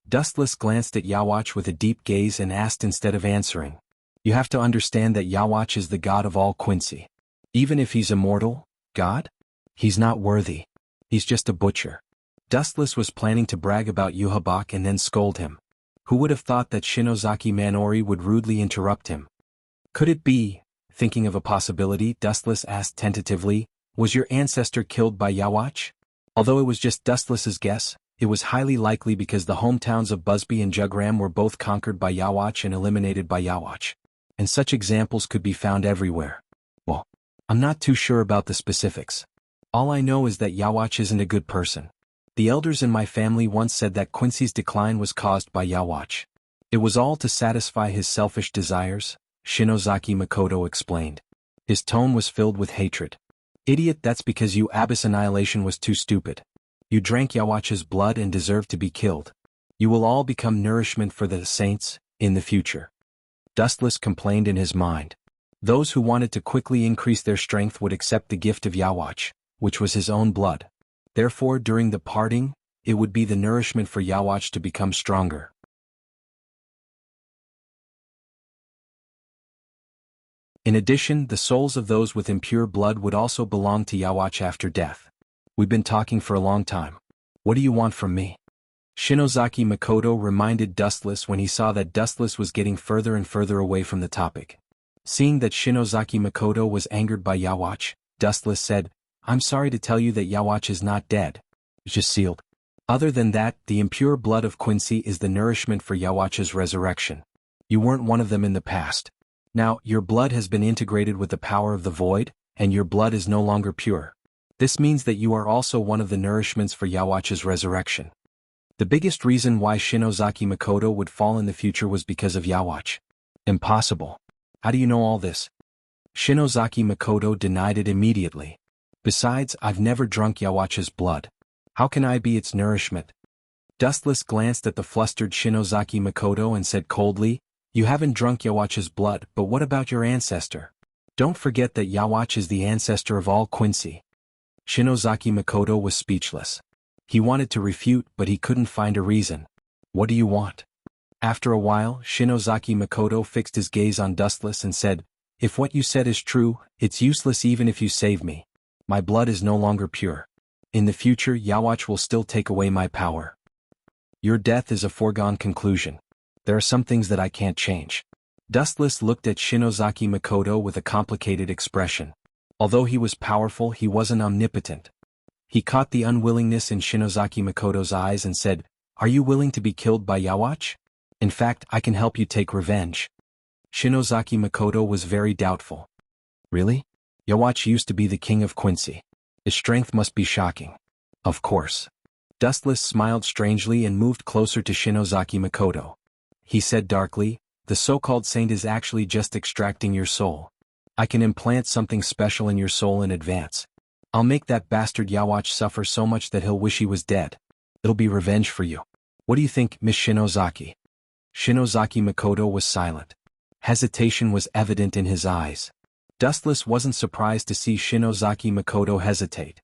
Dustless glanced at Yawach with a deep gaze and asked instead of answering. You have to understand that Yawach is the god of all Quincy. Even if he's immortal, god? He's not worthy. He's just a butcher. Dustless was planning to brag about Yuhabak and then scold him. Who would have thought that Shinozaki Manori would rudely interrupt him? Could it be, thinking of a possibility, Dustless asked tentatively, was your ancestor killed by Yawach? Although it was just Dustless's guess, it was highly likely because the hometowns of Busby and Jugram were both conquered by Yawach and eliminated by Yawach. And such examples could be found everywhere. Well, I'm not too sure about the specifics. All I know is that Yawach isn't a good person. The elders in my family once said that Quincy's decline was caused by Yawach. It was all to satisfy his selfish desires, Shinozaki Makoto explained. His tone was filled with hatred. Idiot, that's because you Abyss Annihilation was too stupid. You drank Yawach's blood and deserve to be killed. You will all become nourishment for the saints, in the future. Dustless complained in his mind. Those who wanted to quickly increase their strength would accept the gift of Yawach, which was his own blood. Therefore, during the parting, it would be the nourishment for Yawach to become stronger. In addition, the souls of those with impure blood would also belong to Yawach after death. We've been talking for a long time. What do you want from me? Shinozaki Makoto reminded Dustless when he saw that Dustless was getting further and further away from the topic. Seeing that Shinozaki Makoto was angered by Yawach, Dustless said, I'm sorry to tell you that Yawach is not dead. It's just sealed. Other than that, the impure blood of Quincy is the nourishment for Yawach's resurrection. You weren't one of them in the past. Now, your blood has been integrated with the power of the void, and your blood is no longer pure. This means that you are also one of the nourishments for Yawach's resurrection. The biggest reason why Shinozaki Makoto would fall in the future was because of Yawach. Impossible. How do you know all this? Shinozaki Makoto denied it immediately. Besides, I've never drunk Yawach's blood. How can I be its nourishment? Dustless glanced at the flustered Shinozaki Makoto and said coldly, you haven't drunk Yawach's blood, but what about your ancestor? Don't forget that Yawach is the ancestor of all Quincy. Shinozaki Makoto was speechless. He wanted to refute, but he couldn't find a reason. What do you want? After a while, Shinozaki Makoto fixed his gaze on Dustless and said, if what you said is true, it's useless even if you save me. My blood is no longer pure. In the future, Yawach will still take away my power. Your death is a foregone conclusion. There are some things that I can't change. Dustless looked at Shinozaki Makoto with a complicated expression. Although he was powerful, he wasn't omnipotent. He caught the unwillingness in Shinozaki Makoto's eyes and said, are you willing to be killed by Yawach? In fact, I can help you take revenge. Shinozaki Makoto was very doubtful. Really? Yawach used to be the king of Quincy. His strength must be shocking. Of course. Dustless smiled strangely and moved closer to Shinozaki Makoto. He said darkly, the so-called saint is actually just extracting your soul. I can implant something special in your soul in advance. I'll make that bastard Yawach suffer so much that he'll wish he was dead. It'll be revenge for you. What do you think, Miss Shinozaki? Shinozaki Makoto was silent. Hesitation was evident in his eyes. Dustless wasn't surprised to see Shinozaki Makoto hesitate.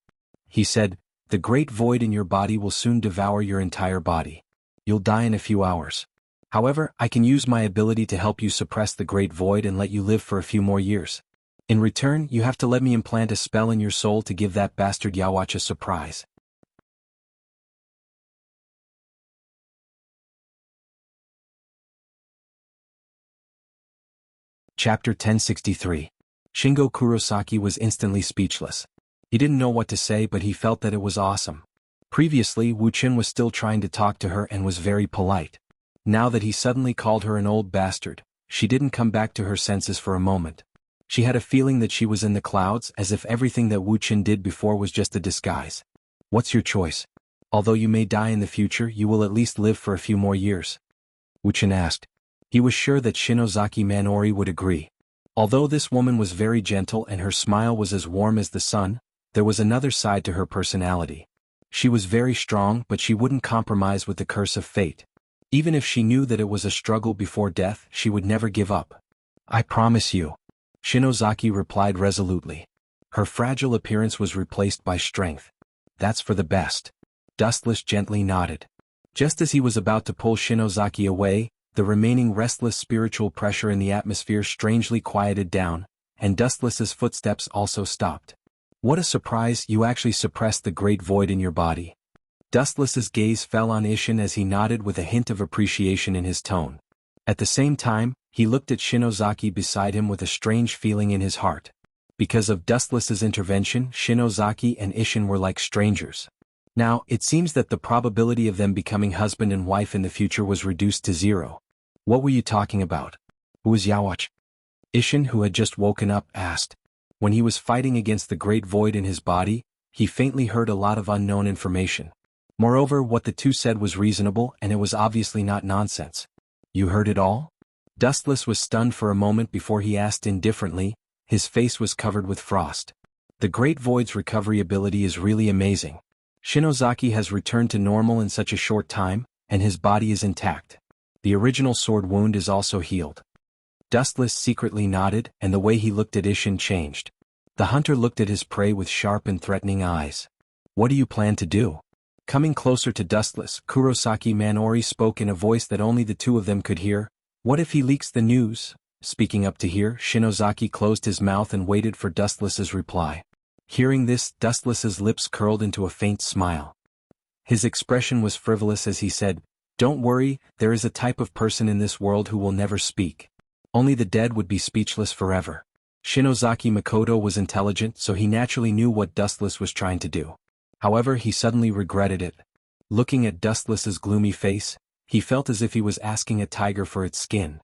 He said, the great void in your body will soon devour your entire body. You'll die in a few hours. However, I can use my ability to help you suppress the great void and let you live for a few more years. In return, you have to let me implant a spell in your soul to give that bastard Yawach a surprise. Chapter 1063. Shingo Kurosaki was instantly speechless. He didn't know what to say, but he felt that it was awesome. Previously, Wuxia was still trying to talk to her and was very polite. Now that he suddenly called her an old bastard, she didn't come back to her senses for a moment. She had a feeling that she was in the clouds, as if everything that Wuxia did before was just a disguise. What's your choice? Although you may die in the future, you will at least live for a few more years. Wuxia asked. He was sure that Shinozaki Manori would agree. Although this woman was very gentle and her smile was as warm as the sun, there was another side to her personality. She was very strong, but she wouldn't compromise with the curse of fate. Even if she knew that it was a struggle before death, she would never give up. I promise you. Shinozaki replied resolutely. Her fragile appearance was replaced by strength. That's for the best. Dustless gently nodded. Just as he was about to pull Shinozaki away, the the remaining restless spiritual pressure in the atmosphere strangely quieted down, and Dustless's footsteps also stopped. What a surprise, you actually suppressed the great void in your body. Dustless's gaze fell on Ishin as he nodded with a hint of appreciation in his tone. At the same time, he looked at Shinozaki beside him with a strange feeling in his heart. Because of Dustless's intervention, Shinozaki and Ishin were like strangers. Now, it seems that the probability of them becoming husband and wife in the future was reduced to 0. What were you talking about? Who was Yawach? Ishin, who had just woken up, asked. When he was fighting against the great void in his body, he faintly heard a lot of unknown information. Moreover, what the two said was reasonable and it was obviously not nonsense. You heard it all? Dustless was stunned for a moment before he asked indifferently. His face was covered with frost. The great void's recovery ability is really amazing. Shinozaki has returned to normal in such a short time, and his body is intact. The original sword wound is also healed. Dustless secretly nodded, and the way he looked at Ishin changed. The hunter looked at his prey with sharp and threatening eyes. What do you plan to do? Coming closer to Dustless, Kurosaki Manori spoke in a voice that only the two of them could hear. What if he leaks the news? Speaking up to hear, Shinozaki closed his mouth and waited for Dustless's reply. Hearing this, Dustless's lips curled into a faint smile. His expression was frivolous as he said, Don't worry, there is a type of person in this world who will never speak. Only the dead would be speechless forever. Shinozaki Makoto was intelligent, so he naturally knew what Dustless was trying to do. However, he suddenly regretted it. Looking at Dustless's gloomy face, he felt as if he was asking a tiger for its skin.